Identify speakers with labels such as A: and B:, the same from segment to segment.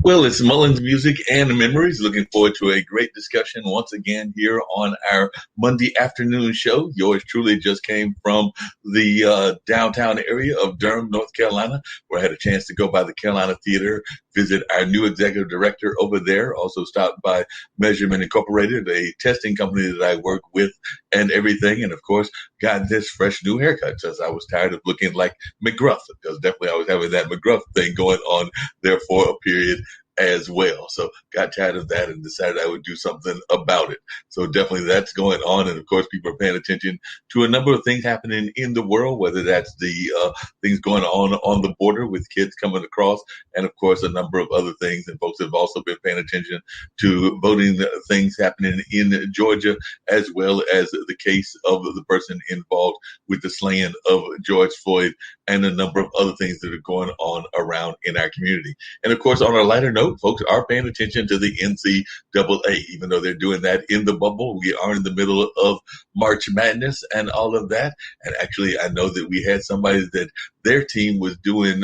A: Well, it's Mullings Music and Memories. Looking forward to a great discussion once again here on our Monday afternoon show. Yours truly just came from the downtown area of Durham, North Carolina, where I had a chance to go by the Carolina Theater, visit our new executive director over there, also stopped by Measurement Incorporated, a testing company that I work with and everything. And of course, got this fresh new haircut because I was tired of looking like McGruff, because definitely I was having that McGruff thing going on there for a period as well. So got tired of that and decided I would do something about it. So definitely that's going on. And of course, people are paying attention to a number of things happening in the world, whether that's the things going on the border with kids coming across, and of course, a number of other things. And folks have also been paying attention to voting things happening in Georgia, as well as the case of the person involved with the slaying of George Floyd and a number of other things that are going on around in our community. And of course, on a lighter note, folks are paying attention to the NCAA, even though they're doing that in the bubble. We are in the middle of March Madness and all of that. And actually, I know that we had somebody that their team was doing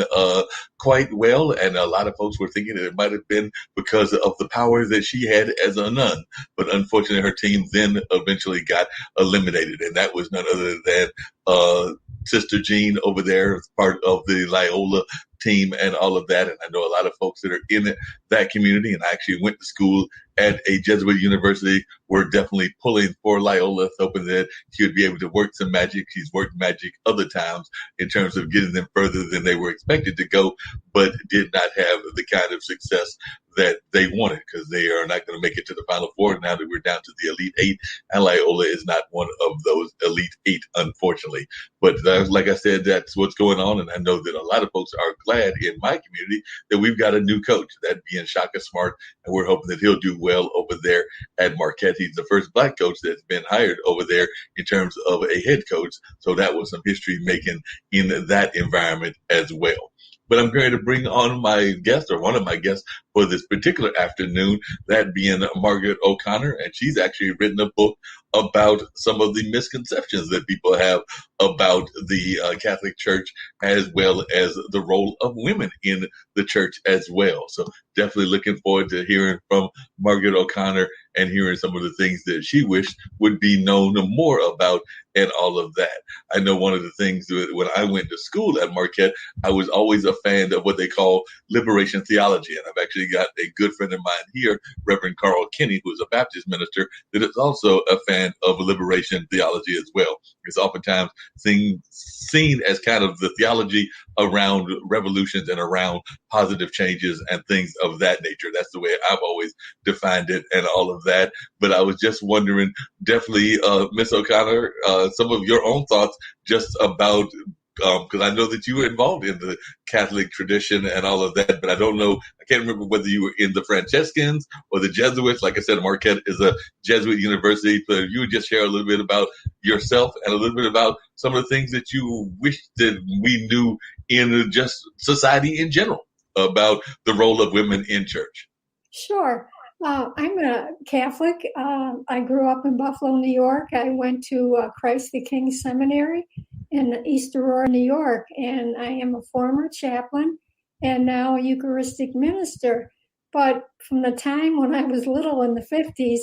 A: quite well. And a lot of folks were thinking that it might have been because of the power that she had as a nun. But unfortunately, her team then eventually got eliminated. And that was none other than Sister Jean over there, part of the Loyola team and all of that. And I know a lot of folks that are in that community, and I actually went to school at a Jesuit university, were definitely pulling for Loyola, hoping that she would be able to work some magic. She's worked magic other times in terms of getting them further than they were expected to go, but did not have the kind of success that they wanted, because they are not going to make it to the Final Four now that we're down to the Elite Eight, and Loyola is not one of those Elite Eight, unfortunately. But like I said, that's what's going on, and I know that a lot of folks are glad in my community that we've got a new coach, that being Shaka Smart, and we're hoping that he'll do well over there at Marquette. He's the first Black coach that's been hired over there in terms of a head coach, so that was some history making in that environment as well. But I'm going to bring on my guest, or one of my guests, for this particular afternoon, that being Margaret O'Connor. And she's actually written a book about some of the misconceptions that people have about the Catholic Church, as well as the role of women in the church as well. So definitely looking forward to hearing from Margaret O'Connor and hearing some of the things that she wished would be known more about and all of that. I know one of the things that when I went to school at Marquette, I was always a fan of what they call liberation theology. And I've actually got a good friend of mine here, Reverend Carl Kinney, who's a Baptist minister, that is also a fan of liberation theology as well. It's oftentimes seen as kind of the theology around revolutions and around positive changes and things of that nature. That's the way I've always defined it and all of that. But I was just wondering, definitely, Miss O'Connor, some of your own thoughts just about, because I know that you were involved in the Catholic tradition and all of that, but I don't know, I can't remember whether you were in the Franciscans or the Jesuits. Like I said, Marquette is a Jesuit university. So if you would just share a little bit about yourself and a little bit about some of the things that you wish that we knew in just society in general about the role of women in church.
B: Sure. I'm a Catholic. I grew up in Buffalo, New York. I went to Christ the King Seminary in East Aurora, New York, and I am a former chaplain and now a Eucharistic minister. But from the time when I was little in the 50s,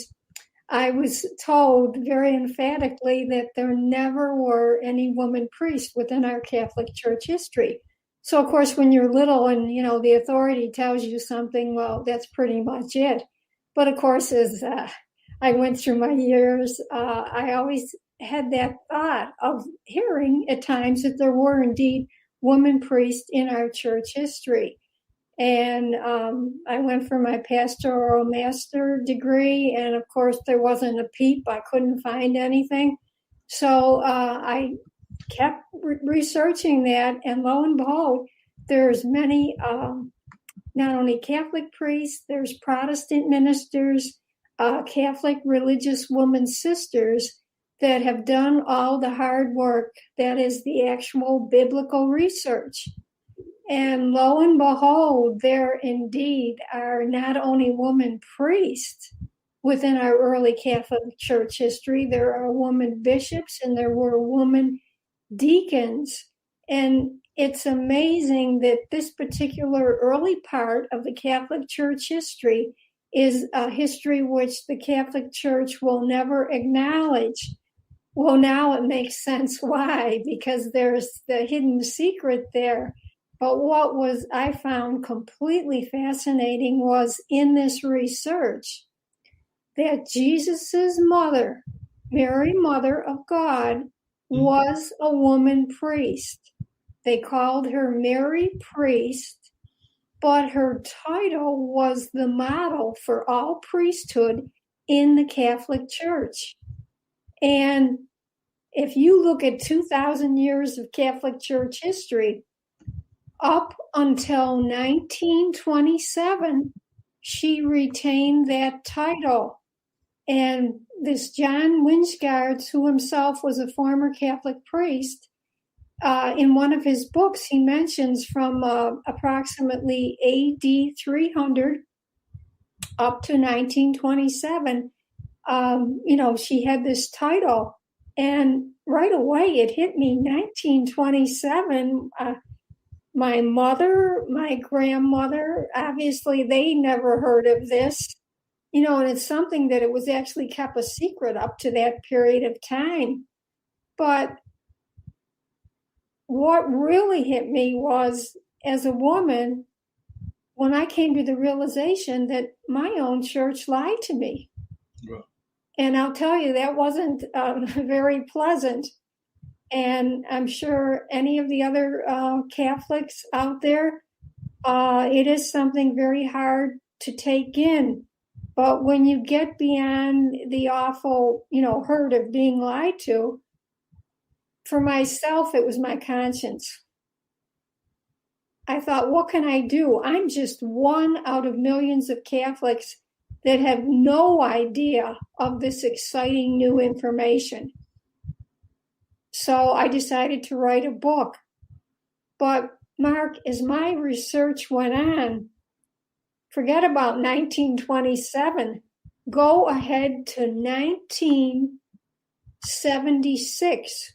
B: I was told very emphatically that there never were any women priests within our Catholic Church history. So, of course, when you're little and, the authority tells you something, well, that's pretty much it. But, of course, as I went through my years, I always had that thought of hearing at times that there were indeed women priests in our church history. And I went for my pastoral master degree, and, of course, there wasn't a peep. I couldn't find anything. So I kept researching that, and lo and behold, there's many not only Catholic priests, there's Protestant ministers, Catholic religious women sisters that have done all the hard work, that is the actual biblical research. And lo and behold, there indeed are not only women priests within our early Catholic Church history, there are women bishops and there were women deacons. And it's amazing that this particular early part of the Catholic Church history is a history which the Catholic Church will never acknowledge. Well, now it makes sense why, because there's the hidden secret there. But what was I found completely fascinating was in this research that Jesus's mother, Mary, Mother of God, was a woman priest. They called her Mary Priest, but her title was the model for all priesthood in the Catholic Church. And if you look at 2,000 years of Catholic Church history, up until 1927, she retained that title. And this John Wyngaards, who himself was a former Catholic priest, in one of his books, he mentions from approximately AD 300 up to 1927, she had this title. And right away, it hit me, 1927, my mother, my grandmother, obviously they never heard of this, and it's something that it was actually kept a secret up to that period of time. But what really hit me was, as a woman, when I came to the realization that my own church lied to me. Right. And I'll tell you, that wasn't very pleasant. And I'm sure any of the other Catholics out there, it is something very hard to take in. But when you get beyond the awful, hurt of being lied to, for myself, it was my conscience. I thought, what can I do? I'm just one out of millions of Catholics that have no idea of this exciting new information. So I decided to write a book. But Mark, as my research went on, forget about 1927. Go ahead to 1976.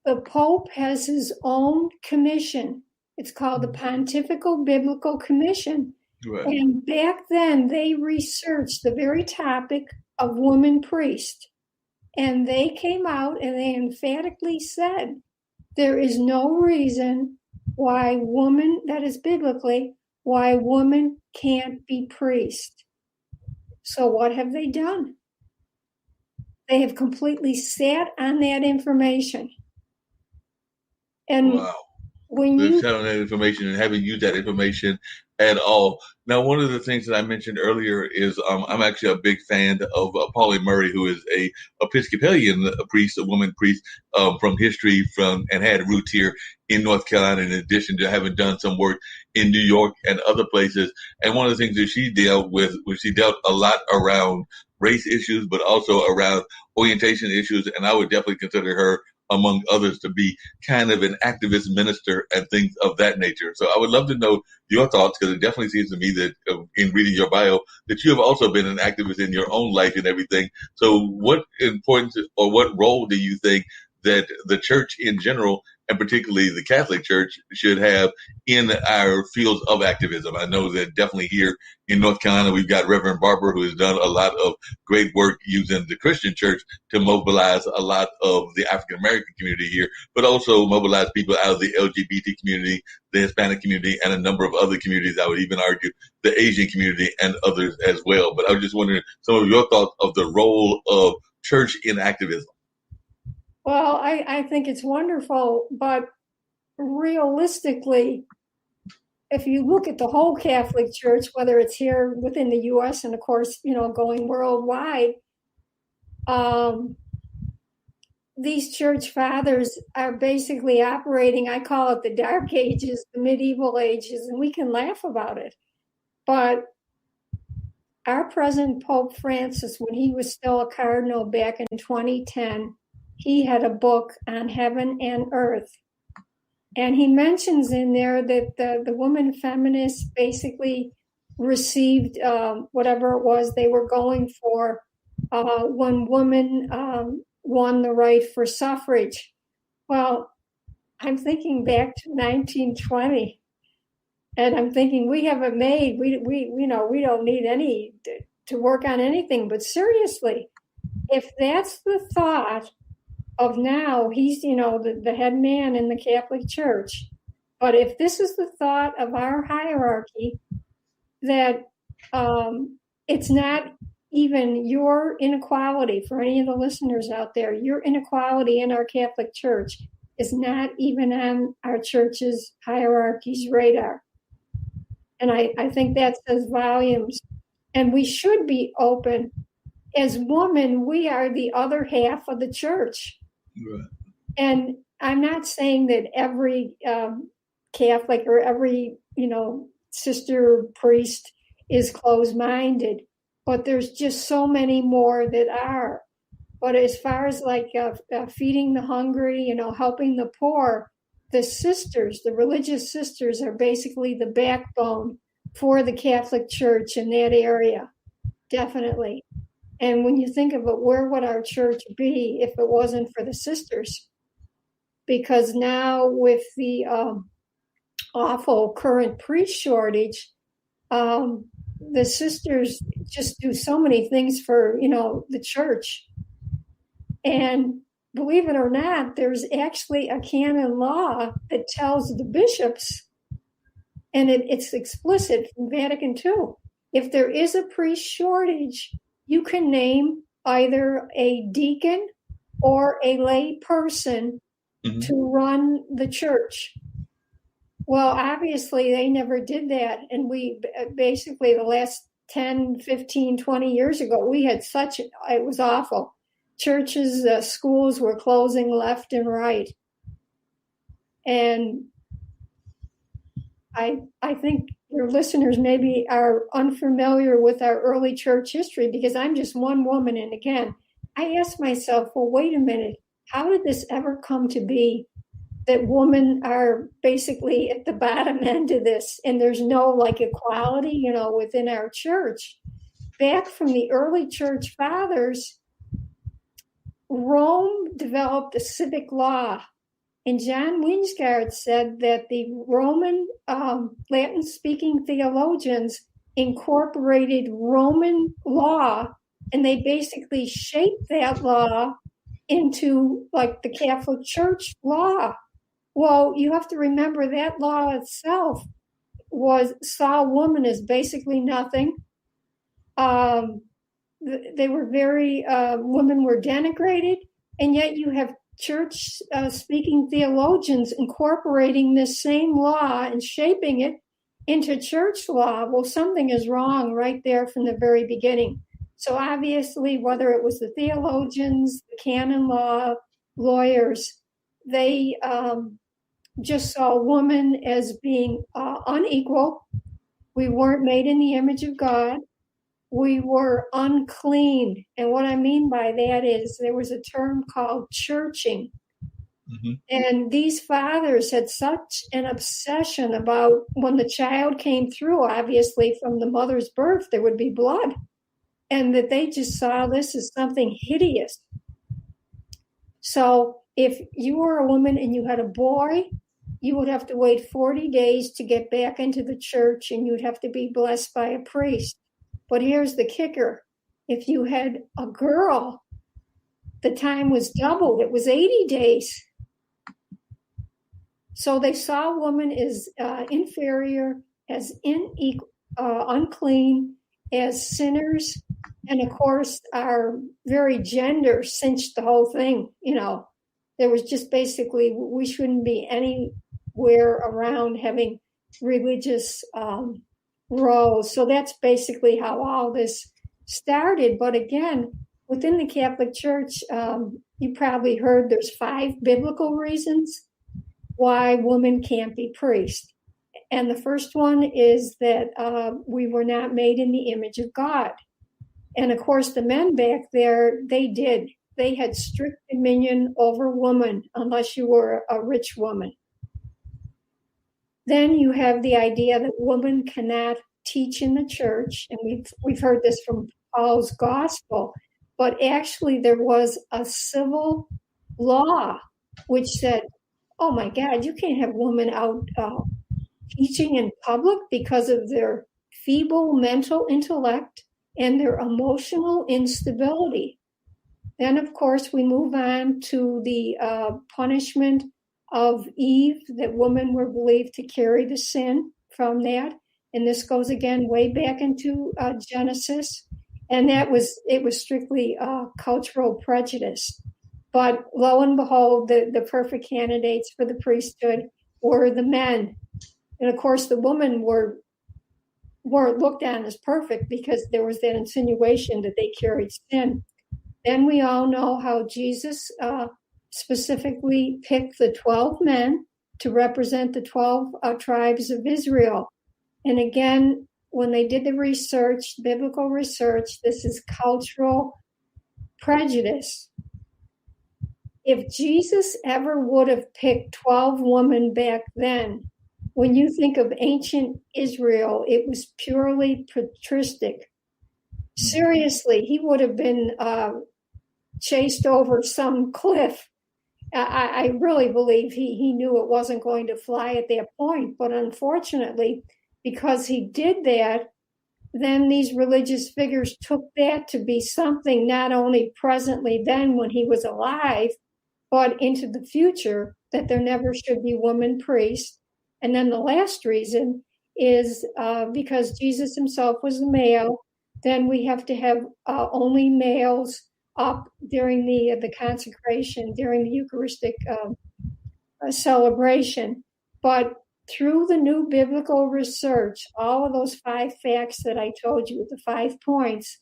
B: The Pope has his own commission. It's called the Pontifical Biblical Commission. Right. And back then, they researched the very topic of woman priest. And they came out and they emphatically said, there is no reason why woman, that is biblically, why woman can't be priest. So what have they done? They have completely sat on that information. And
A: wow. When you sat on that information and haven't used that information at all. Now, one of the things that I mentioned earlier is I'm actually a big fan of Pauline Murray, who is a Episcopalian priest, a woman priest from history and had roots here in North Carolina, in addition to having done some work in New York and other places. And one of the things that she dealt with was she dealt a lot around race issues, but also around orientation issues. And I would definitely consider her, among others, to be kind of an activist minister and things of that nature. So I would love to know your thoughts, because it definitely seems to me that in reading your bio, that you have also been an activist in your own life and everything. So what importance or what role do you think that the church in general, and particularly the Catholic Church, should have in our fields of activism? I know that definitely here in North Carolina, we've got Reverend Barber, who has done a lot of great work using the Christian church to mobilize a lot of the African American community here, but also mobilize people out of the LGBT community, the Hispanic community, and a number of other communities. I would even argue the Asian community and others as well. But I was just wondering some of your thoughts of the role of church in activism.
B: Well, I think it's wonderful, but realistically, if you look at the whole Catholic Church, whether it's here within the U.S. and, of course, going worldwide, these church fathers are basically operating, I call it the Dark Ages, the medieval ages, and we can laugh about it. But our present Pope Francis, when he was still a cardinal back in 2010, he had a book on heaven and earth. And he mentions in there that the woman feminists basically received whatever it was they were going for when women won the right for suffrage. Well, I'm thinking back to 1920, and I'm thinking we have a maid. We don't need any to work on anything. But seriously, if that's the thought of now, he's the head man in the Catholic Church. But if this is the thought of our hierarchy, that it's not even your inequality, for any of the listeners out there, your inequality in our Catholic Church is not even on our church's hierarchy's radar. And I think that says volumes. And we should be open. As women, we are the other half of the church.
A: Right.
B: And I'm not saying that every Catholic or every, sister priest is closed-minded, but there's just so many more that are. But as far as feeding the hungry, helping the poor, the sisters, the religious sisters, are basically the backbone for the Catholic Church in that area, definitely. And when you think of it, where would our church be if it wasn't for the sisters? Because now with the awful current priest shortage, the sisters just do so many things for, the church. And believe it or not, there's actually a canon law that tells the bishops, and it's explicit from Vatican II, if there is a priest shortage, you can name either a deacon or a lay person to run the church. Well, obviously, they never did that. And we basically, the last 10, 15, 20 years ago, we had it was awful. Churches, schools were closing left and right. And I think your listeners maybe are unfamiliar with our early church history, because I'm just one woman. And again, I asked myself, well, wait a minute, how did this ever come to be that women are basically at the bottom end of this, and there's no equality, within our church? Back from the early church fathers, Rome developed a civic law. And John Winsgard said that the Roman Latin-speaking theologians incorporated Roman law, and they basically shaped that law into the Catholic Church law. Well, you have to remember that law itself saw women as basically nothing. They were women were denigrated, and yet you have church speaking theologians incorporating this same law and shaping it into church law. Well, something is wrong right there from the very beginning. So obviously, whether it was the theologians, the canon law lawyers, they just saw woman as being unequal. We weren't made in the image of God. We were unclean. And what I mean by that is there was a term called churching. Mm-hmm. And these fathers had such an obsession about when the child came through, obviously from the mother's birth, there would be blood. And that they just saw this as something hideous. So if you were a woman and you had a boy, you would have to wait 40 days to get back into the church, and you'd have to be blessed by a priest. But here's the kicker. If you had a girl, the time was doubled. It was 80 days. So they saw women as inferior, as unclean, as sinners. And of course, our very gender cinched the whole thing. There was just basically, we shouldn't be anywhere around having religious roles. So that's basically how all this started. But again, within the Catholic Church, you probably heard there's 5 biblical reasons why women can't be priests. And the first one is that we were not made in the image of God. And of course, the men back there, they had strict dominion over women unless you were a rich woman. Then you have the idea that women cannot teach in the church, and we've heard this from Paul's gospel, but actually there was a civil law which said oh my God, you can't have women out teaching in public because of their feeble mental intellect and their emotional instability. Then, of course, we move on to the punishment of Eve, that women were believed to carry the sin from that. And this goes again way back into Genesis. And it was strictly cultural prejudice. But lo and behold, the perfect candidates for the priesthood were the men. And of course, the women weren't looked on as perfect because there was that insinuation that they carried sin. Then we all know how Jesus specifically picked the 12 men to represent the 12 tribes of Israel. And again, when they did the research, biblical research, this is cultural prejudice. If Jesus ever would have picked 12 women back then, when you think of ancient Israel, it was purely patristic. Seriously, he would have been chased over some cliff. I really believe he knew it wasn't going to fly at that point. But unfortunately, because he did that, then these religious figures took that to be something not only presently then when he was alive, but into the future, that there never should be women priests. And then the last reason is because Jesus himself was a male, then we have to have only males up during the consecration, during the Eucharistic celebration. But through the new biblical research, all of those 5 facts that I told you, the 5 points,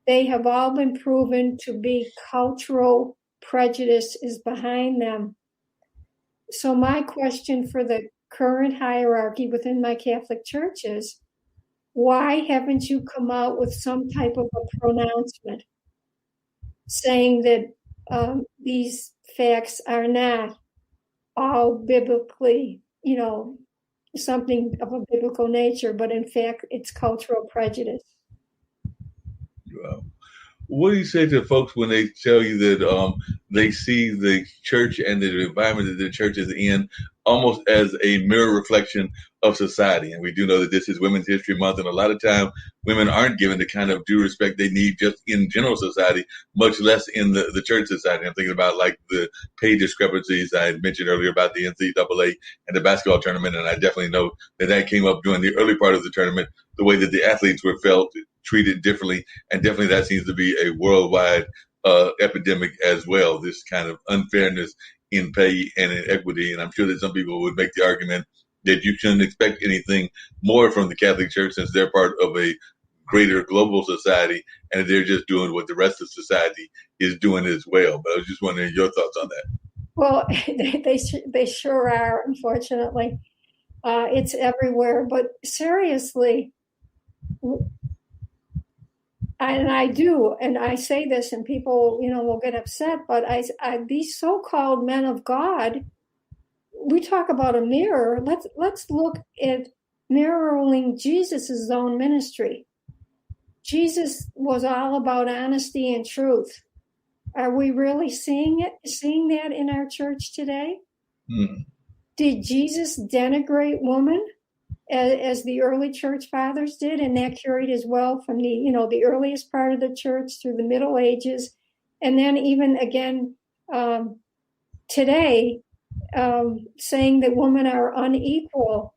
B: they have all been proven to be cultural prejudice is behind them. So my question for the current hierarchy within my Catholic Church is, why haven't you come out with some type of a pronouncement saying that these facts are not all biblically, something of a biblical nature, but in fact, it's cultural prejudice?
A: Wow. What do you say to folks when they tell you that they see the church and the environment that the church is in almost as a mirror reflection of society? And we do know that this is Women's History Month, and a lot of time women aren't given the kind of due respect they need just in general society, much less in the church society. I'm thinking about like the pay discrepancies I had mentioned earlier about the NCAA and the basketball tournament, and I definitely know that came up during the early part of the tournament, the way that the athletes were treated differently, and definitely that seems to be a worldwide epidemic as well, this kind of unfairness in pay and in equity. And I'm sure that some people would make the argument that you shouldn't expect anything more from the Catholic Church since they're part of a greater global society and they're just doing what the rest of society is doing as well. But I was just wondering your thoughts on that.
B: Well, they sure are, unfortunately. It's everywhere. But seriously, and I say this, and people, will get upset, but these so-called men of God, we talk about a mirror. Let's look at mirroring Jesus's own ministry. Jesus was all about honesty and truth. Are we really seeing that in our church today? Did Jesus denigrate woman as the early church fathers did? And that carried as well from the earliest part of the church through the Middle Ages. And then even again today, saying that women are unequal.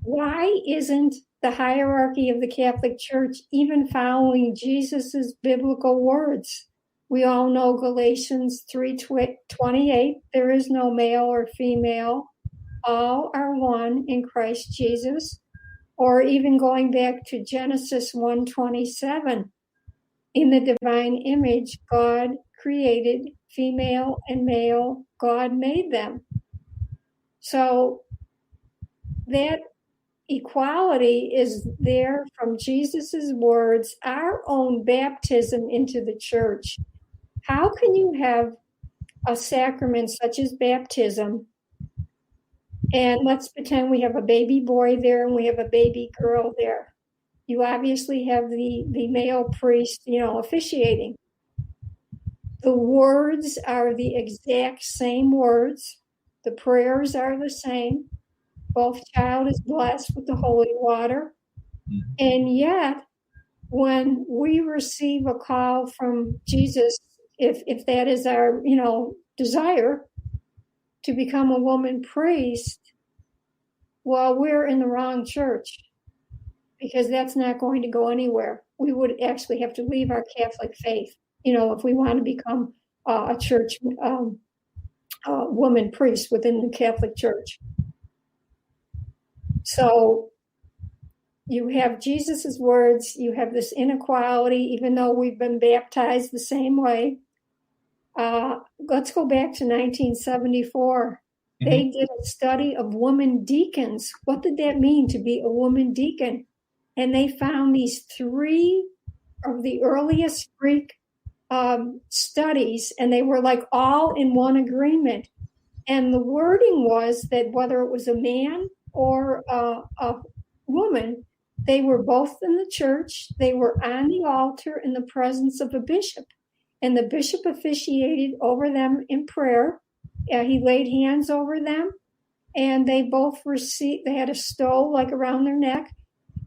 B: Why isn't the hierarchy of the Catholic Church even following Jesus's biblical words? We all know Galatians 3:28, there is no male or female. All are one in Christ Jesus. Or even going back to Genesis 1:27, in the divine image, God created female and male, God made them. So that equality is there from Jesus's words, our own baptism into the church. How can you have a sacrament such as baptism, and let's pretend we have a baby boy there and we have a baby girl there? You obviously have the male priest, officiating. The words are the exact same words. The prayers are the same. Both child is blessed with the holy water.
A: Mhm.
B: And yet, when we receive a call from Jesus, if that is our, desire to become a woman priest, well, we're in the wrong church because that's not going to go anywhere. We would actually have to leave our Catholic faith, if we want to become a church woman priest within the Catholic Church. So you have Jesus's words, you have this inequality, even though we've been baptized the same way. Let's go back to 1974.
A: Mhm.
B: They did a study of woman deacons. What did that mean to be a woman deacon? And they found these 3 of the earliest Greek studies, and they were like all in one agreement. And the wording was that whether it was a man or a woman, they were both in the church, they were on the altar in the presence of a bishop, and the bishop officiated over them in prayer. He laid hands over them, and they both received, they had a stole like around their neck,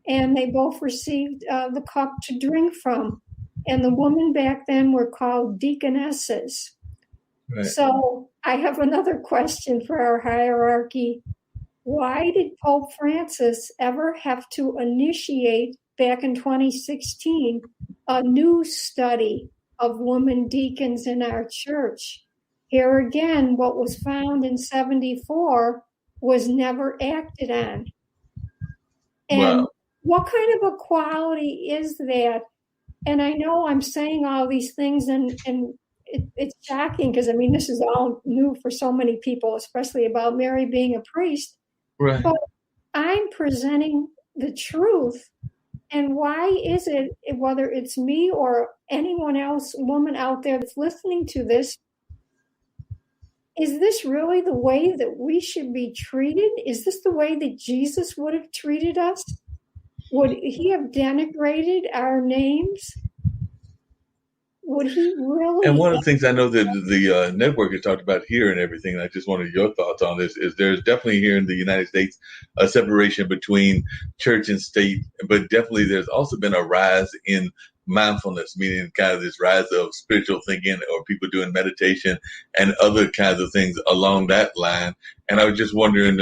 B: and they both received the cup to drink from. And the women back then were called deaconesses.
A: Right.
B: So I have another question for our hierarchy. Why did Pope Francis ever have to initiate back in 2016 a new study of women deacons in our church? Here again, what was found in 74 was never acted on. And
A: Wow.
B: what kind of equality is that? And I know I'm saying all these things, and it's shocking because, this is all new for so many people, especially about Mary being a priest.
A: Right.
B: But I'm presenting the truth. And why is it, whether it's me or anyone else, woman out there that's listening to this, is this really the way that we should be treated? Is this the way that Jesus would have treated us? Would he have denigrated our names? Would he really?
A: And one of the things I know that the network has talked about here and everything, and I just wanted your thoughts on this, is there's definitely here in the United States a separation between church and state, but definitely there's also been a rise in mindfulness, meaning kind of this rise of spiritual thinking or people doing meditation and other kinds of things along that line. And I was just wondering,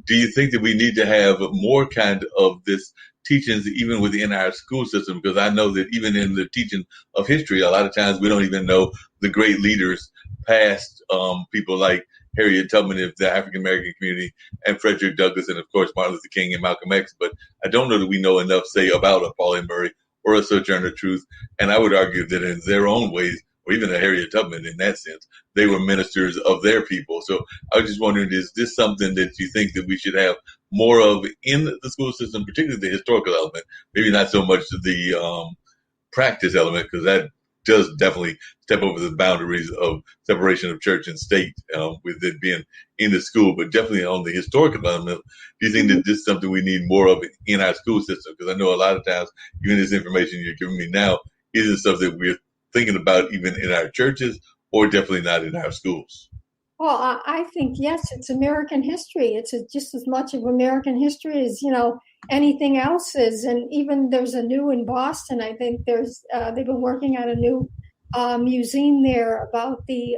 A: do you think that we need to have more kind of this teachings even within our school system? Because I know that even in the teaching of history, a lot of times we don't even know the great leaders past people like Harriet Tubman of the African American community and Frederick Douglass and of course Martin Luther King and Malcolm X. But I don't know that we know enough, say, about a Pauli Murray or a Sojourner Truth. And I would argue that in their own ways, or even a Harriet Tubman in that sense, they were ministers of their people. So I was just wondering, is this something that you think that we should have more of in the school system, particularly the historical element, maybe not so much the practice element, because that does definitely step over the boundaries of separation of church and state with it being in the school, but definitely on the historical element. Do you think that this is something we need more of in our school system? Because I know a lot of times, even this information you're giving me now isn't stuff that we're thinking about even in our churches or definitely not in our schools.
B: Well, I think, yes, it's American history. It's just as much of American history as, anything else is. And even there's a new in Boston. I think they've been working on a new museum there about the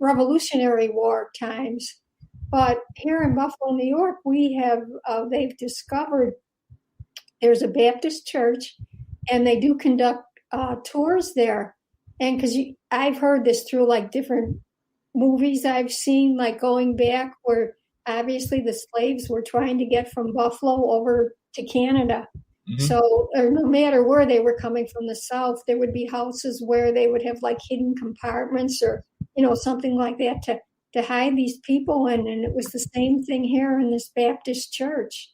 B: Revolutionary War times. But here in Buffalo, New York, they've discovered there's a Baptist church, and they do conduct tours there. And because I've heard this through like different movies I've seen, like going back where obviously the slaves were trying to get from Buffalo over to Canada. Mm-hmm. So no matter where they were coming from the South, there would be houses where they would have like hidden compartments or, something like that to hide these people in. And it was the same thing here in this Baptist church.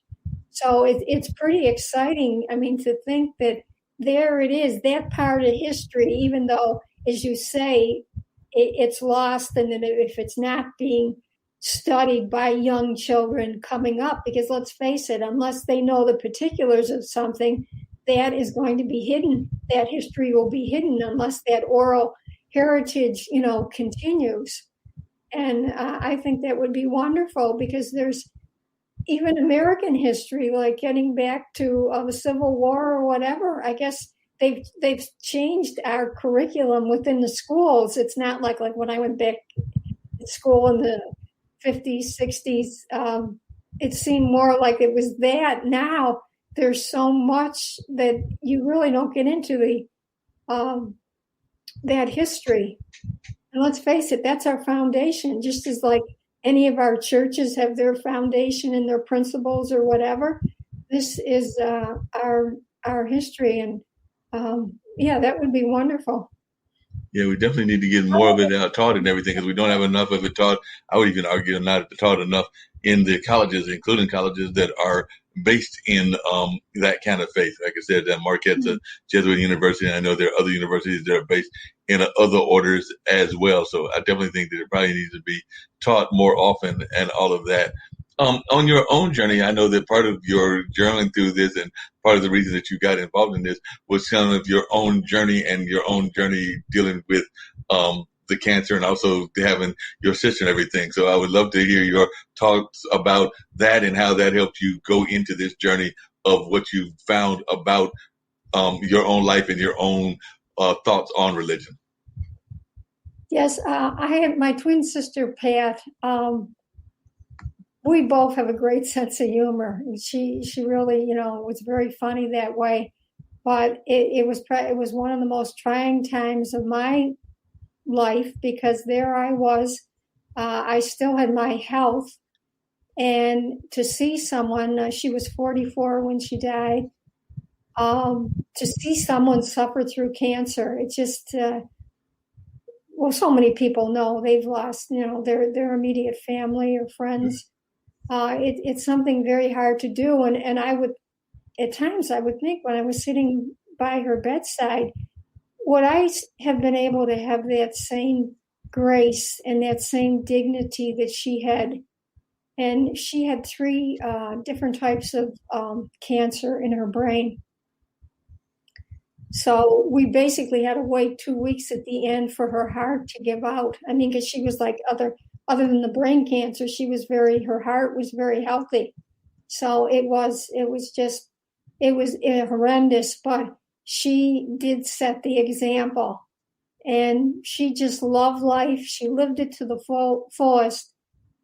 B: So it's pretty exciting. To think that there it is, that part of history, even though, as you say, it's lost, and then if it's not being studied by young children coming up, because let's face it, unless they know the particulars of something, that is going to be hidden. That history will be hidden unless that oral heritage, continues. And I think that would be wonderful because there's even American history, like getting back to the Civil War or whatever. I guess they've changed our curriculum within the schools. It's not like when I went back to school in the 50s, 60s. It seemed more like it was that. Now there's so much that you really don't get into that history. And let's face it, that's our foundation, just as like any of our churches have their foundation and their principles or whatever. This is our history, and yeah, that would be wonderful.
A: Yeah, we definitely need to get more of it taught and everything because we don't have enough of it taught. I would even argue not taught enough in the colleges, including colleges that are based in that kind of faith. Like I said, Marquette's a Jesuit university, and I know there are other universities that are based in other orders as well. So I definitely think that it probably needs to be taught more often and all of that. On your own journey, I know that part of your journeying through this and part of the reason that you got involved in this was kind of your own journey and your own journey dealing with the cancer and also having your sister and everything. So I would love to hear your thoughts about that and how that helped you go into this journey of what you found about your own life and your own thoughts on religion.
B: Yes, I have my twin sister, Pat. We both have a great sense of humor. She really, was very funny that way. But it was one of the most trying times of my life because there I was. I still had my health, and to see someone, she was 44 when she died. To see someone suffer through cancer, it just well, so many people know they've lost, their immediate family or friends. It's something very hard to do, and I would, at times, I would think when I was sitting by her bedside, would I have been able to have that same grace and that same dignity that she had? And she had 3 different types of cancer in her brain. So we basically had to wait 2 weeks at the end for her heart to give out. I mean, because she was like other than the brain cancer, her heart was very healthy. So it was horrendous, but she did set the example, and she just loved life. She lived it to the fullest.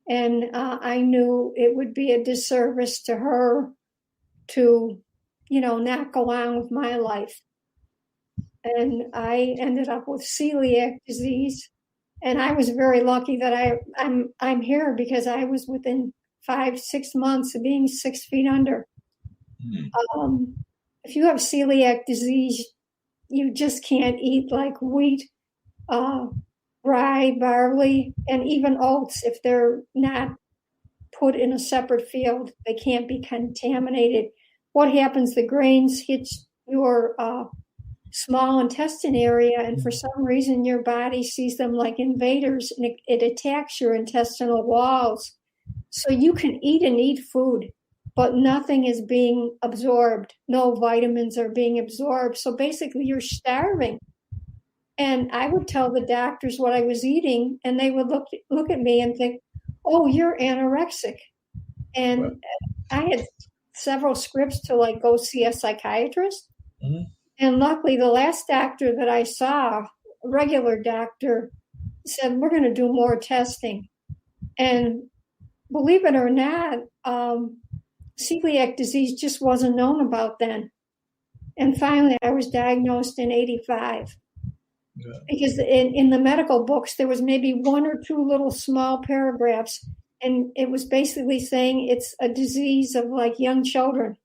B: And I knew it would be a disservice to her to, not go on with my life. And I ended up with celiac disease. And I was very lucky that I'm here because I was within 5-6 months of being 6 feet under. If you have celiac disease, you just can't eat like wheat, rye, barley, and even oats. If they're not put in a separate field, they can't be contaminated. What happens? The grains hit your small intestine area, and for some reason your body sees them like invaders, and it attacks your intestinal walls. So you can eat food, but nothing is being absorbed. No vitamins are being absorbed. So basically you're starving. And I would tell the doctors what I was eating, and they would look at me and think, oh, you're anorexic. And I had several scripts to go see a psychiatrist. Mm-hmm. And luckily, the last doctor that I saw, a regular doctor, said, we're going to do more testing. And believe it or not, celiac disease just wasn't known about then. And finally, I was diagnosed in 85. Yeah. Because in the medical books, there was maybe 1 or 2 little small paragraphs, and it was basically saying it's a disease of young children.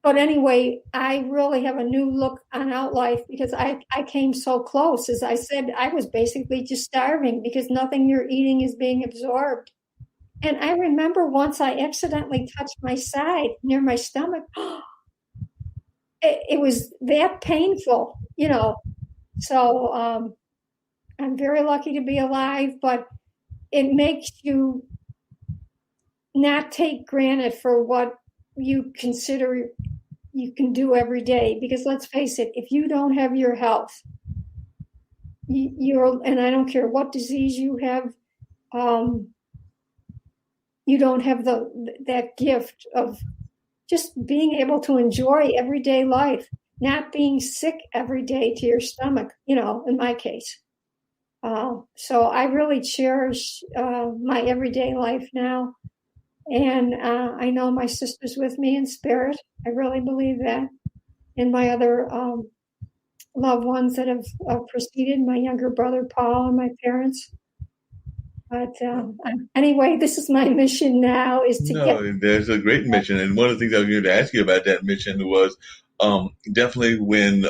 B: But anyway, I really have a new look on life because I came so close. As I said, I was basically just starving because nothing you're eating is being absorbed. And I remember once I accidentally touched my side near my stomach. It was that painful, So I'm very lucky to be alive, but it makes you not take granted for what you consider you can do every day. Because let's face it, if you don't have your health, you're, and I don't care what disease you have, you don't have that gift of just being able to enjoy everyday life, not being sick every day to your stomach, in my case. So I really cherish my everyday life now. And I know my sister's with me in spirit. I really believe that. And my other loved ones that have preceded, my younger brother, Paul, and my parents. But anyway, this is my mission now, is to get.
A: No, there's a great mission, and one of the things I was going to ask you about that mission was definitely when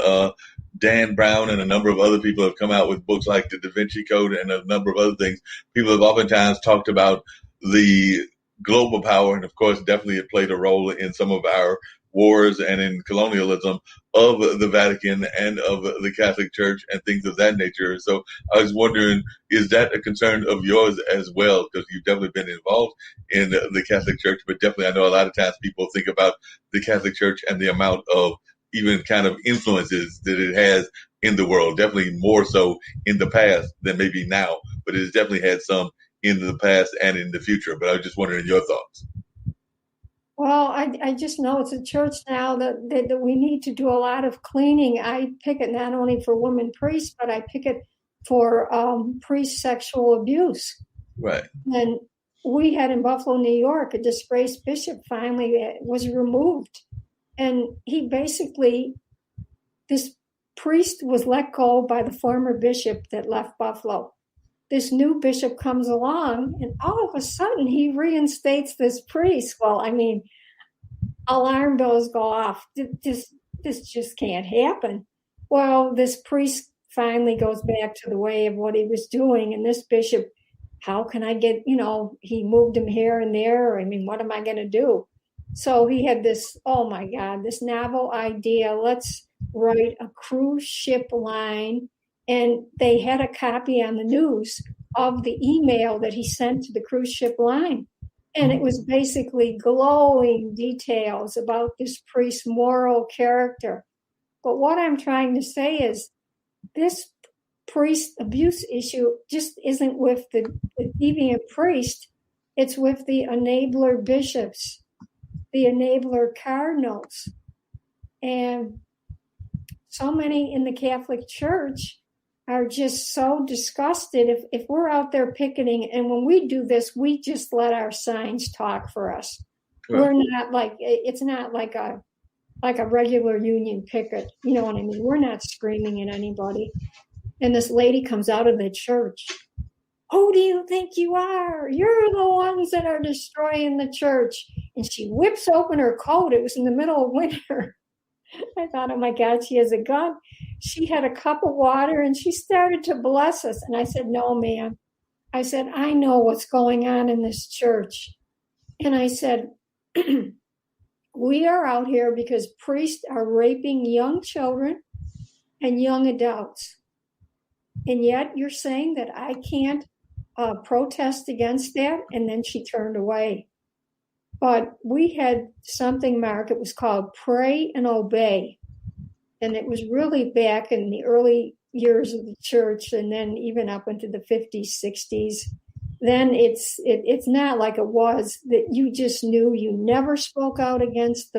A: Dan Brown and a number of other people have come out with books like The Da Vinci Code and a number of other things. People have oftentimes talked about the global power, and of course, definitely it played a role in some of our wars and in colonialism of the Vatican and of the Catholic Church and things of that nature. So I was wondering, is that a concern of yours as well? Because you've definitely been involved in the Catholic Church, but definitely I know a lot of times people think about the Catholic Church and the amount of even kind of influences that it has in the world, definitely more so in the past than maybe now, but it has definitely had some in the past and in the future. But I was just wondering your thoughts.
B: Well, I just know it's a church now that we need to do a lot of cleaning. I pick it not only for women priests, but I pick it for priest sexual abuse.
A: Right.
B: And we had in Buffalo, New York, a disgraced bishop finally was removed. And he basically, this priest was let go by the former bishop that left Buffalo. This new bishop comes along, and all of a sudden he reinstates this priest. Well, I mean, alarm bells go off. This just can't happen. Well, this priest finally goes back to the way of what he was doing, and this bishop, how can I get, he moved him here and there. I mean, what am I going to do? So he had this, oh my God, this novel idea. Let's write a cruise ship line. And they had a copy on the news of the email that he sent to the cruise ship line. And it was basically glowing details about this priest's moral character. But what I'm trying to say is this priest abuse issue just isn't with the deviant priest. It's with the enabler bishops, the enabler cardinals. And so many in the Catholic Church are just so disgusted if we're out there picketing, and when we do this, we just let our signs talk for us. Right. We're not like, it's not like a regular union picket. You know what I mean? We're not screaming at anybody. And this lady comes out of the church. Who do you think you are? You're the ones that are destroying the church. And she whips open her coat. It was in the middle of winter. I thought, oh my God, she has a gun. She had a cup of water and she started to bless us. And I said, no, ma'am. I said, I know what's going on in this church. And I said, we are out here because priests are raping young children and young adults. And yet you're saying that I can't protest against that? And then she turned away. But we had something, Mark, it was called Pray and Obey. And it was really back in the early years of the church, and then even up into the 50s, 60s. Then it's not like it was that you just knew. You never spoke out against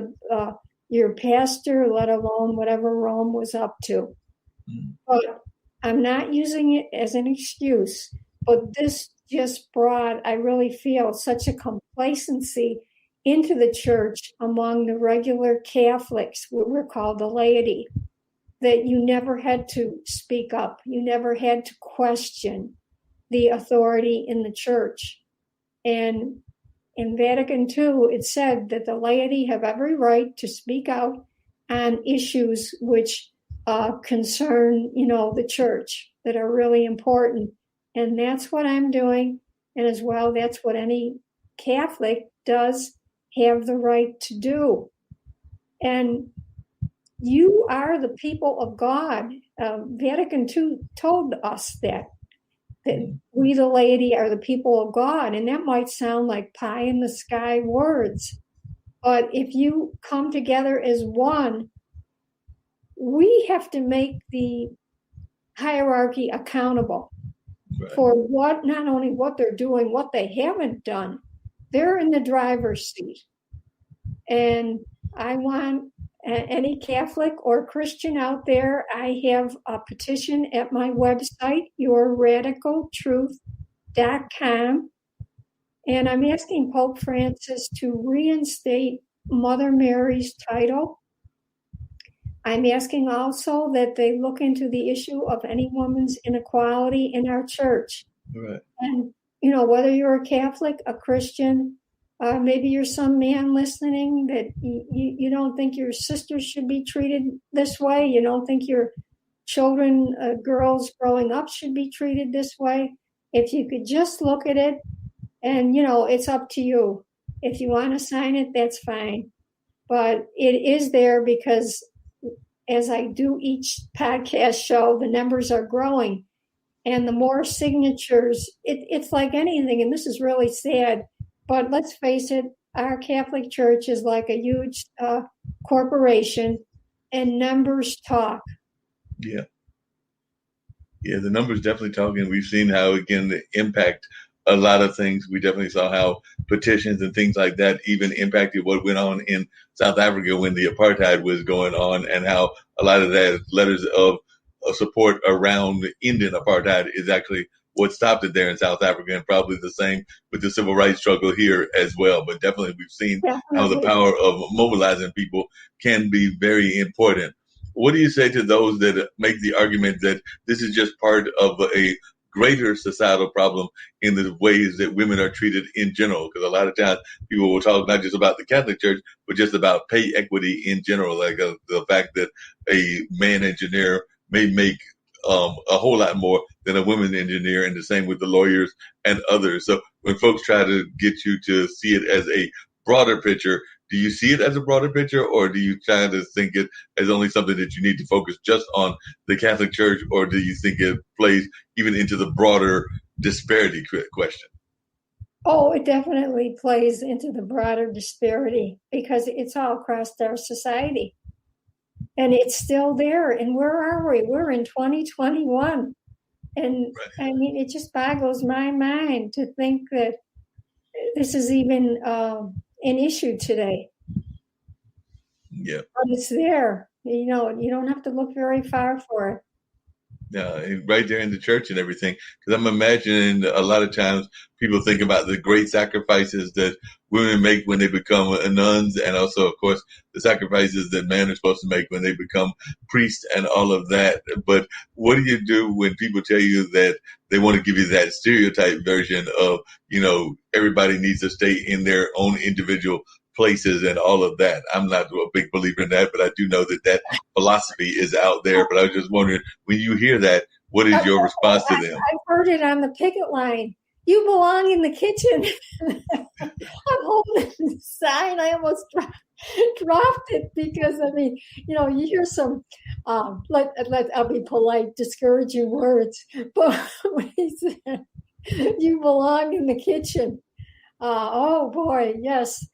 B: your pastor, let alone whatever Rome was up to. But I'm not using it as an excuse, but this just brought, I really feel, such a complacency into the church among the regular Catholics, what we're called the laity, that you never had to speak up. You never had to question the authority in the church. And in Vatican II, it said that the laity have every right to speak out on issues which concern, the church, that are really important. And that's what I'm doing. And as well, that's what any Catholic does have the right to do. And you are the people of God. Vatican II told us that we, the laity, are the people of God. And that might sound like pie in the sky words. But if you come together as one, we have to make the hierarchy accountable for what, not only what they're doing, what they haven't done. They're in the driver's seat. And I want any Catholic or Christian out there, I have a petition at my website, yourradicaltruth.com. And I'm asking Pope Francis to reinstate Mother Mary's title. I'm asking also that they look into the issue of any woman's inequality in our church.
A: Right.
B: And, you know, whether you're a Catholic, a Christian, maybe you're some man listening that you don't think your sisters should be treated this way. You don't think your children, girls growing up should be treated this way. If you could just look at it, and, you know, it's up to you. If you want to sign it, that's fine. But it is there because as I do each podcast show, the numbers are growing. And the more signatures, it's like anything, and this is really sad, but let's face it, our Catholic Church is like a huge corporation, and numbers talk.
A: Yeah. Yeah, the numbers definitely talk, and we've seen how, again, the impact a lot of things. We definitely saw how petitions and things like that even impacted what went on in South Africa when the apartheid was going on, and how a lot of that letters of support around ending apartheid is actually what stopped it there in South Africa, and probably the same with the civil rights struggle here as well. But definitely we've seen how the power of mobilizing people can be very important. What do you say to those that make the argument that this is just part of a greater societal problem in the ways that women are treated in general? Because a lot of times people will talk not just about the Catholic Church, but just about pay equity in general, like the fact that a man engineer may make a whole lot more than a woman engineer, and the same with the lawyers and others. So when folks try to get you to see it as a broader picture, do you see it as a broader picture, or do you try to think it as only something that you need to focus just on the Catholic Church, or do you think it plays even into the broader disparity question?
B: Oh, it definitely plays into the broader disparity because it's all across our society. And it's still there. And where are we? We're in 2021. And I mean, it just boggles my mind to think that this is even an issue today.
A: Yeah.
B: But it's there. You know, you don't have to look very far for it.
A: Right there in the church and everything. Because I'm imagining a lot of times people think about the great sacrifices that women make when they become nuns, and also, of course, the sacrifices that men are supposed to make when they become priests and all of that. But what do you do when people tell you that they want to give you that stereotype version of, you know, everybody needs to stay in their own individual places and all of that? I'm not a big believer in that, but I do know that that philosophy is out there. But I was just wondering, when you hear that, what is your response to them?
B: I heard it on the picket line. You belong in the kitchen. I'm holding the sign. I almost dropped it because, I mean, you know, you hear some, I'll be polite, discouraging words. But when he said, you belong in the kitchen. Oh, boy, yes.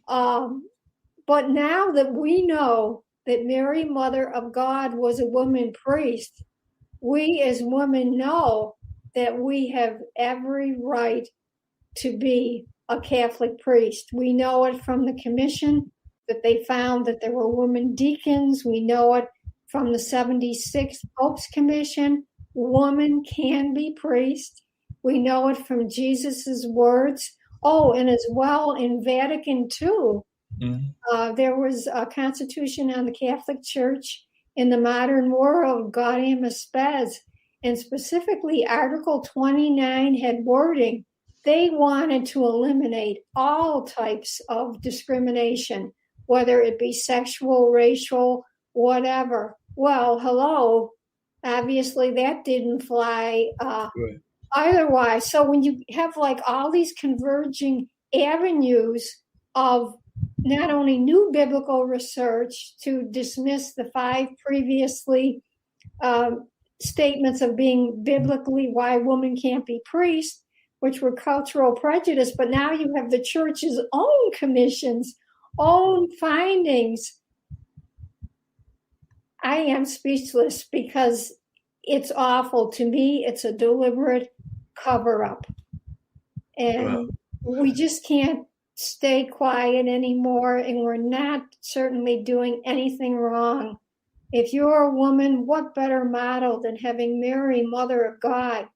B: But now that we know that Mary, Mother of God, was a woman priest, we as women know that we have every right to be a Catholic priest. We know it from the commission that they found that there were women deacons. We know it from the 76th Pope's Commission. Woman can be priest. We know it from Jesus's words. Oh, and as well in Vatican II, there was a constitution on the Catholic Church in the modern world, Gaudium et Spes, and specifically Article 29 had wording. They wanted to eliminate all types of discrimination, whether it be sexual, racial, whatever. Well, hello. Obviously, that didn't fly otherwise. So when you have like all these converging avenues of not only new biblical research to dismiss the 5 previously statements of being biblically why women can't be priests, which were cultural prejudice, but now you have the church's own commissions, own findings. I am speechless because it's awful. To me, it's a deliberate cover up.
A: Well,
B: And we just can't stay quiet anymore. And we're not certainly doing anything wrong. If you're a woman, what better model than having Mary, Mother of God,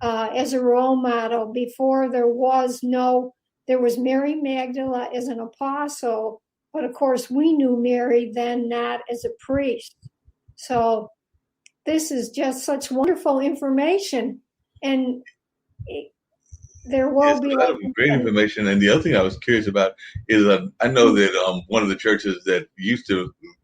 B: as a role model? Before there was Mary Magdalene as an apostle, but of course we knew Mary then not as a priest. So this is just such wonderful information, and there will
A: it's
B: be
A: a lot
B: like
A: of great information. And the other thing I was curious about is I know that one of the churches that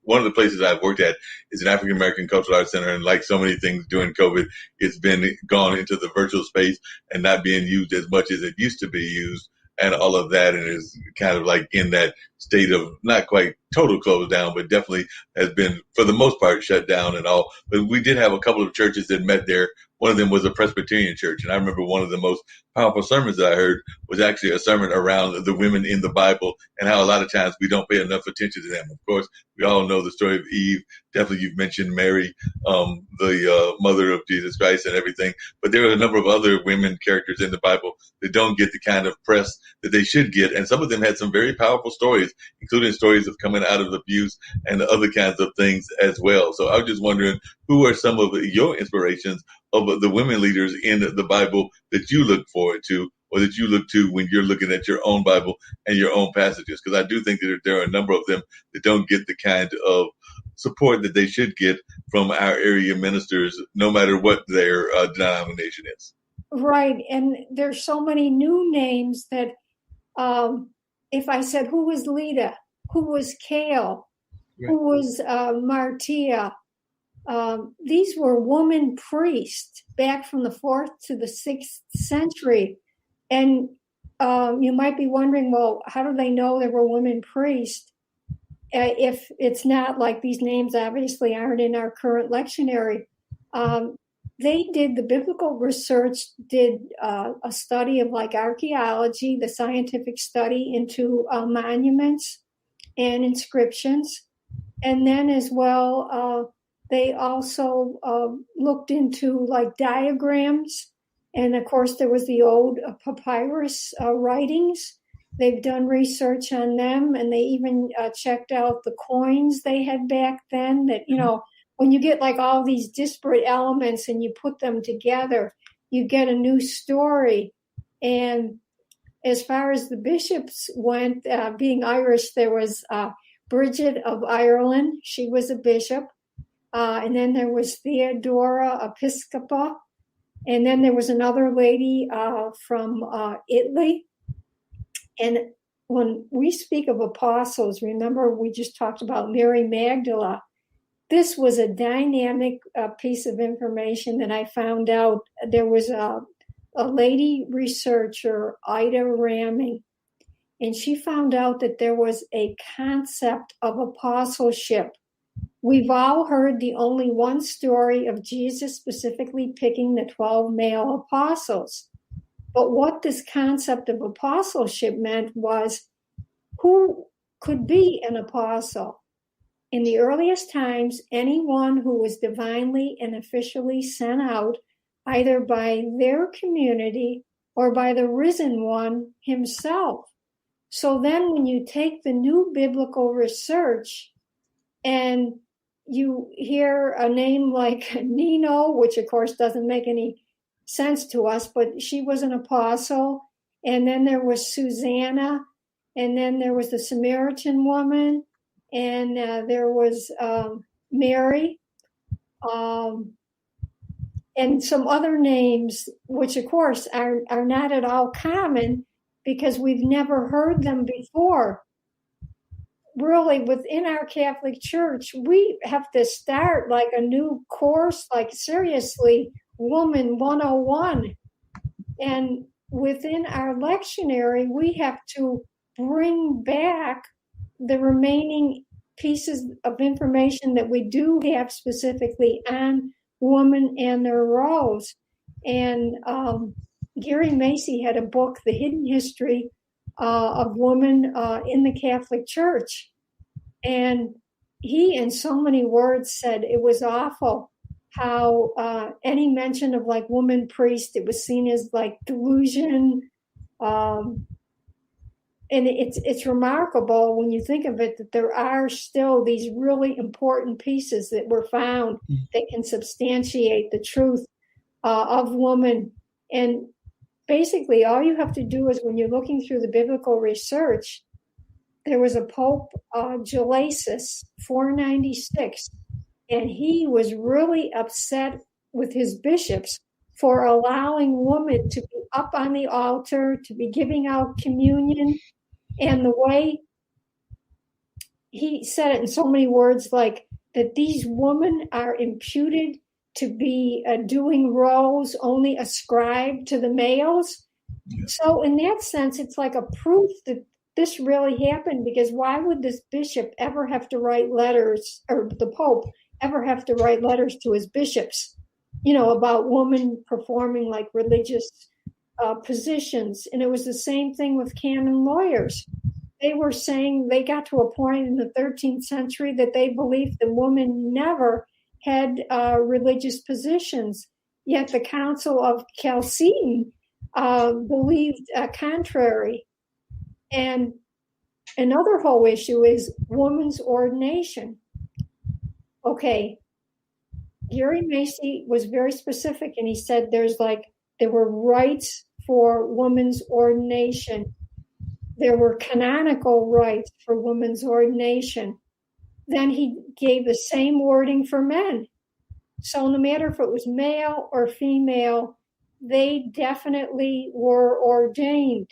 A: one of the places I've worked at is an African American Cultural Arts Center. And like so many things during COVID, it's been gone into the virtual space and not being used as much as it used to be used and all of that. And is kind of like in that state of not quite total close down, but definitely has been for the most part shut down and all. But we did have a couple of churches that met there. One of them was a Presbyterian church. And I remember one of the most powerful sermons that I heard was actually a sermon around the women in the Bible and how a lot of times we don't pay enough attention to them. Of course, we all know the story of Eve. Definitely you've mentioned Mary, the mother of Jesus Christ and everything. But there are a number of other women characters in the Bible that don't get the kind of press that they should get. And some of them had some very powerful stories, including stories of coming out of abuse and other kinds of things as well. So I was just wondering, who are some of your inspirations of the women leaders in the Bible that you look forward to or that you look to when you're looking at your own Bible and your own passages? Because I do think that there are a number of them that don't get the kind of support that they should get from our area ministers, no matter what their denomination is.
B: right. And there's so many new names that if I said who was Lita, who was Kale, who was Martia, these were woman priests back from the 4th to the 6th century. And you might be wondering, well, how do they know there were women priests? If it's not like these names obviously aren't in our current lectionary. They did the biblical research, did a study of like archaeology, the scientific study into monuments and inscriptions. And then as well, they also looked into like diagrams. And of course, there was the old papyrus writings. They've done research on them, and they even checked out the coins they had back then that, when you get like all these disparate elements and you put them together, you get a new story. And as far as the bishops went, being Irish, there was Bridget of Ireland. She was a bishop. And then there was Theodora Episcopa. And then there was another lady from Italy. And when we speak of apostles, remember we just talked about Mary Magdalene. This was a dynamic piece of information that I found out. There was a lady researcher, Ida Ramming, and she found out that there was a concept of apostleship. We've all heard the only one story of Jesus specifically picking the 12 male apostles. But what this concept of apostleship meant was who could be an apostle? In the earliest times, anyone who was divinely and officially sent out, either by their community or by the risen one himself. So then when you take the new biblical research and you hear a name like Nino, which of course doesn't make any sense to us, but she was an apostle. And then there was Susanna, and then there was the Samaritan woman, and there was Mary, and some other names, which of course are not at all common because we've never heard them before. Really, within our Catholic Church, we have to start like a new course, like seriously, Woman 101. And within our lectionary, we have to bring back the remaining pieces of information that we do have specifically on women and their roles. And Gary Macy had a book, The Hidden History of Women in the Catholic Church. And he, in so many words, said it was awful how any mention of like woman priest, it was seen as like delusion. And it's remarkable when you think of it that there are still these really important pieces that were found that can substantiate the truth of woman. And basically, all you have to do is when you're looking through the biblical research, there was a Pope, Gelasius, 496, and he was really upset with his bishops for allowing women to be up on the altar, to be giving out communion. And the way he said it in so many words, like that these women are imputed to be doing roles only ascribed to the males. Yeah. So in that sense, it's like a proof that this really happened, because why would this bishop ever have to write letters, or the Pope ever have to write letters to his bishops, about women performing like religious positions? And it was the same thing with canon lawyers. They were saying they got to a point in the 13th century that they believed the woman never had religious positions. Yet the Council of Chalcedon believed contrary. And another whole issue is woman's ordination. Okay, Gary Macy was very specific, and he said there were rights for women's ordination. There were canonical rights for women's ordination. Then he gave the same wording for men. So no matter if it was male or female, they definitely were ordained.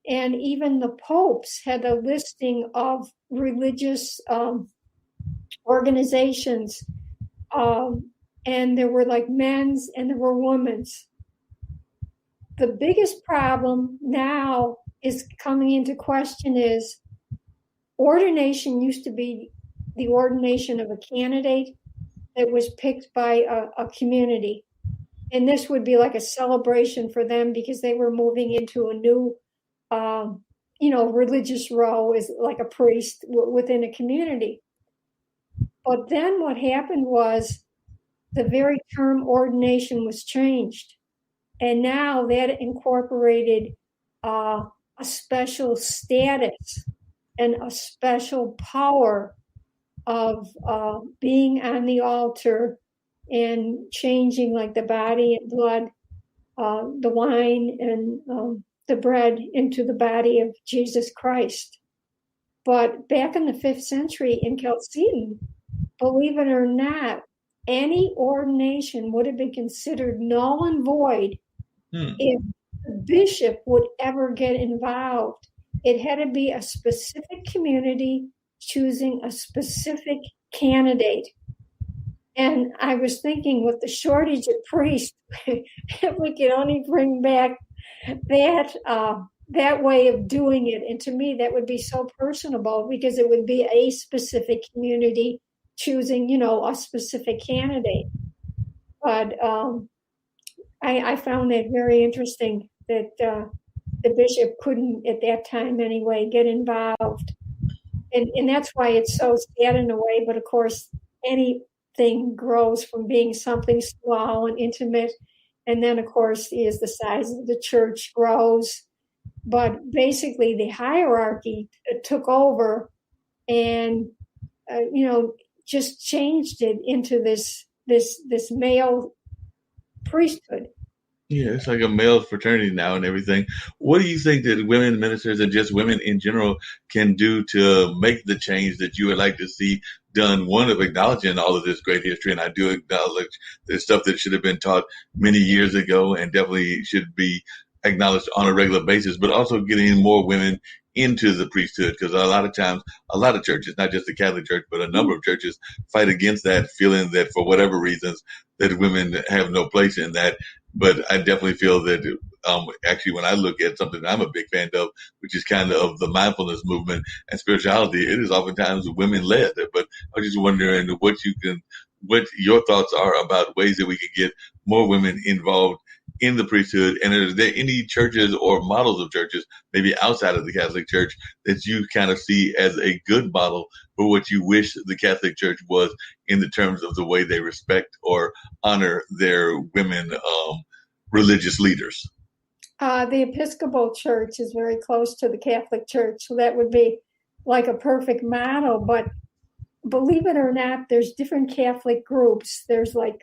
B: And even the popes had a listing of religious organizations. And there were like men's and there were women's. The biggest problem now is coming into question is ordination used to be the ordination of a candidate that was picked by a community. And this would be like a celebration for them because they were moving into a new, religious role as like a priest within a community. But then what happened was the very term ordination was changed. And now that incorporated a special status and a special power of being on the altar and changing like the body and blood, the wine and the bread into the body of Jesus Christ. But back in the 5th century in Chalcedon, believe it or not, any ordination would have been considered null and void if the bishop would ever get involved. It had to be a specific community choosing a specific candidate. And I was thinking with the shortage of priests, if we could only bring back that way of doing it. And to me, that would be so personable because it would be a specific community choosing, a specific candidate. But I found that very interesting that the bishop couldn't, at that time anyway, get involved. And that's why it's so sad in a way. But of course, anything grows from being something small and intimate. And then, of course, as the size of the church grows. But basically, the hierarchy took over and, just changed it into this male priesthood.
A: Yeah, it's like a male fraternity now and everything. What do you think that women ministers and just women in general can do to make the change that you would like to see done? One, of acknowledging all of this great history, and I do acknowledge there's stuff that should have been taught many years ago and definitely should be acknowledged on a regular basis, but also getting more women into the priesthood, because a lot of times, a lot of churches, not just the Catholic Church, but a number of churches fight against that, feeling that for whatever reasons that women have no place in that. But I definitely feel that actually when I look at something I'm a big fan of, which is kind of the mindfulness movement and spirituality, it is oftentimes women led. But I'm just wondering what your thoughts are about ways that we can get more women involved in the priesthood? And is there any churches or models of churches, maybe outside of the Catholic Church, that you kind of see as a good model for what you wish the Catholic Church was in the terms of the way they respect or honor their women religious leaders?
B: The Episcopal Church is very close to the Catholic Church, so that would be like a perfect model. But believe it or not, there's different Catholic groups. There's like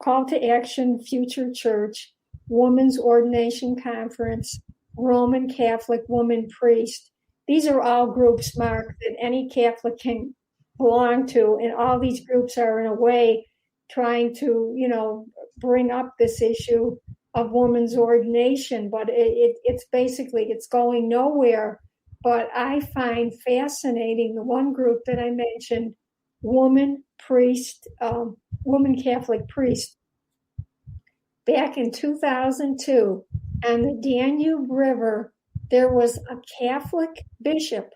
B: Call to Action Future Church, Women's Ordination Conference, Roman Catholic Woman Priest. These are all groups, Mark, that any Catholic can belong to. And all these groups are in a way trying to, bring up this issue of women's ordination. But it's basically, it's going nowhere. But I find fascinating the one group that I mentioned, Woman Catholic Priest. Back in 2002, on the Danube River, there was a Catholic bishop.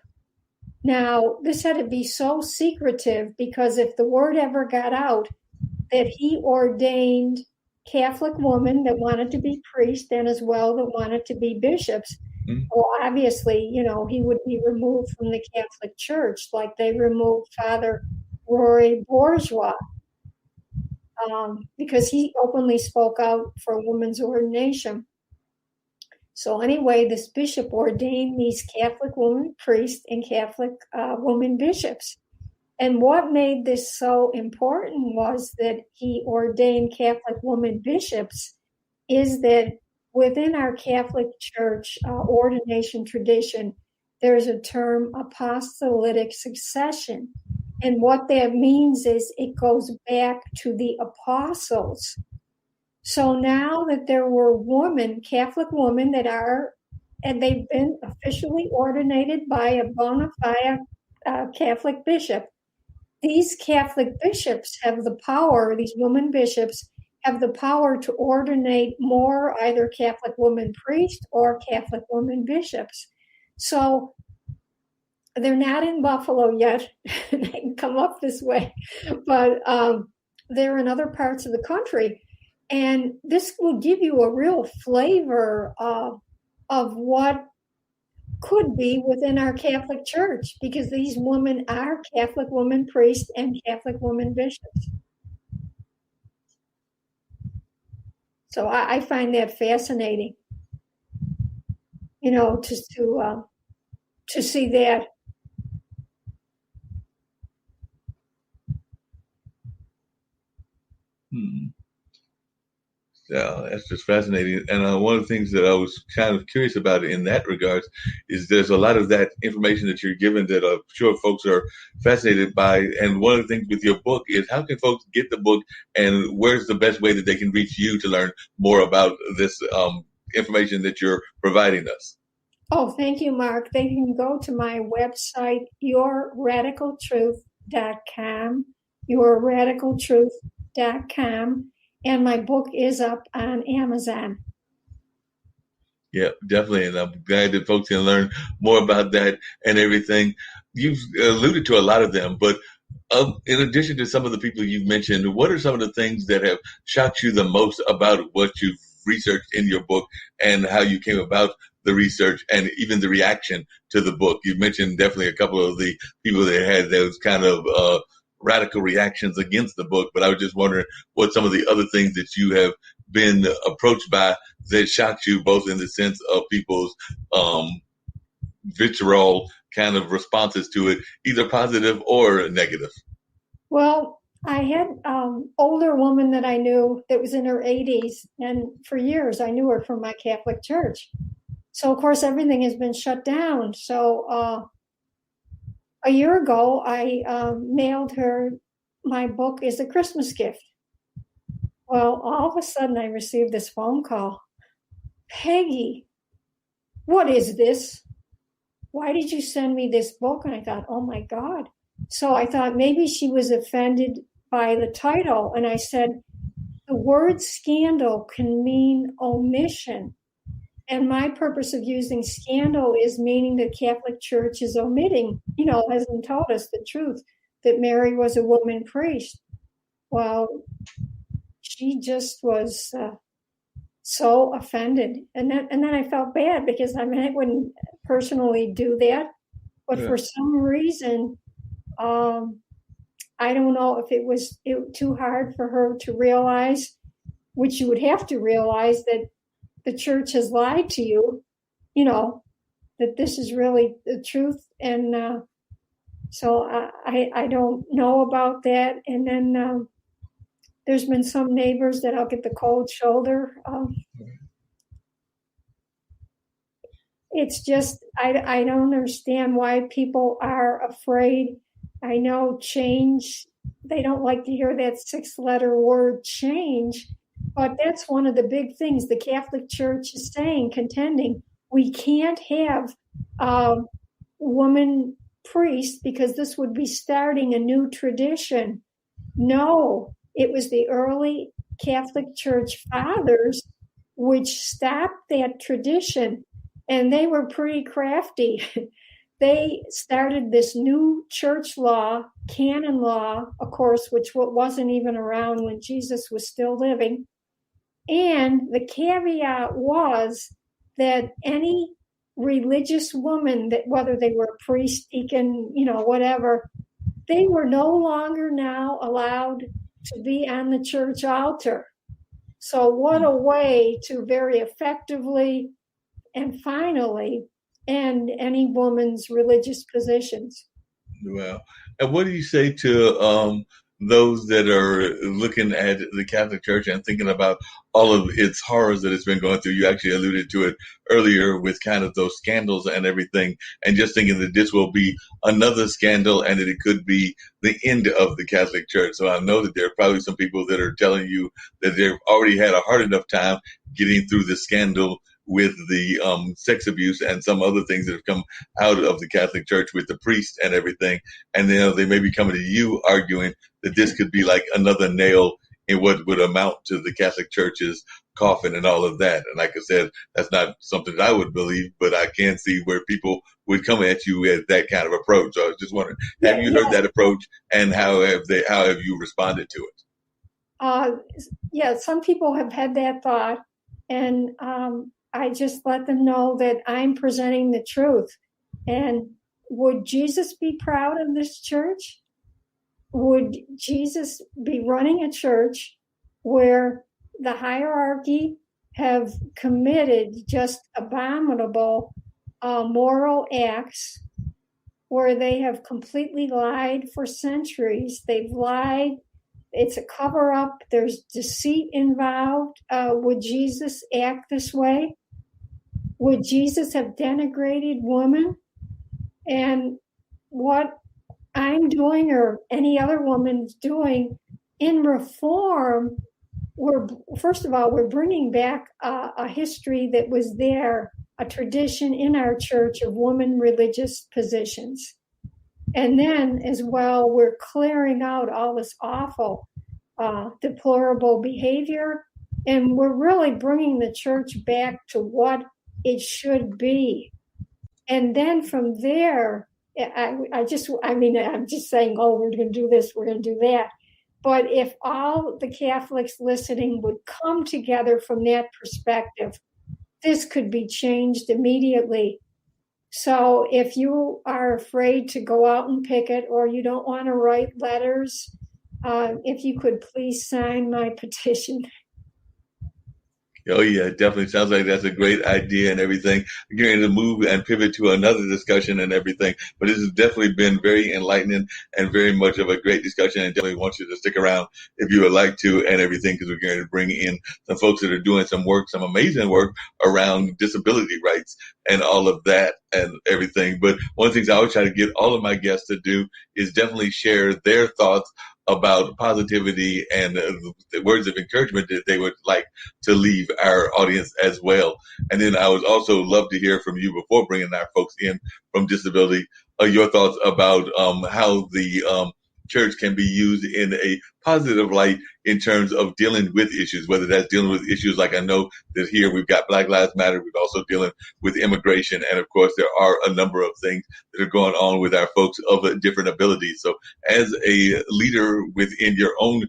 B: Now, this had to be so secretive because if the word ever got out that he ordained Catholic women that wanted to be priests and as well that wanted to be bishops, well, obviously, he would be removed from the Catholic Church like they removed Father Rory Bourgeois. Because he openly spoke out for women's ordination. So anyway, this bishop ordained these Catholic women priests and Catholic women bishops. And what made this so important was that he ordained Catholic women bishops is that within our Catholic Church ordination tradition, there's a term apostolic succession. And what that means is it goes back to the apostles. So now that there were Catholic women and they've been officially ordinated by a bona fide Catholic bishop, these Catholic bishops have the power, these women bishops have the power to ordinate more either Catholic women priests or Catholic women bishops. So they're not in Buffalo yet. They can come up this way, but they're in other parts of the country. And this will give you a real flavor of what could be within our Catholic Church, because these women are Catholic women priests and Catholic women bishops. So I find that fascinating, to see that.
A: Yeah, that's just fascinating. And one of the things that I was kind of curious about in that regards is there's a lot of that information that you're given that I'm sure folks are fascinated by. And one of the things with your book is how can folks get the book and where's the best way that they can reach you to learn more about this information that you're providing us?
B: Oh, thank you, Mark. They can go to my website, yourradicaltruth.com, yourradicaltruth.com. And my book is up on Amazon.
A: Yeah, definitely. And I'm glad that folks can learn more about that and everything. You've alluded to a lot of them, but in addition to some of the people you've mentioned, what are some of the things that have shocked you the most about what you've researched in your book and how you came about the research and even the reaction to the book? You've mentioned definitely a couple of the people that had those kind of radical reactions against the book, but I was just wondering what some of the other things that you have been approached by that shocked you, both in the sense of people's vitriol kind of responses to it, either positive or negative.
B: Well, I had older woman that I knew that was in her 80s, and for years I knew her from my Catholic church. So of course everything has been shut down. So a year ago, I mailed her my book as a Christmas gift. Well, all of a sudden, I received this phone call. Peggy, what is this? Why did you send me this book? And I thought, oh my God. So I thought maybe she was offended by the title. And I said, the word scandal can mean omission. And my purpose of using scandal is meaning the Catholic Church is omitting, hasn't told us the truth, that Mary was a woman priest. Well, she just was so offended. And then I felt bad because I mean, I wouldn't personally do that, but for some reason, I don't know if it was too hard for her to realize, which you would have to realize that the church has lied to you, you know, that this is really the truth. And so I don't know about that. And then there's been some neighbors that I'll get the cold shoulder. It's just, I don't understand why people are afraid. I know change, they don't like to hear that 6-letter word change, but that's one of the big things the Catholic Church is saying, contending. We can't have woman priests because this would be starting a new tradition. No, it was the early Catholic Church fathers which stopped that tradition, and they were pretty crafty. They started this new church law, canon law, of course, which wasn't even around when Jesus was still living. And the caveat was that any religious woman, that whether they were a priest, deacon, whatever, they were no longer now allowed to be on the church altar. So what a way to very effectively and finally end any woman's religious positions.
A: Well, and what do you say to those that are looking at the Catholic Church and thinking about all of its horrors that it's been going through? You actually alluded to it earlier with kind of those scandals and everything, and just thinking that this will be another scandal and that it could be the end of the Catholic Church. So I know that there are probably some people that are telling you that they've already had a hard enough time getting through the scandal with the sex abuse and some other things that have come out of the Catholic Church with the priest and everything. And then they may be coming to you arguing that this could be like another nail in what would amount to the Catholic Church's coffin and all of that. And like I said, that's not something that I would believe, but I can see where people would come at you with that kind of approach. So I was just wondering, have you heard that approach, and how have you responded to it?
B: Yeah, some people have had that thought, and I just let them know that I'm presenting the truth. And would Jesus be proud of this church? Would Jesus be running a church where the hierarchy have committed just abominable moral acts, where they have completely lied for centuries? They've lied. It's a cover-up. There's deceit involved. Would Jesus act this way? Would Jesus have denigrated women? And what I'm doing, or any other woman's doing in reform, first of all, we're bringing back a history that was there, a tradition in our church of women religious positions. And then as well, we're clearing out all this awful, deplorable behavior. And we're really bringing the church back to what it should be. And then from there, I'm just saying, oh, we're going to do this, we're going to do that. But if all the Catholics listening would come together from that perspective, this could be changed immediately. So if you are afraid to go out and picket, or you don't want to write letters, if you could please sign my petition.
A: Oh, yeah, it definitely sounds like that's a great idea and everything. We're going to move and pivot to another discussion and everything. But this has definitely been very enlightening and very much of a great discussion. And definitely want you to stick around if you would like to and everything, because we're going to bring in some folks that are doing some work, some amazing work around disability rights and all of that and everything. But one of the things I always try to get all of my guests to do is definitely share their thoughts about positivity and the words of encouragement that they would like to leave our audience as well. And then I would also love to hear from you, before bringing our folks in from disability, your thoughts about how the church can be used in a positive light in terms of dealing with issues, whether that's dealing with issues like, I know that here we've got Black Lives Matter, we've also dealing with immigration, and of course there are a number of things that are going on with our folks of different abilities. So as a leader within your own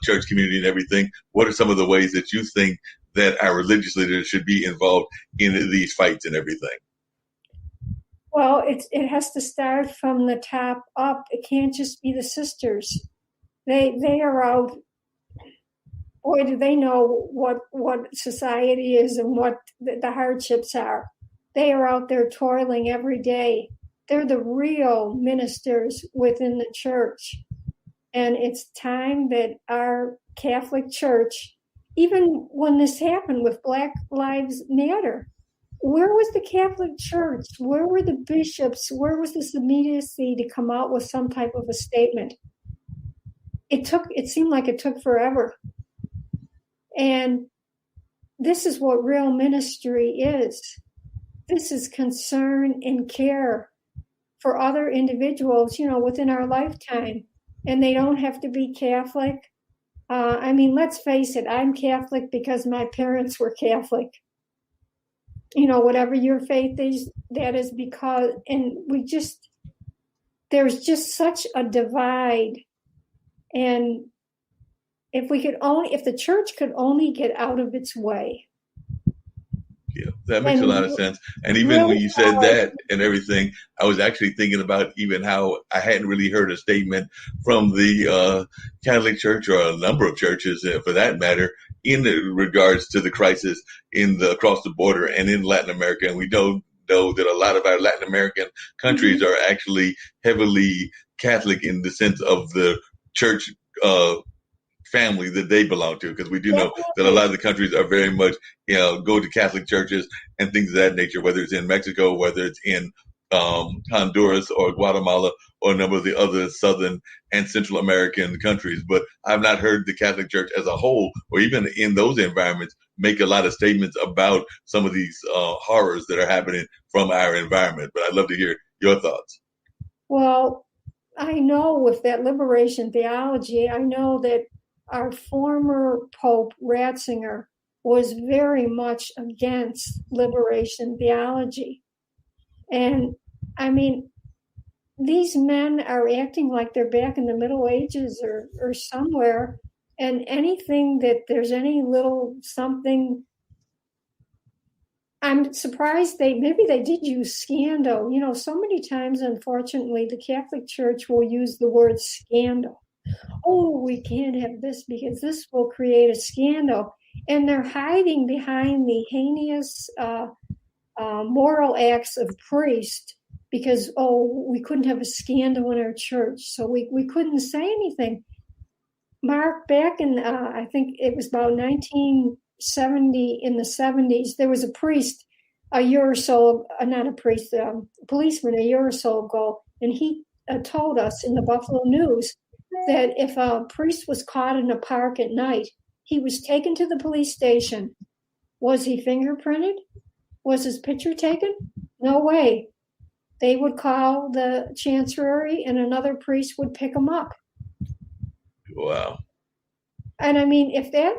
A: church community and everything, what are some of the ways that you think that our religious leaders should be involved in these fights and everything?
B: Well, it has to start from the top up. It can't just be the sisters. They are out. Boy, do they know what society is and what the hardships are. They are out there toiling every day. They're the real ministers within the church. And it's time that our Catholic Church, even when this happened with Black Lives Matter, where was the Catholic Church? Where were the bishops? Where was this immediacy to come out with some type of a statement? It seemed like it took forever. And this is what real ministry is. This is concern and care for other individuals, within our lifetime. And they don't have to be Catholic. Let's face it, I'm Catholic because my parents were Catholic. Whatever your faith is, that is because, and there's just such a divide. And if the church could only get out of its way.
A: Yeah, that makes a lot of sense. And even when you said that and everything, I was actually thinking about even how I hadn't really heard a statement from the Catholic Church, or a number of churches for that matter, in regards to the crisis across the border and in Latin America. And we know that a lot of our Latin American countries are actually heavily Catholic in the sense of the church family that they belong to, because we do know that a lot of the countries are very much, go to Catholic churches and things of that nature, whether it's in Mexico, whether it's in Honduras or Guatemala or a number of the other Southern and Central American countries. But I've not heard the Catholic Church as a whole, or even in those environments, make a lot of statements about some of these horrors that are happening from our environment. But I'd love to hear your thoughts.
B: Well, I know with that liberation theology, I know that our former Pope Ratzinger was very much against liberation theology. And these men are acting like they're back in the Middle Ages or somewhere. And anything that there's any little something, I'm surprised maybe they did use scandal. So many times, unfortunately, the Catholic Church will use the word scandal. Oh, we can't have this because this will create a scandal. And they're hiding behind the heinous moral acts of priests because, we couldn't have a scandal in our church. So we couldn't say anything. Mark, back in, I think it was about 1970, in the 70s, there was a priest a year or so, not a priest, a policeman a year or so ago, and he told us in the Buffalo News that if a priest was caught in a park at night, he was taken to the police station. Was he fingerprinted? Was his picture taken? No way. They would call the chancery and another priest would pick him up.
A: Wow.
B: And if that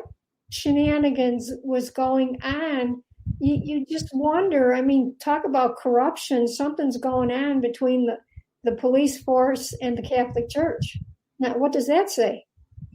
B: shenanigans was going on, you just wonder. Talk about corruption. Something's going on between the police force and the Catholic Church. Now, what does that say?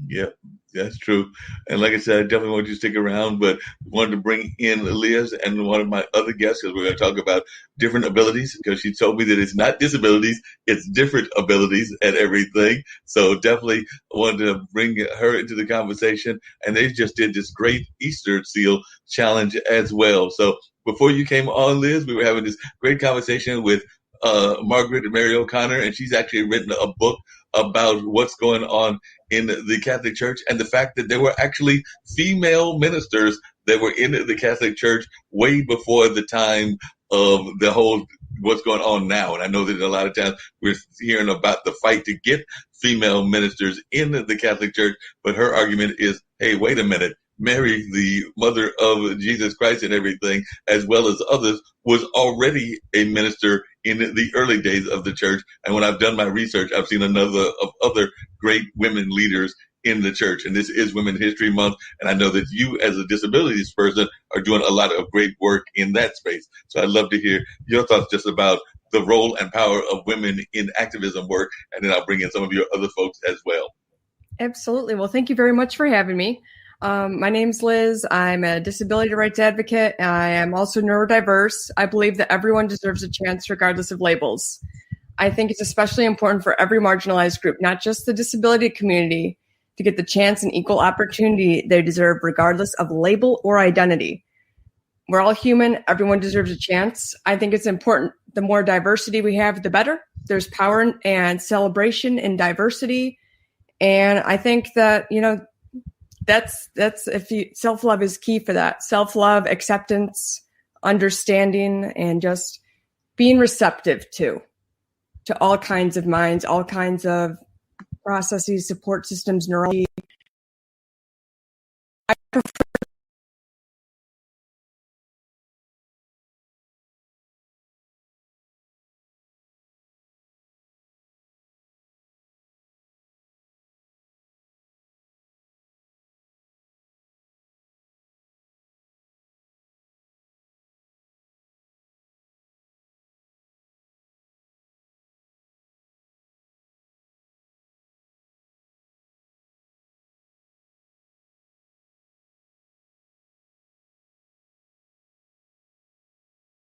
A: Yep, that's true. And like I said, I definitely want you to stick around, but wanted to bring in Liz and one of my other guests, because we're going to talk about different abilities, because she told me that it's not disabilities, it's different abilities at everything. So definitely wanted to bring her into the conversation. And they just did this great Easter seal challenge as well. So before you came on, Liz, we were having this great conversation with Margaret and Mary O'Connor, and she's actually written a book about what's going on in the Catholic Church and the fact that there were actually female ministers that were in the Catholic Church way before the time of the whole what's going on now. And I know that a lot of times we're hearing about the fight to get female ministers in the Catholic Church, but her argument is, hey, wait a minute. Mary, the mother of Jesus Christ and everything, as well as others, was already a minister in the early days of the church. And when I've done my research, I've seen another of other great women leaders in the church. And this is Women's History Month. And I know that you, as a disabilities person, are doing a lot of great work in that space. So I'd love to hear your thoughts just about the role and power of women in activism work. And then I'll bring in some of your other folks as well.
C: Absolutely. Well, thank you very much for having me. My name's Liz. I'm a disability rights advocate. I am also neurodiverse. I believe that everyone deserves a chance regardless of labels. I think it's especially important for every marginalized group, not just the disability community, to get the chance and equal opportunity they deserve regardless of label or identity. We're all human. Everyone deserves a chance. I think it's important. The more diversity we have, the better. There's power and celebration in diversity. And I think that, that's self-love is key for that. Self-love, acceptance, understanding, and just being receptive to all kinds of minds, all kinds of processes, support systems, neurology. I prefer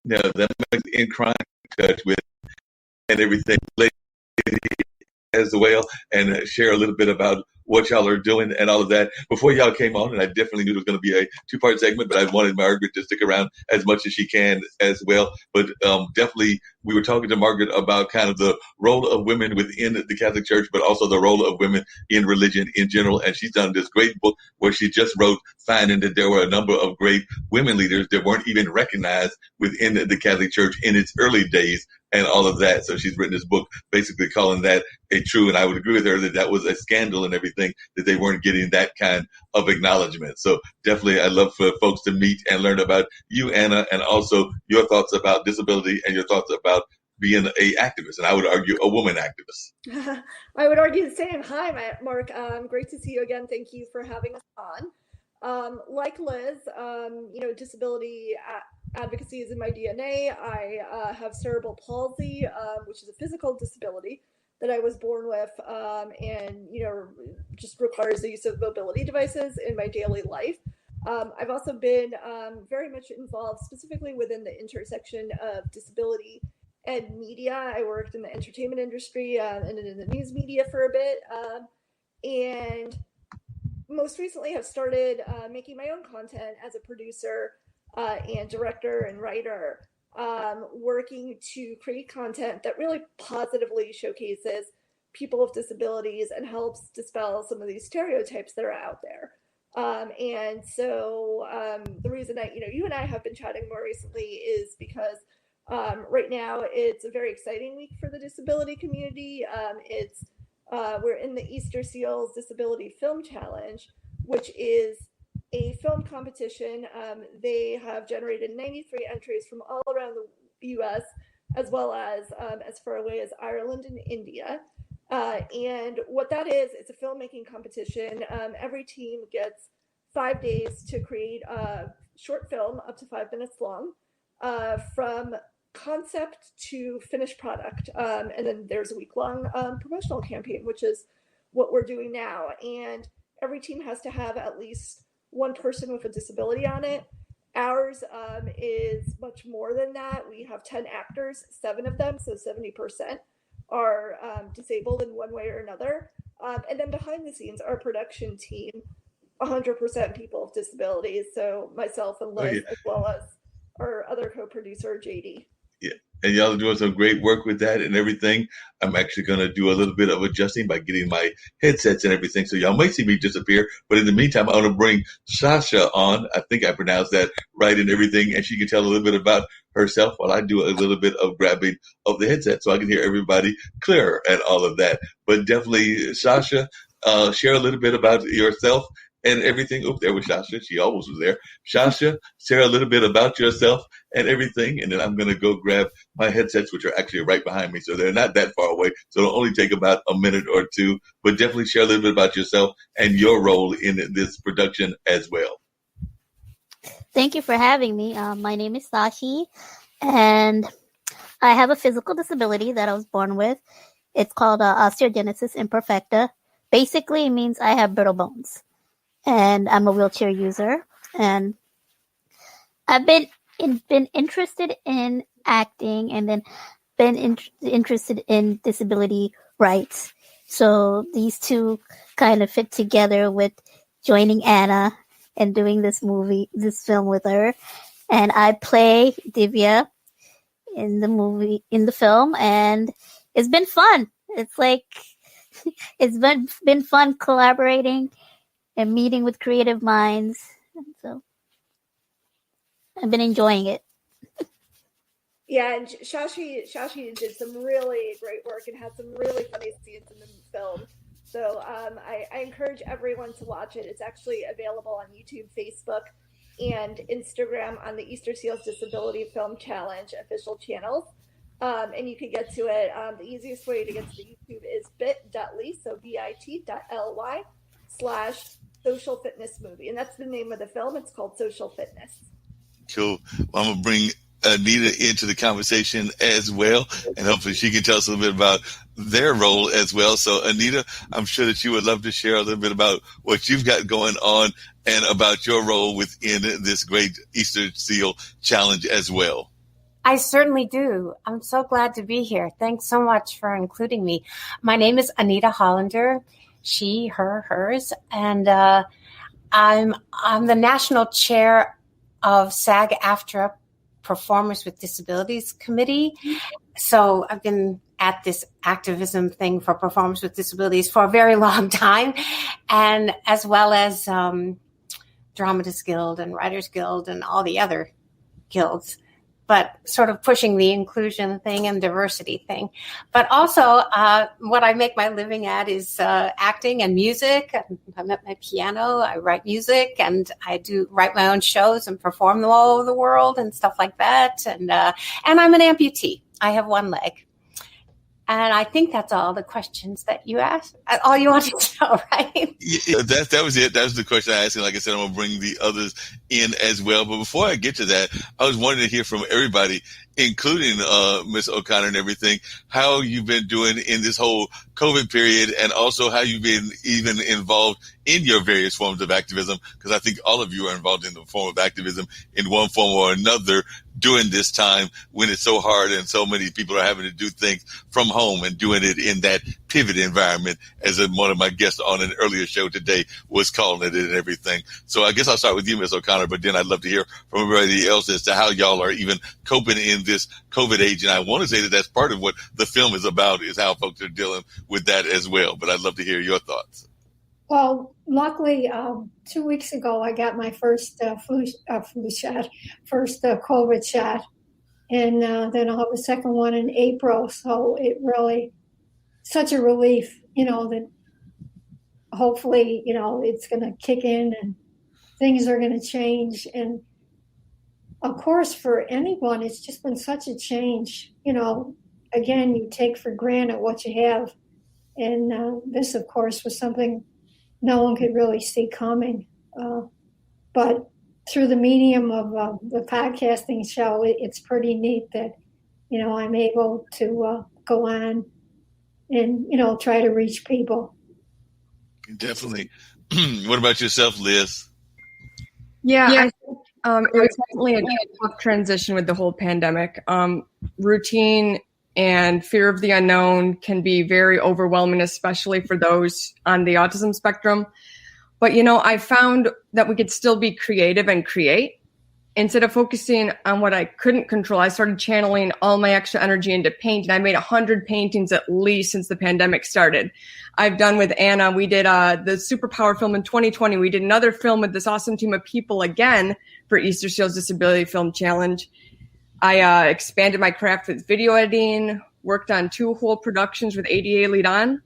A: That makes in crime touch with and everything as well, and share a little bit about what y'all are doing and all of that. Before y'all came on, and I definitely knew it was going to be a two-part segment, but I wanted Margaret to stick around as much as she can as well. But definitely, we were talking to Margaret about kind of the role of women within the Catholic Church, but also the role of women in religion in general. And she's done this great book where she just wrote, finding that there were a number of great women leaders that weren't even recognized within the Catholic Church in its early days and all of that. So she's written this book basically calling that a true, and I would agree with her that that was a scandal and everything, that they weren't getting that kind of acknowledgement. So definitely I'd love for folks to meet and learn about you, Anna, and also your thoughts about disability and your thoughts about being a activist, and I would argue a woman activist.
D: I would argue the same. Hi, Mark. Great to see you again. Thank you for having us on. Like Liz, disability advocacy is in my DNA. I have cerebral palsy, which is a physical disability that I was born with, and just requires the use of mobility devices in my daily life. I've also been very much involved specifically within the intersection of disability and media. I worked in the entertainment industry and in the news media for a bit, and most recently have started making my own content as a producer and director and writer, working to create content that really positively showcases people with disabilities and helps dispel some of these stereotypes that are out there. And so the reason that you and I have been chatting more recently is because right now it's a very exciting week for the disability community. We're in the Easter Seals Disability Film Challenge, which is a film competition. They have generated 93 entries from all around the U.S., as well as far away as Ireland and India. And what that is, it's a filmmaking competition. Every team gets 5 days to create a short film up to 5 minutes long, from concept to finished product. And then there's a week-long promotional campaign, which is what we're doing now. And every team has to have at least one person with a disability on it. Ours is much more than that. We have 10 actors, 7 of them, so 70% are disabled in one way or another. And then behind the scenes, our production team, 100% people with disabilities. So myself and Liz, as well as our other co-producer, JD.
A: Yeah. And y'all are doing some great work with that and everything. I'm actually going to do a little bit of adjusting by getting my headsets and everything. So y'all might see me disappear. But in the meantime, I want to bring Sasha on. I think I pronounced that right and everything. And she can tell a little bit about herself while I do a little bit of grabbing of the headset so I can hear everybody clearer and all of that. But definitely, Sasha, share a little bit about yourself and everything. Oh, there was Sasha. She almost was there. Sasha, share a little bit about yourself and everything. And then I'm going to go grab my headsets, which are actually right behind me. So they're not that far away. So it'll only take about a minute or two. But definitely share a little bit about yourself and your role in this production as well.
E: Thank you for having me. My name is Sashi, and I have a physical disability that I was born with. It's called osteogenesis imperfecta. Basically, it means I have brittle bones. and I'm a wheelchair user. And I've been interested in acting, and then been interested in disability rights. So these two kind of fit together with joining Anna and doing this film with her. And I play Divya in the film, and it's been fun. It's like, it's been fun collaborating and meeting with creative minds. So I've been enjoying it.
D: Yeah, and Shashi did some really great work and had some really funny scenes in the film. So I encourage everyone to watch it. It's actually available on YouTube, Facebook, and Instagram on the Easter Seals Disability Film Challenge official channels. And you can get to it. The easiest way to get to the YouTube is bit.ly, so bit.ly/social fitness movie. And that's the name of the film. It's called Social Fitness.
A: Cool. Well, I'm going to bring Anita into the conversation as well, and hopefully she can tell us a little bit about their role as well. So, Anita, I'm sure that you would love to share a little bit about what you've got going on and about your role within this great Easter Seal Challenge as well.
F: I certainly do. I'm so glad to be here. Thanks so much for including me. My name is Anita Hollander, she, her, hers, and I'm the national chair of SAG-AFTRA Performers with Disabilities Committee. So I've been at this activism thing for performers with disabilities for a very long time, and as well as Dramatists Guild and Writers Guild and all the other guilds, but sort of pushing the inclusion thing and diversity thing. But also what I make my living at is acting and music. I'm at my piano, I write music, and I do write my own shows and perform them all over the world and stuff like that. And I'm an amputee. I have one leg. And I think that's all the questions that you asked, all you wanted to know, right?
A: Yeah, that was it. That was the question I asked. And like I said, I'm going to bring the others in as well. But before I get to that, I was wanting to hear from everybody, including Ms. O'Connor and everything, how you've been doing in this whole COVID period, and also how you've been even involved in your various forms of activism, because I think all of you are involved in the form of activism in one form or another during this time when it's so hard and so many people are having to do things from home and doing it in that pivot environment, as one of my guests on an earlier show today was calling it and everything. So I guess I'll start with you, Ms. O'Connor, but then I'd love to hear from everybody else as to how y'all are even coping in this COVID age. And I want to say that that's part of what the film is about, is how folks are dealing with that as well. But I'd love to hear your thoughts.
B: Well, luckily, 2 weeks ago, I got my first flu shot, first COVID shot. And then I'll have a second one in April. So it really, such a relief, that hopefully, it's going to kick in and things are going to change. And of course, for anyone, it's just been such a change. Again, you take for granted what you have. And this, of course, was something no one could really see coming. But through the medium of the podcasting show, it's pretty neat that, I'm able to go on and, try to reach people.
A: Definitely. What about yourself, Liz?
C: Yeah. It was definitely a tough transition with the whole pandemic. Routine and fear of the unknown can be very overwhelming, especially for those on the autism spectrum. But, I found that we could still be creative and create. Instead of focusing on what I couldn't control, I started channeling all my extra energy into paint. And I made 100 paintings at least since the pandemic started. I've done with Anna, we did the Superpower film in 2020. We did another film with this awesome team of people again for Easter Seals Disability Film Challenge. I expanded my craft with video editing, worked on 2 whole productions with ADA Lead On,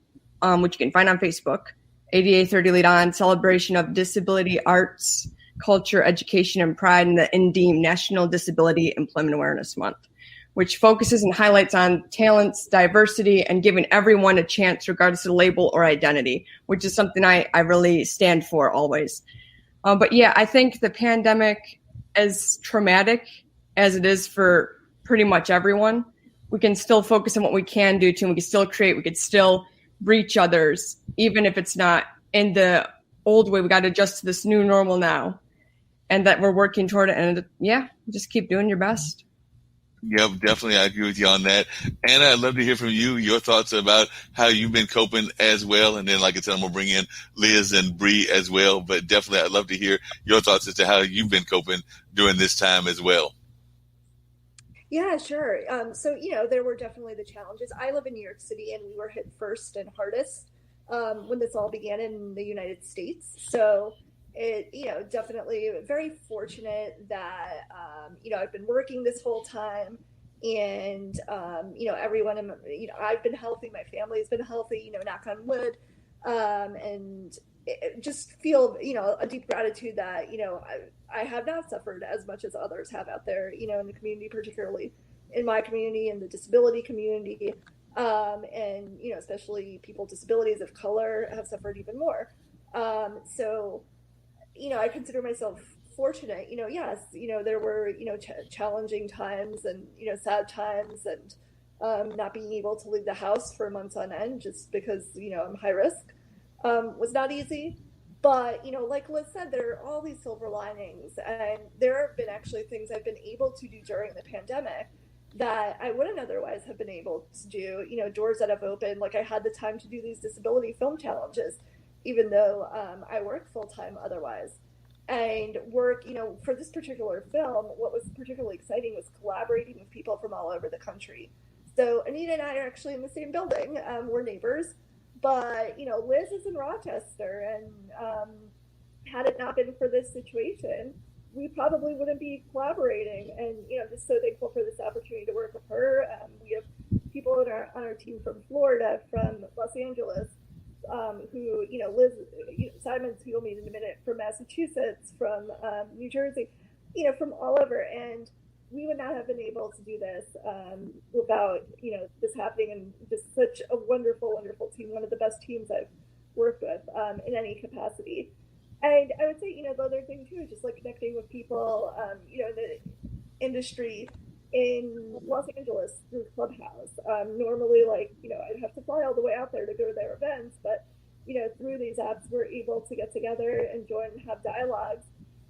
C: which you can find on Facebook. ADA 30 Lead On, celebration of disability arts, culture, education, and pride in the NDEEM, National Disability Employment Awareness Month, which focuses and highlights on talents, diversity, and giving everyone a chance regardless of label or identity, which is something I really stand for always. But yeah, I think the pandemic, as traumatic as it is for pretty much everyone, we can still focus on what we can do too. We can still create, we could still reach others, even if it's not in the old way. We got to adjust to this new normal now, and that we're working toward it. And yeah, just keep doing your best.
A: Yep, definitely. I agree with you on that. Anna, I'd love to hear from you, your thoughts about how you've been coping as well. And then, like I said, I'm going to bring in Liz and Bree as well. But definitely, I'd love to hear your thoughts as to how you've been coping during this time as well.
D: Yeah, sure. So, there were definitely the challenges. I live in New York City, and we were hit first and hardest when this all began in the United States. So it, definitely very fortunate that, I've been working this whole time, and, everyone, I've been healthy, my family's been healthy, knock on wood, and just feel, a deep gratitude that, I have not suffered as much as others have out there, in the community, particularly in my community and the disability community. And, especially people with disabilities of color have suffered even more. So, I consider myself fortunate, yes, there were, challenging times and, sad times, and not being able to leave the house for months on end just because, I'm high risk, was not easy. But, like Liz said, there are all these silver linings, and there have been actually things I've been able to do during the pandemic that I wouldn't otherwise have been able to do, doors that have opened. Like, I had the time to do these disability film challenges, even though I work full-time otherwise. And work, for this particular film, what was particularly exciting was collaborating with people from all over the country. So Anita and I are actually in the same building. We're neighbors. But, Liz is in Rochester, and had it not been for this situation, we probably wouldn't be collaborating. And, I'm just so thankful for this opportunity to work with her. We have people on our team from Florida, from Los Angeles, who, Liz, Simon's, who you'll meet in a minute, from Massachusetts, from New Jersey, from all over. And we would not have been able to do this without, this happening, and just such a wonderful, wonderful team, one of the best teams I've worked with in any capacity. And I would say, the other thing too is just like connecting with people, in the industry in Los Angeles through Clubhouse. Normally, I'd have to fly all the way out there to go to their events, but, through these apps, we're able to get together and join and have dialogues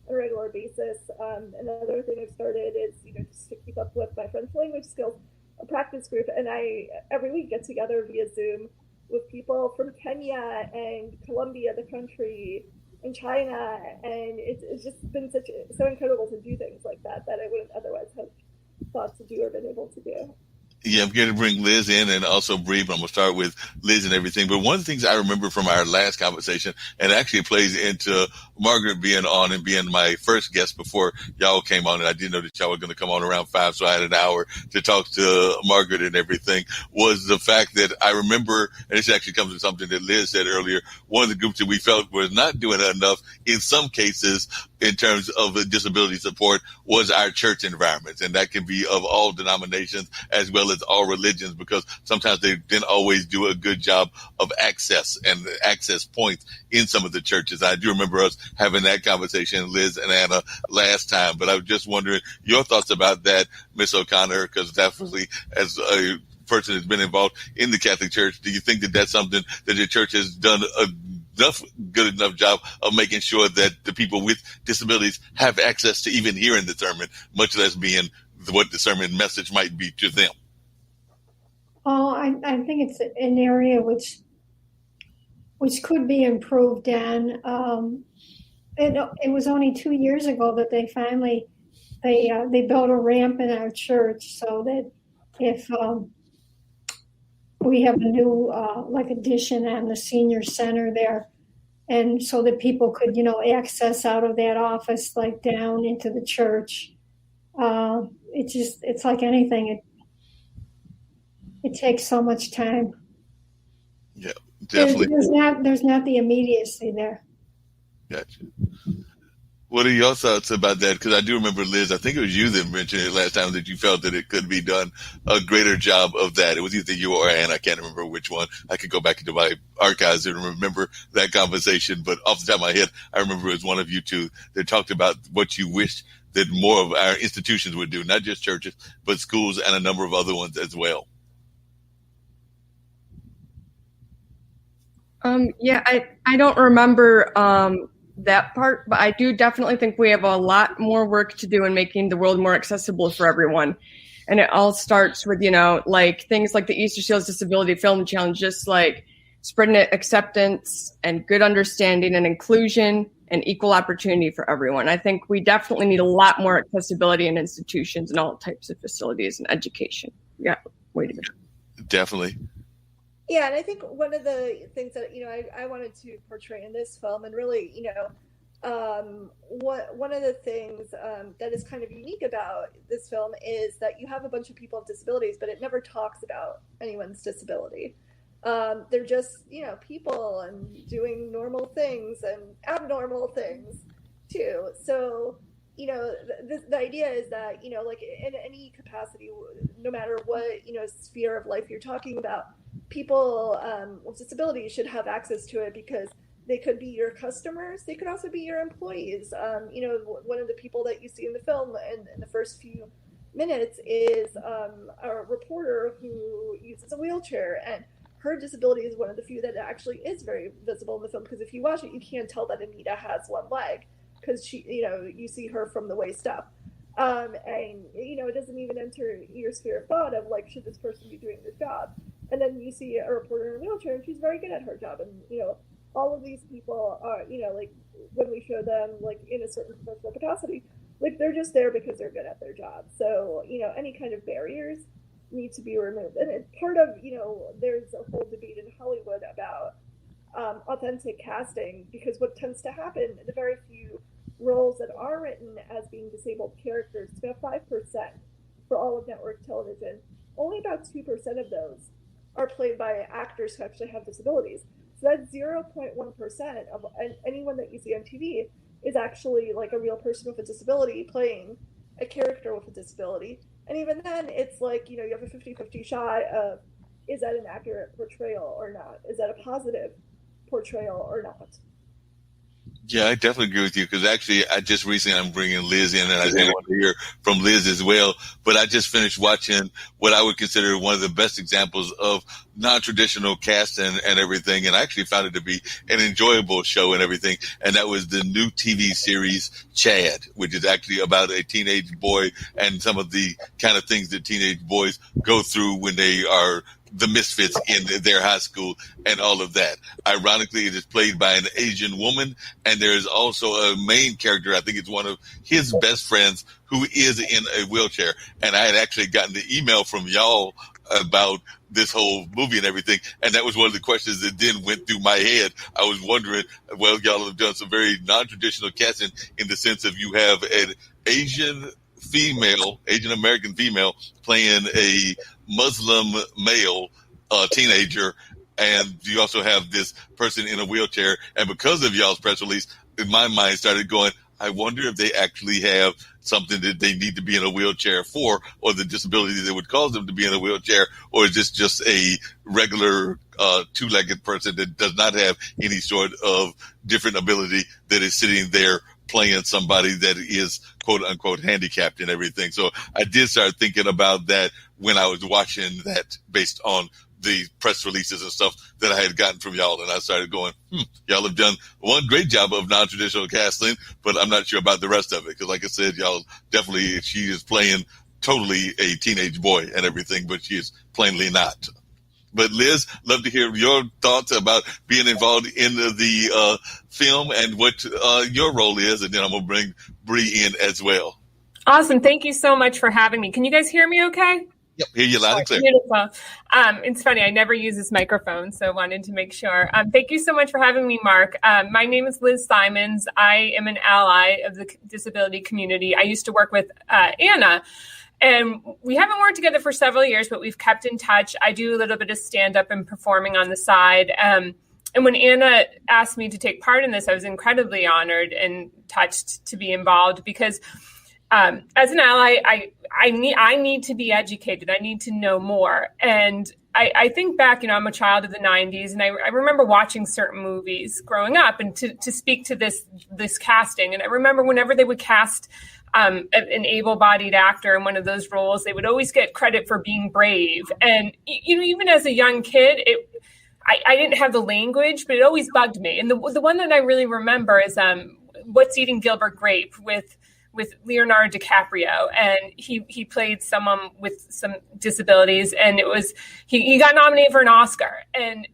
D: on a regular basis. Another thing I've started is, just to keep up with my French language skills, a practice group. And I, every week, get together via Zoom with people from Kenya and Colombia, the country, and China. And it's just been so incredible to do things like that I wouldn't otherwise have thought to do or been able to do.
A: Yeah, I'm going to bring Liz in and also Bree, but I'm going to start with Liz and everything. But one of the things I remember from our last conversation, and actually plays into Margaret being on and being my first guest before y'all came on, and I didn't know that y'all were going to come on around 5, so I had an hour to talk to Margaret and everything, was the fact that I remember, and this actually comes from something that Liz said earlier, one of the groups that we felt was not doing enough in some cases in terms of disability support was our church environments. And that can be of all denominations as well as all religions, because sometimes they didn't always do a good job of access and access points in some of the churches. I do remember us having that conversation, Liz and Anna, last time, but I was just wondering your thoughts about that, Miss O'Connor, because definitely as a person that's been involved in the Catholic Church, do you think that that's something that the church has done a good enough job of making sure that the people with disabilities have access to even hearing the sermon, much less being what the sermon message might be to them?
B: Oh, I think it's an area which could be improved on. It was only 2 years ago that they finally they built a ramp in our church, so that if we have a new addition on the senior center there, and so that people could access out of that office like down into the church. It's like anything. It takes so much time.
A: Yeah, definitely.
B: There's not the immediacy there.
A: Gotcha. What are your thoughts about that? Because I do remember, Liz, I think it was you that mentioned it last time, that you felt that it could be done a greater job of that. It was either you or Anne. I can't remember which one. I could go back into my archives and remember that conversation. But off the top of my head, I remember it was one of you two that talked about what you wished that more of our institutions would do, not just churches, but schools and a number of other ones as well.
C: I don't remember that part, but I do definitely think we have a lot more work to do in making the world more accessible for everyone. And it all starts with, like things like the Easter Seals Disability Film Challenge, just like spreading acceptance and good understanding and inclusion and equal opportunity for everyone. I think we definitely need a lot more accessibility in institutions and all types of facilities and education. Yeah, wait a minute.
A: Definitely.
D: Yeah, and I think one of the things that I wanted to portray in this film, and really, one of the things that is kind of unique about this film is that you have a bunch of people with disabilities, but it never talks about anyone's disability. They're just people and doing normal things and abnormal things too. So the idea is that like in any capacity, no matter what sphere of life you're talking about, people with disabilities should have access to it, because they could be your customers, they could also be your employees. One of the people that you see in the film in the first few minutes is a reporter who uses a wheelchair, and her disability is one of the few that actually is very visible in the film, because if you watch it, you can't tell that Anita has one leg, because she, you see her from the waist up. And it doesn't even enter your sphere of thought of like, should this person be doing this job? And then you see a reporter in a wheelchair, and she's very good at her job. And all of these people are, like when we show them like in a certain professional capacity, like they're just there because they're good at their job. So any kind of barriers need to be removed. And it's part of there's a whole debate in Hollywood about authentic casting, because what tends to happen, the very few roles that are written as being disabled characters, it's about 5% for all of network television. Only about 2% of those are played by actors who actually have disabilities. So that's 0.1% of anyone that you see on TV is actually like a real person with a disability playing a character with a disability. And even then, it's like, you have a 50-50 shot of, is that an accurate portrayal or not? Is that a positive portrayal or not?
A: Yeah, I definitely agree with you, because actually I just recently, I'm bringing Liz in, and I do want to hear from Liz as well. But I just finished watching what I would consider one of the best examples of non-traditional cast and everything, and I actually found it to be an enjoyable show and everything. And that was the new TV series Chad, which is actually about a teenage boy and some of the kind of things that teenage boys go through when they are the misfits in their high school and all of that. Ironically, it is played by an Asian woman, and there is also a main character, I think it's one of his best friends, who is in a wheelchair. And I had actually gotten the email from y'all about this whole movie and everything, and that was one of the questions that then went through my head. I was wondering, well, y'all have done some very non-traditional casting in the sense of you have an Asian American female playing a Muslim male teenager, and you also have this person in a wheelchair. And because of y'all's press release, in my mind started going, I wonder if they actually have something that they need to be in a wheelchair for, or the disability that would cause them to be in a wheelchair, or is this just a regular two-legged person that does not have any sort of different ability that is sitting there playing somebody that is quote unquote handicapped and everything. So I did start thinking about that when I was watching that, based on the press releases and stuff that I had gotten from y'all. And I started going, y'all have done one great job of non-traditional casting, but I'm not sure about the rest of it. Cause like I said, y'all definitely, she is playing totally a teenage boy and everything, but she is plainly not. But Liz, love to hear your thoughts about being involved in the film and what your role is. And then I'm going to bring Bree in as well.
G: Awesome. Thank you so much for having me. Can you guys hear me okay?
A: Yep, hear you loud and clear.
G: Beautiful. It's funny, I never use this microphone, so I wanted to make sure. Thank you so much for having me, Mark. My name is Liz Simons. I am an ally of the disability community. I used to work with Anna, and we haven't worked together for several years, but we've kept in touch. I do a little bit of stand-up and performing on the side. And when Anna asked me to take part in this, I was incredibly honored and touched to be involved, because as an ally, I need to be educated. I need to know more. And I think back, I'm a child of the 90s, and I remember watching certain movies growing up, and to speak to this casting. And I remember whenever they would cast an able-bodied actor in one of those roles, they would always get credit for being brave. And, even as a young kid, I didn't have the language, but it always bugged me. And the one that I really remember is What's Eating Gilbert Grape with Leonardo DiCaprio, and he played someone with some disabilities, and it was he got nominated for an Oscar. And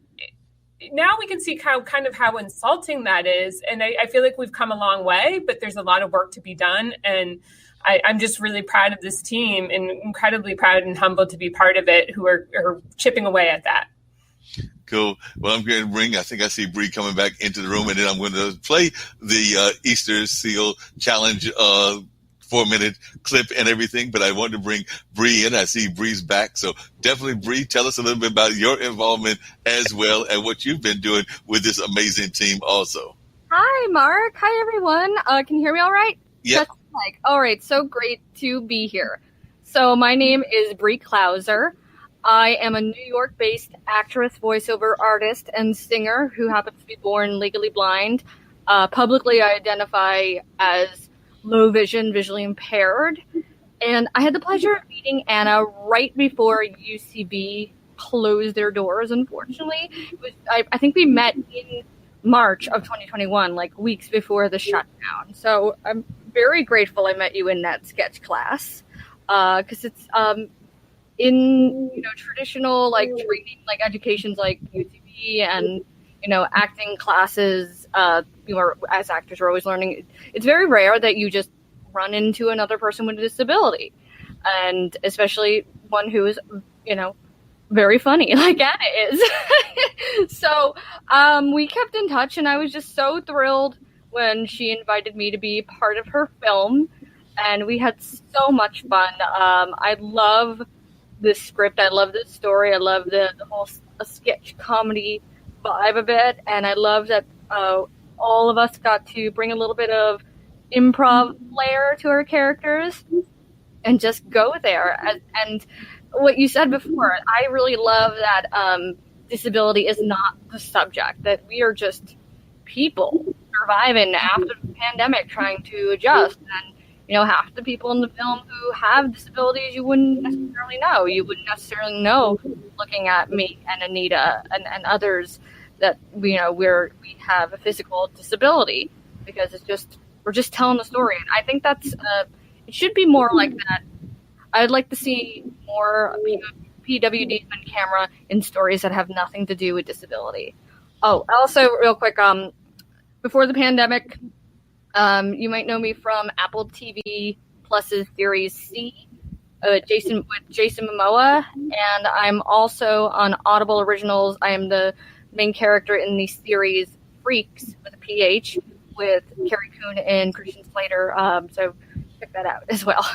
G: now we can see how insulting that is. And I feel like we've come a long way, but there's a lot of work to be done. And I'm just really proud of this team and incredibly proud and humbled to be part of it, who are chipping away at that.
A: Cool. Well, I'm going to bring, I think I see Bree coming back into the room, and then I'm going to play the Easter Seal Challenge 4-minute clip and everything. But I wanted to bring Bree in. I see Bree's back. So definitely, Bree, tell us a little bit about your involvement as well and what you've been doing with this amazing team also.
H: Hi, Mark. Hi, everyone. Can you hear me all right?
A: Yep.
H: All right. So great to be here. So my name is Bree Klauser. I am a New York-based actress, voiceover artist, and singer who happens to be born legally blind. Publicly, I identify as low vision, visually impaired. And I had the pleasure of meeting Anna right before UCB closed their doors, unfortunately. I think we met in March of 2021, like weeks before the shutdown. So I'm very grateful I met you in that sketch class, because it's in traditional training, like educations like UCB and acting classes. As actors, we're always learning. It's very rare that you just run into another person with a disability, and especially one who is very funny like Anna is. So we kept in touch, and I was just so thrilled when she invited me to be part of her film, and we had so much fun. I love this script. I love this story. I love the whole sketch comedy vibe of it, and I love that all of us got to bring a little bit of improv flair to our characters and just go there. And what you said before, I really love that disability is not the subject, that we are just people surviving after the pandemic, trying to adjust. And half the people in the film who have disabilities you wouldn't necessarily know. You wouldn't necessarily know looking at me and Anita and others that we have a physical disability, because we're just telling the story. And I think that's it should be more like that. I'd like to see more PWDs on camera in stories that have nothing to do with disability. Oh, also real quick, before the pandemic, you might know me from Apple TV Plus's series C, with Jason Momoa, and I'm also on Audible Originals. I am the main character in the series Freaks with a PH with Carrie Coon and Christian Slater. So check that out as well.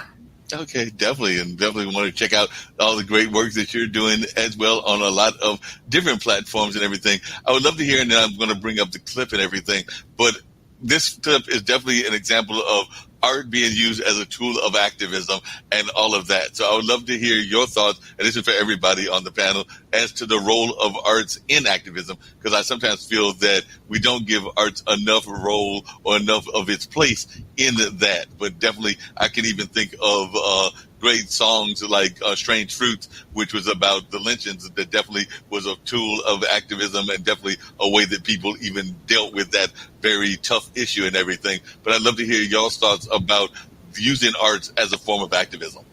A: Okay, definitely, and definitely want to check out all the great work that you're doing as well on a lot of different platforms and everything. I would love to hear, and then I'm going to bring up the clip and everything, but this clip is definitely an example of art being used as a tool of activism and all of that. So I would love to hear your thoughts, and this is for everybody on the panel, as to the role of arts in activism, because I sometimes feel that we don't give arts enough role or enough of its place in that. But definitely I can even think of great songs like Strange Fruits, which was about the lynchings, that definitely was a tool of activism and definitely a way that people even dealt with that very tough issue and everything. But I'd love to hear y'all's thoughts about using arts as a form of activism.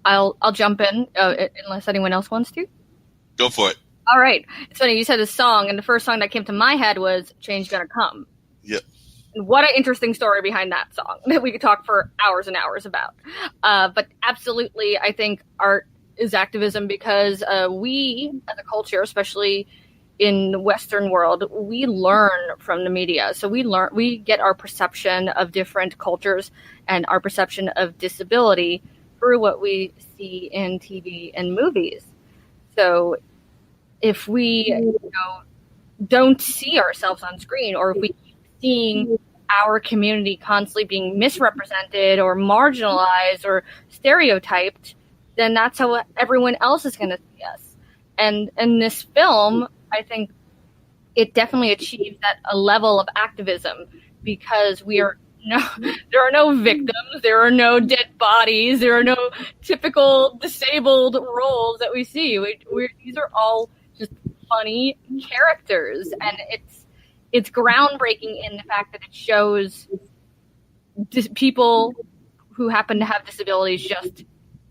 H: I'll jump in unless anyone else wants to.
A: Go for it.
H: All right. It's funny, you said a song, and the first song that came to my head was Change Gonna Come.
A: Yep.
H: What an interesting story behind that song that we could talk for hours and hours about. But absolutely, I think art is activism, because we, as a culture, especially in the Western world, we learn from the media. So we get our perception of different cultures and our perception of disability through what we see in TV and movies. So if we don't see ourselves on screen, or if we keep seeing our community constantly being misrepresented or marginalized or stereotyped, then that's how everyone else is going to see us. And in this film, I think it definitely achieves that a level of activism, because we are there are no victims. There are no dead bodies. There are no typical disabled roles that we see. These are all just funny characters, and it's groundbreaking in the fact that it shows people who happen to have disabilities just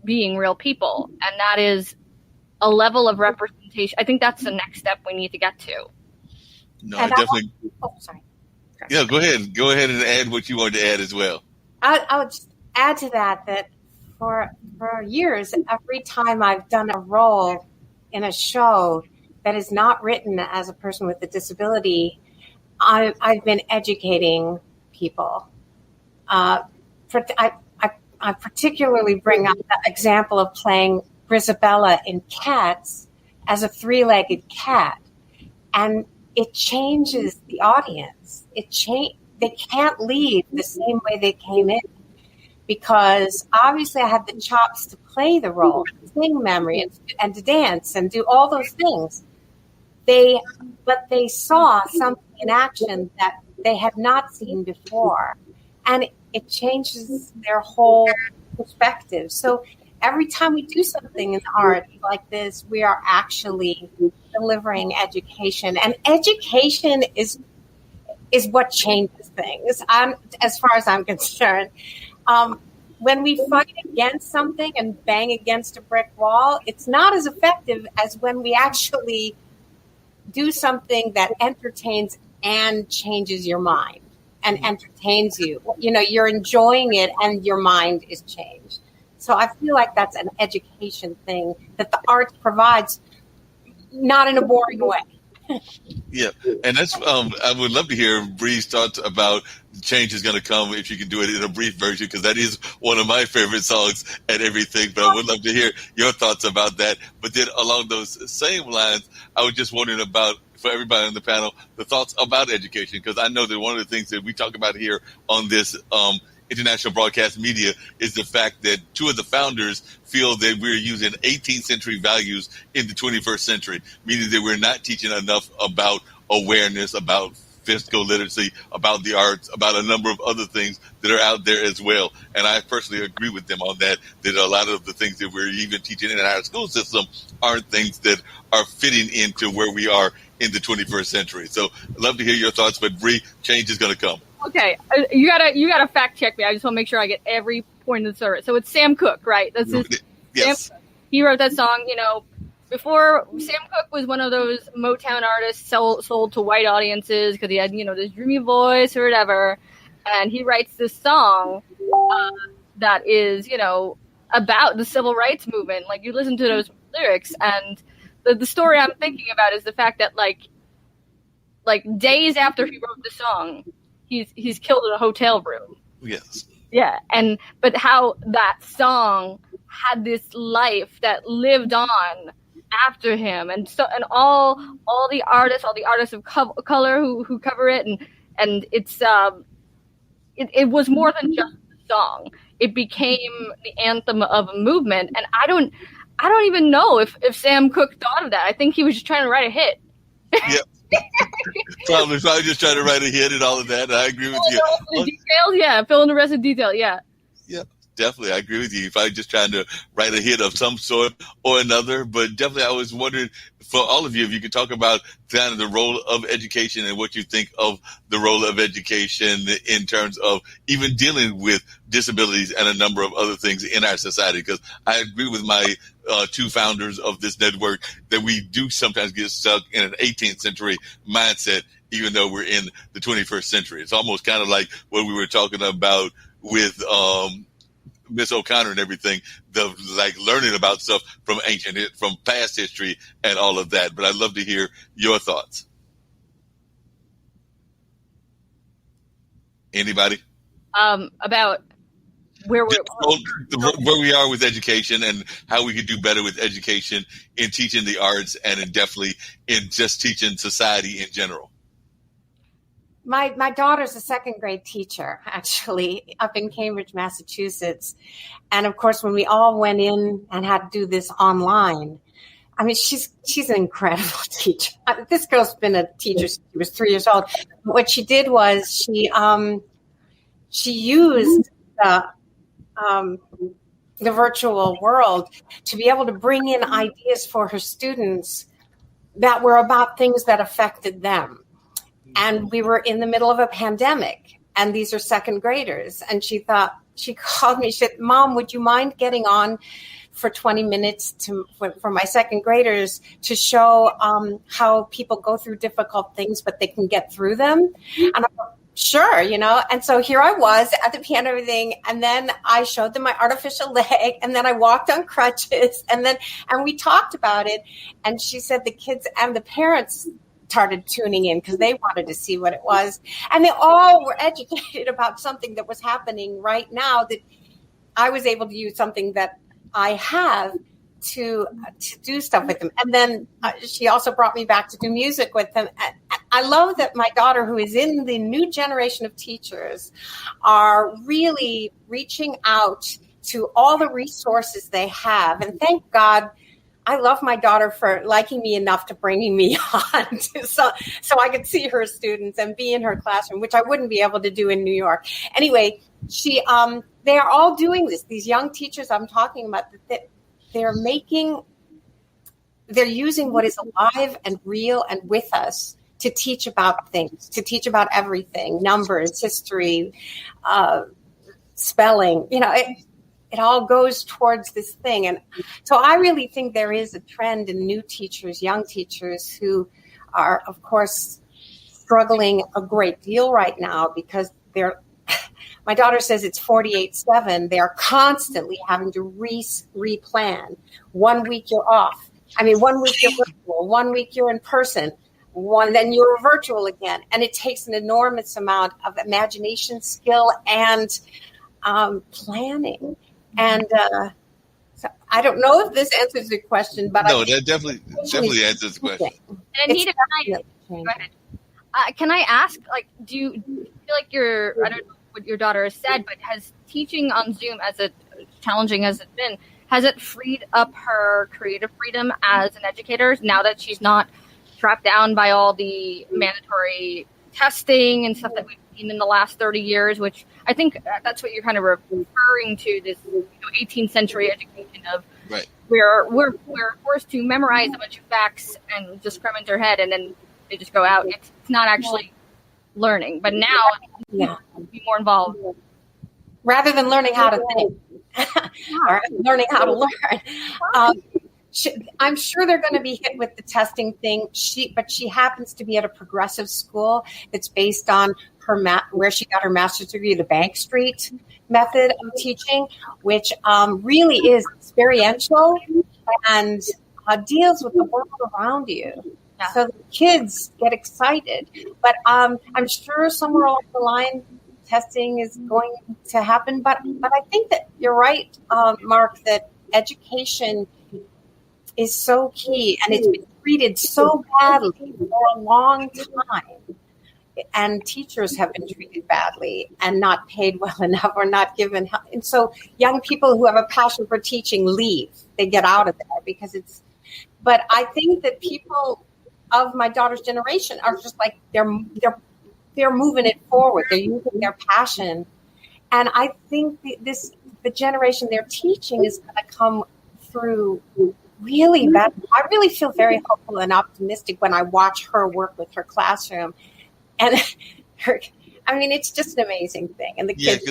H: being real people, and that is a level of representation. I think that's the next step we need to get to.
A: No, I definitely.
F: Sorry.
A: Yeah, go ahead. Go ahead and add what you wanted to add as well.
F: I would just add to that for years, every time I've done a role in a show that is not written as a person with a disability, I've been educating people. I particularly bring up the example of playing Grisabella in Cats as a three-legged cat, and it changes the audience. They can't leave the same way they came in, because obviously I have the chops to play the role, to sing memory, and to dance and do all those things. But they saw something in action that they had not seen before, and it changes their whole perspective. So every time we do something in art like this, we are actually delivering education, and education is what changes things. As far as I'm concerned, when we fight against something and bang against a brick wall, it's not as effective as when we actually do something that entertains and changes your mind and entertains you. You know, you're enjoying it and your mind is changed. So I feel like that's an education thing that the arts provides, not in a boring way.
A: Yeah, and that's I would love to hear Bree's thoughts about the change is going to come, if you can do it in a brief version, because that is one of my favorite songs and everything. But I would love to hear your thoughts about that. But then along those same lines, I was just wondering about, for everybody on the panel, the thoughts about education, because I know that one of the things that we talk about here on this international broadcast media is the fact that two of the founders feel that we're using 18th century values in the 21st century, meaning that we're not teaching enough about awareness, about physical literacy, about the arts, about a number of other things that are out there as well. And I personally agree with them on that a lot of the things that we're even teaching in our school system aren't things that are fitting into where we are in the 21st century. So I'd love to hear your thoughts, but Bree, change is going to come.
H: Okay, you gotta fact check me. I just want to make sure I get every point of the service. So it's Sam Cooke, right? That's his,
A: yes.
H: Sam, he wrote that song. You know, before Sam Cooke was one of those Motown artists sold to white audiences because he had, you know, this dreamy voice or whatever, and he writes this song that is, you know, about the civil rights movement. Like, you listen to those lyrics, and the story I'm thinking about is the fact that like days after he wrote the song, he's killed in a hotel room.
A: Yes.
H: Yeah, but how that song had this life that lived on after him, and all the artists of color who cover it, and it's it was more than just a song. It became the anthem of a movement, and I don't even know if Sam Cooke thought of that. I think he was just trying to write a hit.
A: Yep. Probably just trying to write a hit and all of that. I agree with you.
H: Fill in the rest of the detail. Yeah.
A: Yeah, definitely. I agree with you. If I just trying to write a hit of some sort or another, but definitely I was wondering for all of you, if you could talk about kind of the role of education and what you think of the role of education in terms of even dealing with disabilities and a number of other things in our society. Because I agree with my two founders of this network that we do sometimes get stuck in an 18th century mindset, even though we're in the 21st century. It's almost kind of like what we were talking about with Miss O'Connor and everything, like learning about stuff from from past history and all of that. But I'd love to hear your thoughts. Anybody?
H: About where
A: we are with education and how we could do better with education in teaching the arts and definitely in just teaching society in general.
F: My daughter's a second grade teacher, actually, up in Cambridge, Massachusetts. And of course, when we all went in and had to do this online, I mean, she's an incredible teacher. This girl's been a teacher since she was 3 years old. What she did was she she used the virtual world to be able to bring in ideas for her students that were about things that affected them. And we were in the middle of a pandemic, and these are second graders. And she called me, she said, Mom, would you mind getting on for 20 minutes for my second graders to show how people go through difficult things, but they can get through them? And I'm like, sure, and so here I was at the piano and everything, and then I showed them my artificial leg, and then I walked on crutches, and we talked about it, and she said the kids and the parents started tuning in because they wanted to see what it was, and they all were educated about something that was happening right now, that I was able to use something that I have to do stuff with them. And then she also brought me back to do music with them. I love that my daughter, who is in the new generation of teachers, are really reaching out to all the resources they have. And thank God, I love my daughter for liking me enough to bringing me on so I could see her students and be in her classroom, which I wouldn't be able to do in New York. Anyway, they are all doing this. These young teachers I'm talking about, that they're using what is alive and real and with us to teach about things, to teach about everything, numbers, history, spelling, it all goes towards this thing. And so I really think there is a trend in new teachers, young teachers, who are, of course, struggling a great deal right now because my daughter says it's 48/7. They're constantly having to replan. 1 week you're off. 1 week you're virtual, 1 week you're in person, then you're virtual again. And it takes an enormous amount of imagination, skill, and planning. And so I don't know if this answers your question, but
A: no, that definitely answers the question.
H: Anita, go ahead. Can I ask, do you feel like I don't know what your daughter has said, but has teaching on Zoom, as challenging as it's been, has it freed up her creative freedom as an educator now that she's not trapped down by all the mandatory testing and stuff that we've seen in the last 30 years, which I think that's what you're kind of referring to, this 18th century education of
A: right.
H: We're forced to memorize a bunch of facts and just cram into our head, and then they just go out. It's not actually learning, but now be more involved
F: rather than learning how to think or learning how to learn. I'm sure they're going to be hit with the testing thing. But she happens to be at a progressive school that's based on where she got her master's degree, the Bank Street method of teaching, which really is experiential and deals with the world around you. Yeah. So the kids get excited. But I'm sure somewhere along the line, testing is going to happen. But I think that you're right, Mark, that education is so key, and it's been treated so badly for a long time. And teachers have been treated badly and not paid well enough or not given help. And so young people who have a passion for teaching leave. They get out of there because but I think that people of my daughter's generation are just like, they're moving it forward. They're using their passion. And I think the generation they're teaching is going to come through really bad. I really feel very hopeful and optimistic when I watch her work with her classroom. And it's just an amazing thing. And the kids.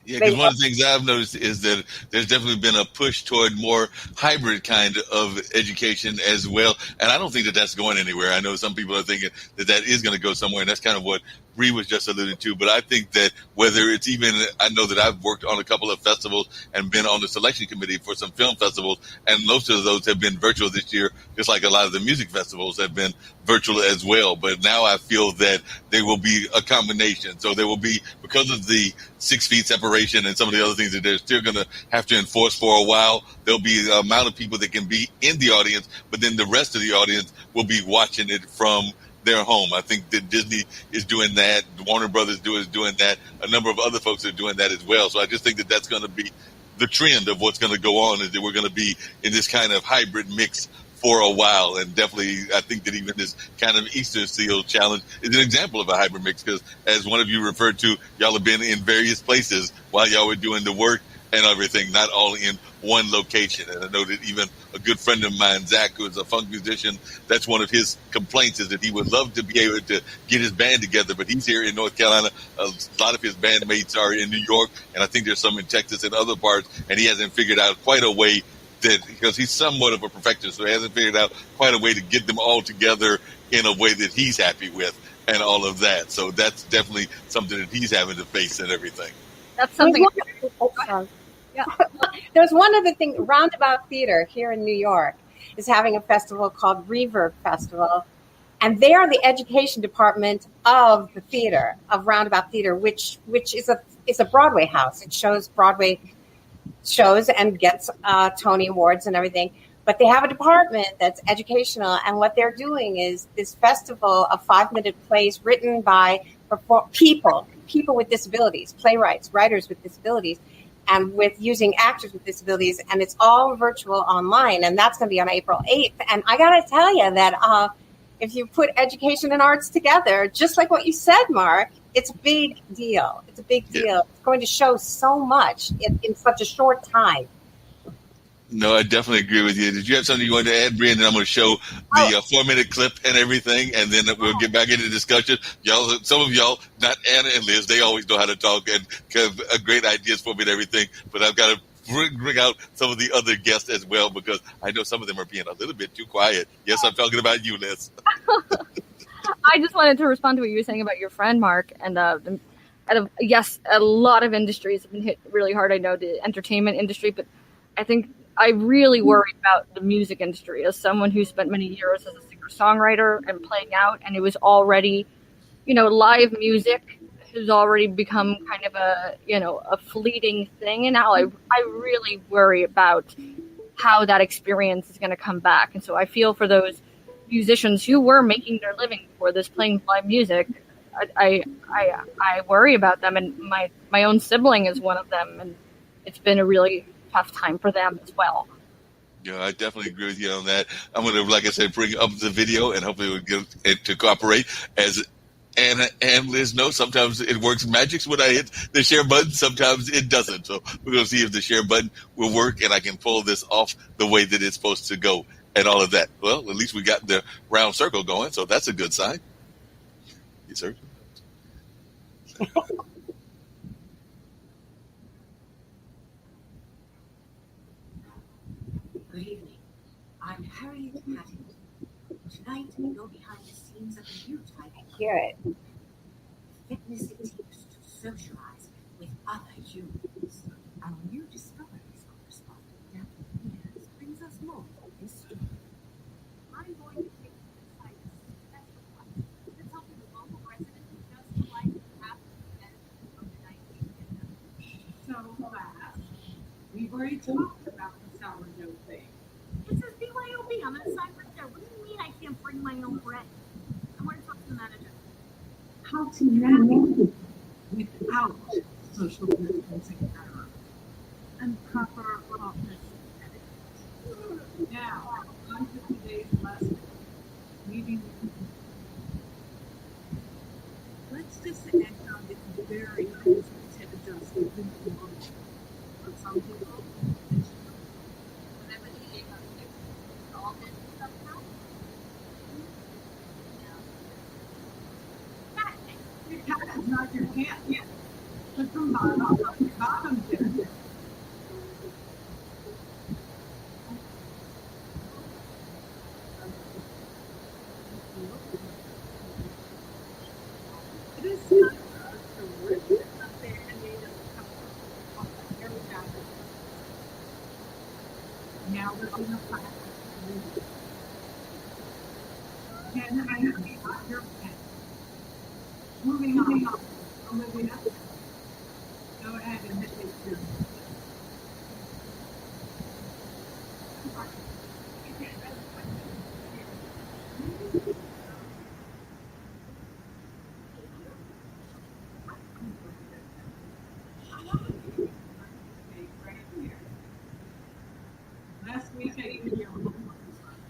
A: Because one of the things I've noticed is that there's definitely been a push toward more hybrid kind of education as well. And I don't think that that's going anywhere. I know some people are thinking that is going to go somewhere, and that's kind of what Bree was just alluding to. But I think that whether it's even, I know that I've worked on a couple of festivals and been on the selection committee for some film festivals, and most of those have been virtual this year, just like a lot of the music festivals have been virtual as well. But now I feel that there will be a combination. So there will be, because of the 6 feet separation and some of the other things that they're still going to have to enforce for a while, there'll be the amount of people that can be in the audience, but then the rest of the audience will be watching it from their home. I think that Disney is doing that. Warner Brothers is doing that. A number of other folks are doing that as well. So I just think that that's going to be the trend of what's going to go on, is that we're going to be in this kind of hybrid mix for a while. And definitely, I think that even this kind of Easter Seal challenge is an example of a hybrid mix because, as one of you referred to, y'all have been in various places while y'all were doing the work and everything, not all in one location. And I know that even a good friend of mine, Zach, who is a funk musician, that's one of his complaints is that he would love to be able to get his band together, but he's here in North Carolina. A lot of his bandmates are in New York, and I think there's some in Texas and other parts, and he hasn't figured out quite a way that, because he's somewhat of a perfectionist, so he hasn't figured out quite a way to get them all together in a way that he's happy with and all of that. So that's definitely something that he's having to face and everything.
H: That's something.
F: Yeah. There's one other thing. Roundabout Theater here in New York is having a festival called Reverb Festival, and they are the education department of the theater, of Roundabout Theater, which is a Broadway house. It shows Broadway shows and gets Tony Awards and everything. But they have a department that's educational, and what they're doing is this festival of 5-minute plays written by people with disabilities, playwrights, writers with disabilities, and with using actors with disabilities, and it's all virtual online, and that's going to be on April 8th. And I got to tell you that if you put education and arts together, just like what you said, Mark, it's a big deal. It's a big deal. Yeah. It's going to show so much in such a short time.
A: No, I definitely agree with you. Did you have something you wanted to add, Brian? And I'm going to show the 4-minute clip and everything, and then we'll get back into discussion. Y'all, some of y'all, not Anna and Liz, they always know how to talk and have great ideas for me and everything. But I've got to bring out some of the other guests as well, because I know some of them are being a little bit too quiet. Yes, I'm talking about you, Liz.
H: I just wanted to respond to what you were saying about your friend, Mark, and yes, a lot of industries have been hit really hard. I know the entertainment industry, but I think I really worry about the music industry as someone who spent many years as a singer-songwriter and playing out, and it was already, live music has already become kind of a fleeting thing, and now I really worry about how that experience is going to come back. And so I feel for those musicians who were making their living for this, playing live music. I worry about them, and my own sibling is one of them, and it's been a really tough time for them as well.
A: Yeah, I definitely agree with you on that. I'm going to, like I said, bring up the video, and hopefully we'll get it to cooperate. As Anna and Liz know, sometimes it works magic when I hit the share button. Sometimes it doesn't. So we're going to see if the share button will work, and I can pull this off the way that it's supposed to go and all of that. Well, at least we got the round circle going, so that's a good sign. Yes, sir.
I: Good evening. I'm Harriet Paddington. Tonight we go behind the scenes of a new type.
F: I hear it.
I: Fitness it takes to socialize with other humans. Our new discoveries correspondent, Daphne Peters, brings us more of this story. I'm going to take you inside a special place that's helping the local residents adjust to life after the events of the 19th. So, class, we've already talked about the sourdough thing.
J: It says BYOB. I'm going to sign right there. What do you mean I can't bring my own bread? I want to talk to the manager.
I: How to navigate without social distancing and proper office etiquette. Now, on to today's lesson. Meeting with let's just end on this very business and adjust it into the world. For some people, it's
J: Whenever the ego sticks, all this stuff happens.
I: your cat is not your cat yet. Put some bottom there. It is time for us to work up there and made us come here we got it. Now we're going to practice. Can I have your pen? Moving on. Olivia, go ahead and hit your Last week I gave you a homework assignment.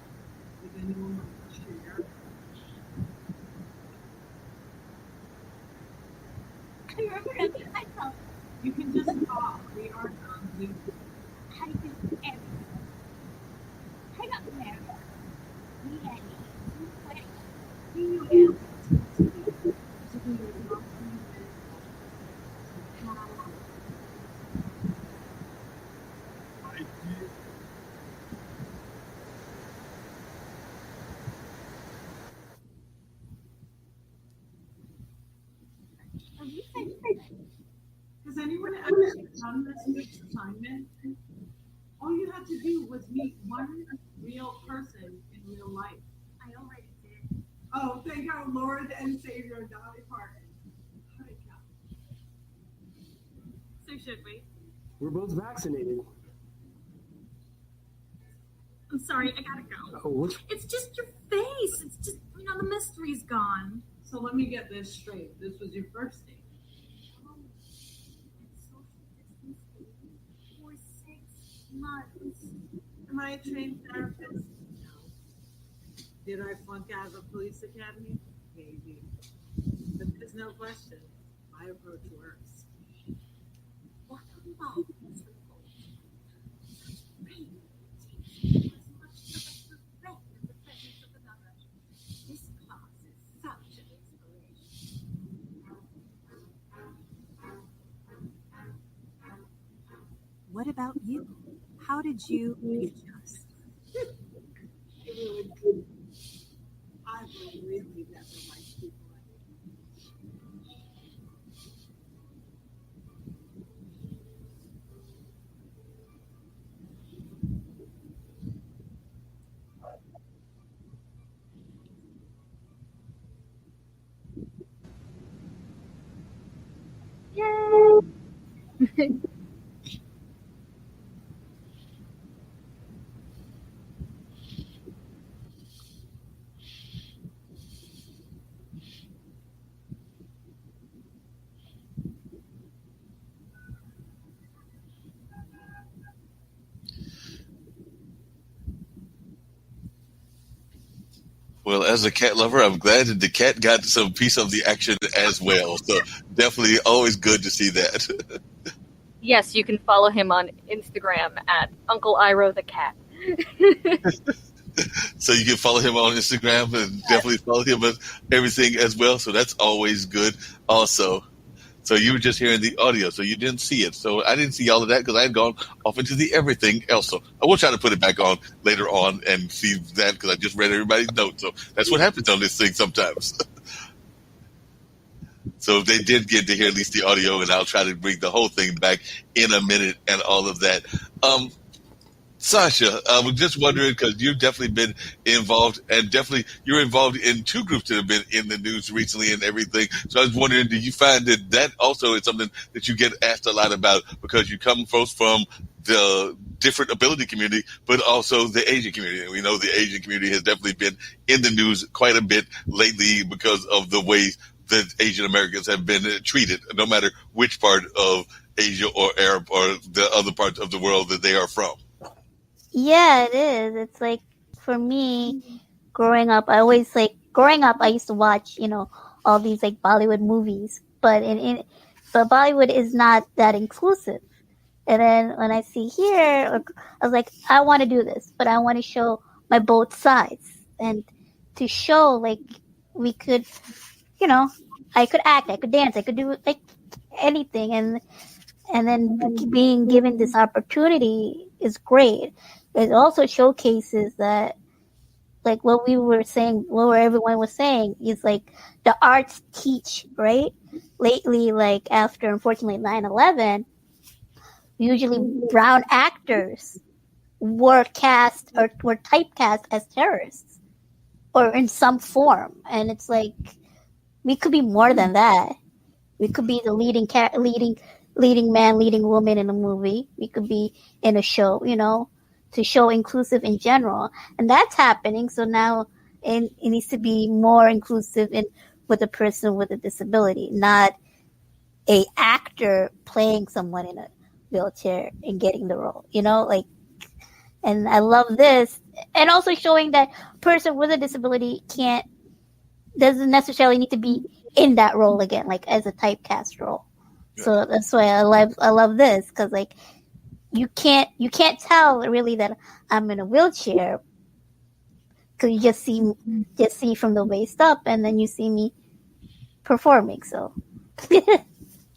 K: Has anyone ever done this week's assignment? All you had to do was meet one real person in real life.
J: I already did.
K: Oh, thank our Lord and Savior, Dolly Parton. Holy cow.
J: So should we?
L: We're both vaccinated.
J: I'm sorry, I gotta go.
L: Oh, what?
J: It's just your face. It's just, the mystery's gone.
K: So let me get this straight. This was your first date.
J: Oh, and social distancing for 6 months.
K: Am I a trained therapist? No. Did I flunk out of a police academy? Maybe. But there's no question. My approach works.
J: What about this report? Rain takes as much to prevent the presence of another. This class is such an inspiration.
I: What about you? How did you readjust?
K: I would really never like people like me.
H: Yay!
A: Well, as a cat lover, I'm glad that the cat got some piece of the action as well. So definitely always good to see that.
H: Yes, you can follow him on Instagram at Uncle Iro the Cat.
A: So you can follow him on Instagram and definitely follow him with everything as well. So that's always good also. So you were just hearing the audio, so you didn't see it. So I didn't see all of that because I had gone off into the everything else. So I will try to put it back on later on and see that because I just read everybody's notes. So that's what happens on this thing sometimes. So they did get to hear at least the audio, and I'll try to bring the whole thing back in a minute and all of that. Sasha, I was just wondering because you've definitely been involved, and definitely you're involved in two groups that have been in the news recently and everything. So I was wondering, do you find that also is something that you get asked a lot about because you come both from the different ability community, but also the Asian community? And we know the Asian community has definitely been in the news quite a bit lately because of the ways that Asian Americans have been treated, no matter which part of Asia or Arab or the other parts of the world that they are from.
E: Yeah, it is. It's like, for me, growing up, I used to watch, all these like Bollywood movies, but but Bollywood is not that inclusive. And then when I see here, I was like, I want to do this, but I want to show my both sides, and to show like we could, I could act, I could dance, I could do like anything, and then being given this opportunity is great. It also showcases that, like what we were saying, what everyone was saying, is like the arts teach, right? Lately, like after unfortunately 9/11, usually brown actors were cast or were typecast as terrorists or in some form, and it's like we could be more than that. We could be the leading man, leading woman in a movie. We could be in a show, to show inclusive in general, and that's happening. So now it needs to be more inclusive with a person with a disability, not a actor playing someone in a wheelchair and getting the role. And I love this, and also showing that person with a disability doesn't necessarily need to be in that role again, like as a typecast role. Yeah. So that's why I love this, because like you can't tell really that I'm in a wheelchair because you just see from the waist up, and then you see me performing. So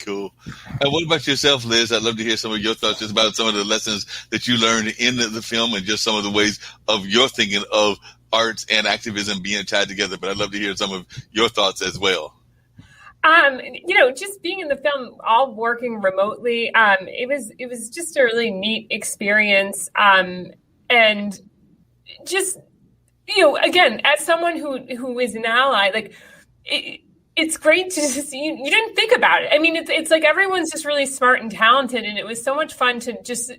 A: Cool. And what about yourself, Liz? I'd love to hear some of your thoughts just about some of the lessons that you learned in the film and just some of the ways of your thinking of arts and activism being tied together. But I'd love to hear some of your thoughts as well.
G: Just being in the film, all working remotely, it was just a really neat experience. And just, again, as someone who is an ally, like it's great to see you didn't think about it. I mean, it's like everyone's just really smart and talented, and it was so much fun to just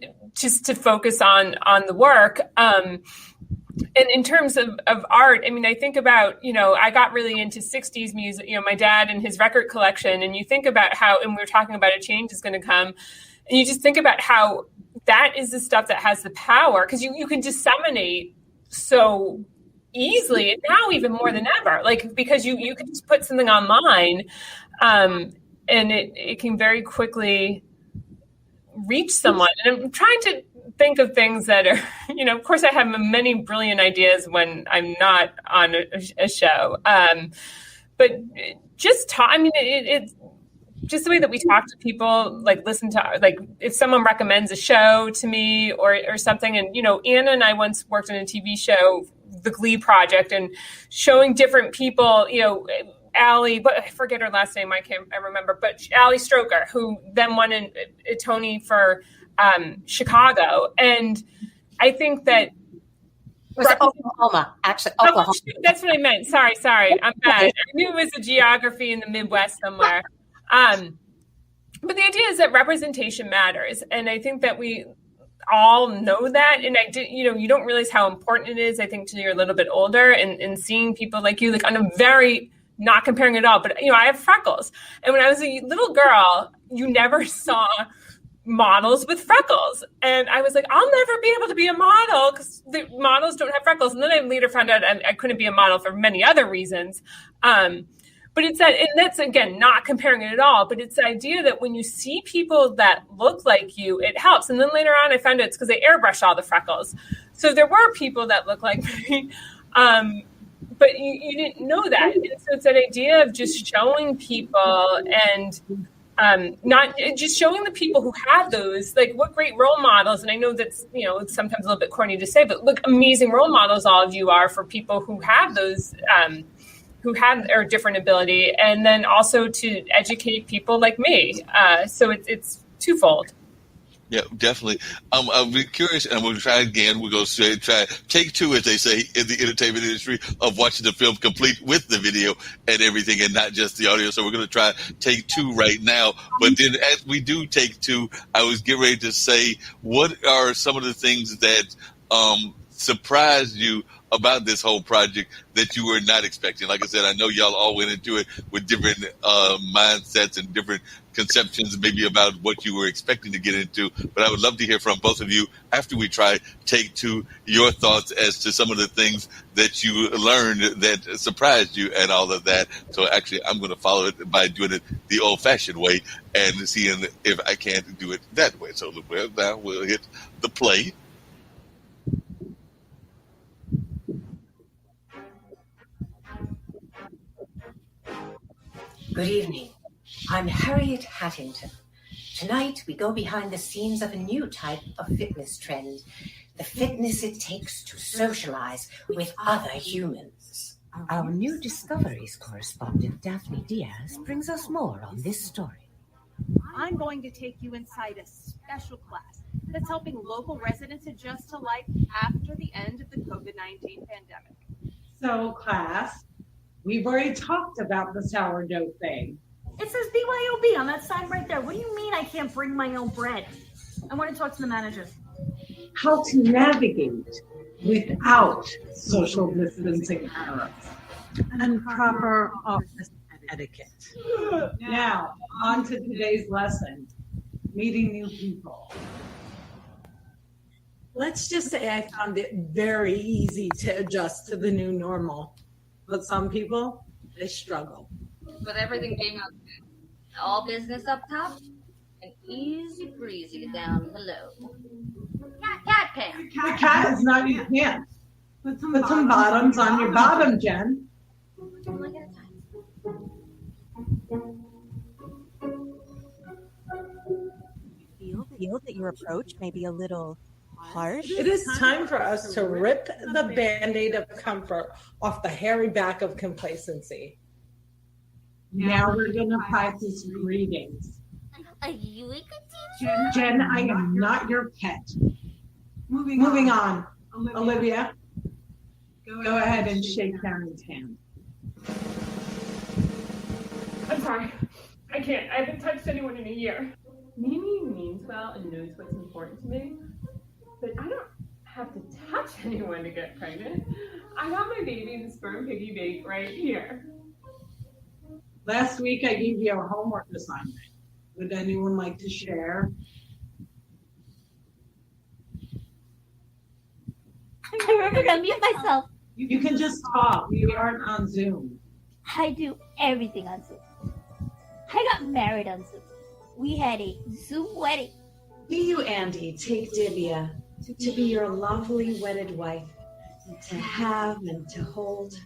G: to focus on the work. And in terms of art, I mean, I think about, I got really into 60s music, my dad and his record collection, and you think about how, and we were talking about a change is going to come, and you just think about how that is the stuff that has the power, because you can disseminate so easily, and now even more than ever, like, because you can just put something online, and it can very quickly reach someone. And I'm trying to think of things that are, of course I have many brilliant ideas when I'm not on a show. But just it's just the way that we talk to people, like listen to, like if someone recommends a show to me or something. And, Anna and I once worked on a TV show, The Glee Project, and showing different people, Allie, but I forget her last name. I remember, but Allie Stroker, who then won a Tony for Chicago. And I think that
F: it was Oklahoma, actually. Oklahoma.
G: That's what I meant. Sorry. I'm bad. I knew it was a geography in the Midwest somewhere. But the idea is that representation matters. And I think that we all know that. And I did, you don't realize how important it is, I think, till you're a little bit older, and seeing people like you, like on a very, not comparing at all, but I have freckles. And when I was a little girl, you never saw models with freckles. And I was like, I'll never be able to be a model because the models don't have freckles. And then I later found out I couldn't be a model for many other reasons. But it's that, and that's, again, not comparing it at all, but it's the idea that when you see people that look like you, it helps. And then later on, I found out it's because they airbrush all the freckles. So there were people that look like me, but you didn't know that. And so it's that idea of just showing people and not just showing the people who have those, like what great role models. And I know that's, it's sometimes a little bit corny to say, but look, amazing role models all of you are for people who have those, who have a different ability, and then also to educate people like me. So it's twofold.
A: Yeah, definitely. I'll be curious, and we'll try again. We're going to try take two, as they say in the entertainment industry, of watching the film complete with the video and everything, and not just the audio. So we're going to try take two right now. But then, as we do take two, I was getting ready to say, what are some of the things that surprised you about this whole project that you were not expecting? Like I said, I know y'all all went into it with different mindsets and different conceptions maybe about what you were expecting to get into, but I would love to hear from both of you after we try take two, your thoughts as to some of the things that you learned that surprised you and all of that. So actually, I'm going to follow it by doing it the old-fashioned way and seeing if I can't do it that way. So now we'll hit the play.
M: Good evening. I'm Harriet Hattington. Tonight we go behind the scenes of a new type of fitness trend, the fitness it takes to socialize with other humans.
I: Our new discoveries correspondent, Daphne Diaz, brings us more on this story.
N: I'm going to take you inside a special class that's helping local residents adjust to life after the end of the COVID-19 pandemic.
K: So, class, we've already talked about the sourdough thing.
O: It says BYOB on that sign right there. What do you mean I can't bring my own bread? I want to talk to the manager.
K: How to navigate without social distancing errors and proper office etiquette. Now, on to today's lesson, meeting new people. Let's just say I found it very easy to adjust to the new normal, but some people, they struggle.
P: With everything being on all business up top and easy breezy down below. Cat pants.
K: The cat is not your pants. Put some bottoms on your bottom, Jen.
Q: feel that your approach may be a little harsh?
R: It is time for us to rip the Band-Aid of comfort off the hairy back of complacency. Now we're going to practice greetings.
E: Are you a good teacher?
R: Jen, I am not your pet. Moving on. Olivia, go ahead and shake Karen's hand.
G: I'm sorry. I can't. I haven't touched anyone in a year. Mimi means well and knows what's important to me, but I don't have to touch anyone to get pregnant. I got my baby, the sperm piggy bank, right here.
R: Last week I gave you a homework assignment. Would anyone like to share?
E: I remember to unmute myself.
R: You can just talk. We aren't on Zoom.
E: I do everything on Zoom. I got married on Zoom. We had a Zoom wedding.
S: Do you, Andy, take Divya to be your lovely wedded wife, to have and to hold?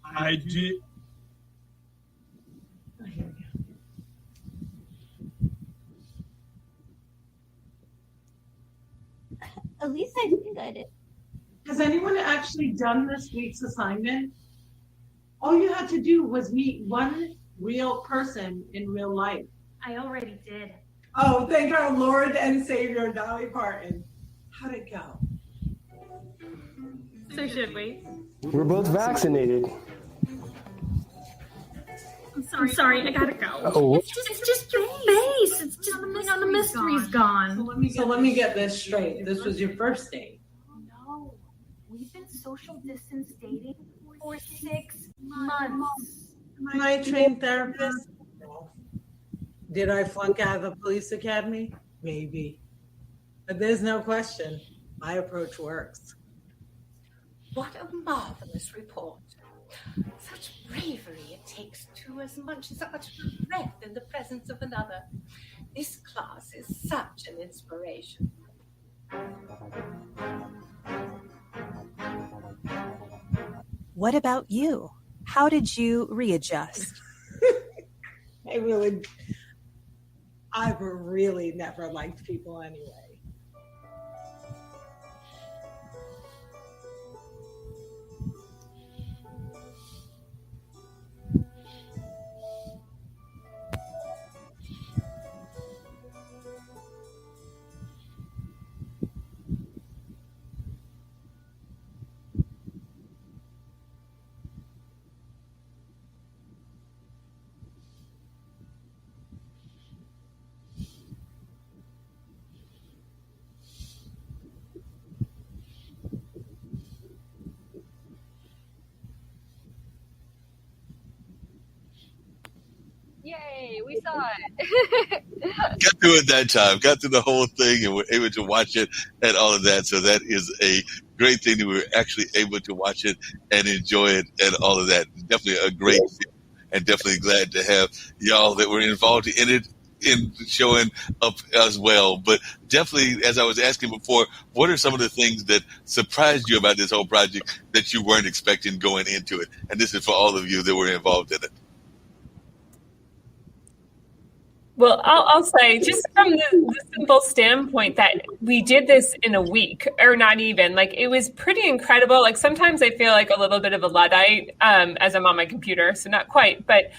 L: I do.
S: Oh, here we
E: go. At least I think I did.
R: Has anyone actually done this week's assignment? All you had to do was meet one real person in real life.
O: I already did.
R: Oh, thank our Lord and Savior, Dolly Parton. How'd it go?
O: So should we?
L: We're both vaccinated.
O: I'm sorry, I gotta go.
L: Oh.
O: It's just your face. It's just the mystery's gone.
R: So let me get this straight. This was your first date.
O: No, we've been social distance dating for 6 months.
R: Am I a trained therapist? No. Did I flunk out of the police academy? Maybe. But there's no question. My approach works.
M: What a marvelous report. Such bravery it takes to as much as utter a breath in the presence of another. This class is such an inspiration.
Q: What about you? How did you readjust?
R: I've really never liked people anyway.
H: Yay, we saw it.
A: Got through it that time, got through the whole thing and were able to watch it and all of that. So that is a great thing that we were actually able to watch it and enjoy it and all of that. Definitely a great film, and definitely glad to have y'all that were involved in it in showing up as well. But definitely, as I was asking before, what are some of the things that surprised you about this whole project that you weren't expecting going into it? And this is for all of you that were involved in it.
G: Well, I'll say, just from the simple standpoint that we did this in a week, or not even, like, it was pretty incredible. Like, sometimes I feel like a little bit of a Luddite as I'm on my computer, so not quite. But,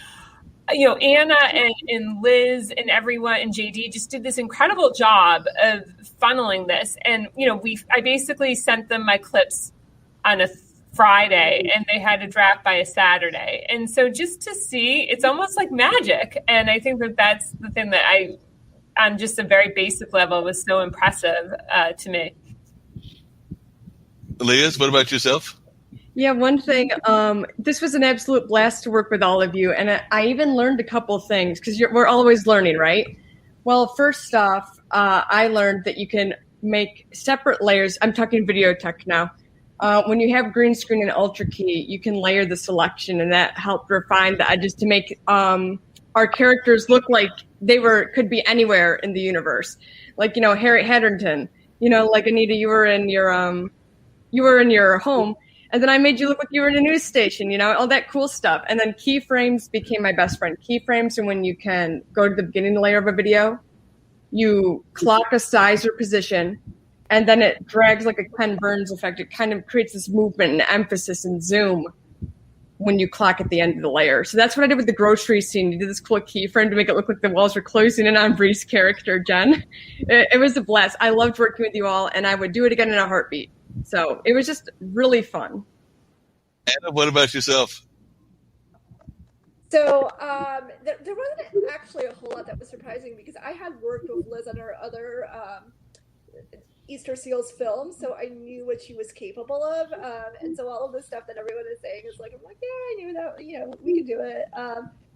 G: you know, Anna and Liz and everyone and JD just did this incredible job of funneling this. And, you know, I basically sent them my clips on a Friday and they had to draft by a Saturday. And so just to see, it's almost like magic. And I think that that's the thing that on just a very basic level was so impressive to me.
A: Liz, what about yourself?
C: Yeah, one thing, this was an absolute blast to work with all of you. And I even learned a couple things because we're always learning, right? Well, first off, I learned that you can make separate layers. I'm talking video tech now. When you have green screen and ultra key, you can layer the selection, and that helped refine the edges to make our characters look like they could be anywhere in the universe. Like, you know, Harry Hatterton, you know, like Anita, you were in your home, and then I made you look like you were in a news station, you know, all that cool stuff. And then keyframes became my best friend. Keyframes are when you can go to the beginning layer of a video you clock a size or position, and then it drags like a Ken Burns effect. It kind of creates this movement and emphasis and zoom when you clock at the end of the layer. So that's what I did with the grocery scene. You did this cool keyframe to make it look like the walls were closing in on Bree's character, Jen. It was a blast. I loved working with you all, and I would do it again in a heartbeat. So it was just really fun.
A: Anna, what about yourself?
D: So there wasn't actually a whole lot that was surprising because I had worked with Liz on our other Easter Seals film, so I knew what she was capable of. And so all of the stuff that everyone is saying is like, I'm like, yeah, I knew that, we could do it.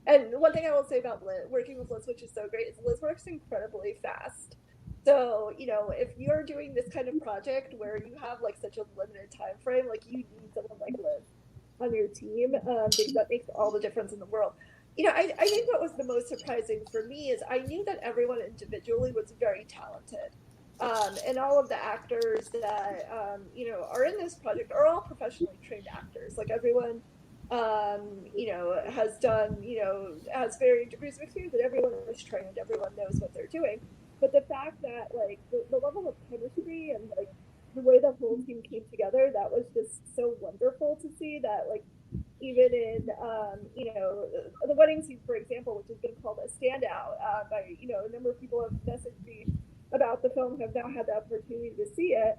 D: And one thing I will say about Liz, working with Liz, which is so great, is Liz works incredibly fast. So, if you're doing this kind of project where you have like such a limited time frame, like you need someone like Liz on your team, because that makes all the difference in the world. I think what was the most surprising for me is I knew that everyone individually was very talented. And all of the actors that, are in this project are all professionally trained actors. Like everyone, has done, has varying degrees of experience, and everyone is trained, everyone knows what they're doing. But the fact that, like, the level of chemistry and, like, the way the whole team came together, that was just so wonderful to see that, like, even in, the wedding scene, for example, which has been called a standout by, a number of people have messaged me about the film, have now had the opportunity to see it.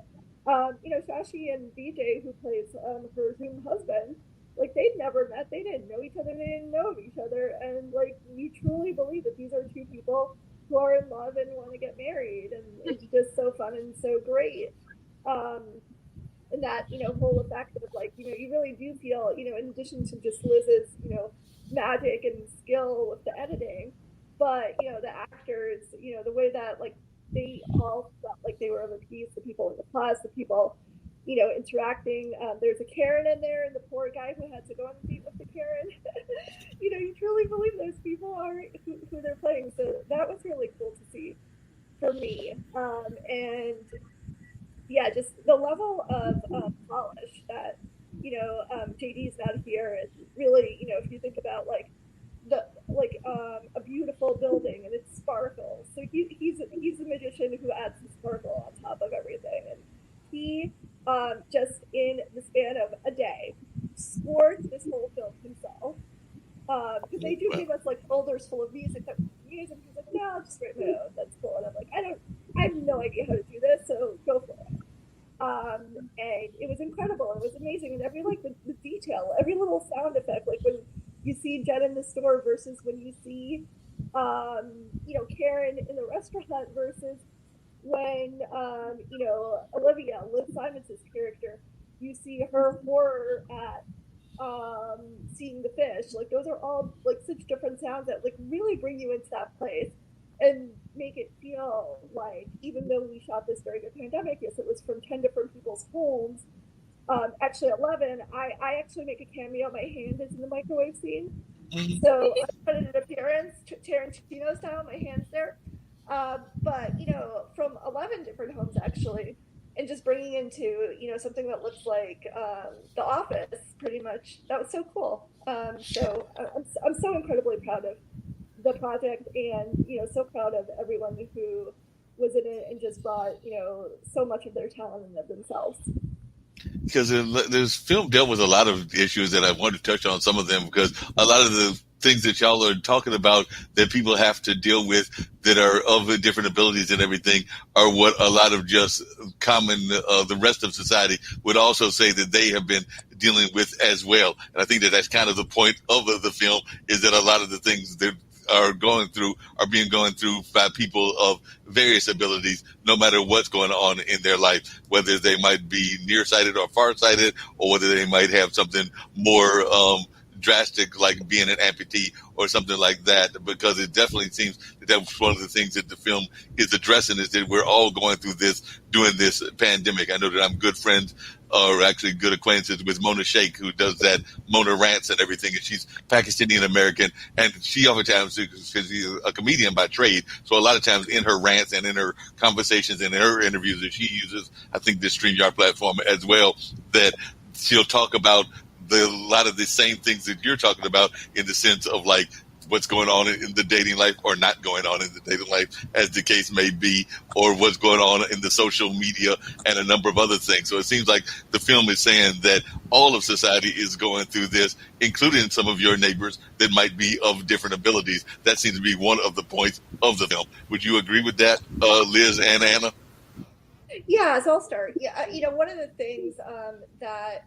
D: Shashi and BJ, who plays her Zoom husband, like, they'd never met, they didn't know each other, they didn't know of each other, and, like, you truly believe that these are two people who are in love and want to get married, and it's just so fun and so great. And that, whole effect of, like, you really do feel, in addition to just Liz's, magic and skill with the editing, but, the actors, the way that, like, they all felt like they were of a piece, the people in the class, the people, interacting. There's a Karen in there, and the poor guy who had to go on a date with the Karen. You truly believe those people are who they're playing. So that was really cool to see for me. And yeah, just the level of polish that, JD's not here. And really, if you think about a beautiful building and it sparkles. So he's a magician who adds the sparkle on top of everything. And he just in the span of a day scored this whole film himself. Because they do give us like folders full of music that we use, and he's like, no, I'll just write my own. That's cool. And I'm like, I have no idea how to do this, so go for it. And it was incredible. It was amazing. And every the detail, every little sound effect, like when you see Jen in the store versus when you see Karen in the restaurant versus when Olivia, Liz Simons' character, you see her horror at seeing the fish. Like those are all like such different sounds that like really bring you into that place and make it feel like, even though we shot this during a pandemic, yes, it was from 10 different people's homes, actually 11, I actually make a cameo. My hand is in the microwave scene. So I put in an appearance, Tarantino style, my hand's there. But, from 11 different homes actually, and just bringing into, something that looks like The Office, pretty much. That was so cool. So I'm so incredibly proud of the project, and, so proud of everyone who was in it and just brought, so much of their talent and of themselves.
A: Because this film dealt with a lot of issues that I wanted to touch on some of them, because a lot of the things that y'all are talking about that people have to deal with that are of different abilities and everything are what a lot of just common, the rest of society would also say that they have been dealing with as well. And I think that that's kind of the point of the film, is that a lot of the things that are being gone through by people of various abilities, no matter what's going on in their life, whether they might be nearsighted or farsighted, or whether they might have something more drastic like being an amputee or something like that, because it definitely seems that that's one of the things that the film is addressing, is that we're all going through this during this pandemic. I know that I'm good friends, or actually good acquaintances with Mona Sheikh, who does that Mona Rants and everything, and she's Pakistani American, and she oftentimes, because she's a comedian by trade, so a lot of times in her rants and in her conversations and in her interviews that she uses, I think this StreamYard platform as well, that she'll talk about a lot of the same things that you're talking about, in the sense of like what's going on in the dating life or not going on in the dating life, as the case may be, or what's going on in the social media and a number of other things. So it seems like the film is saying that all of society is going through this, including some of your neighbors that might be of different abilities. That seems to be one of the points of the film. Would you agree with that, Liz and Anna?
D: Yeah, so I'll start. Yeah, one of the things that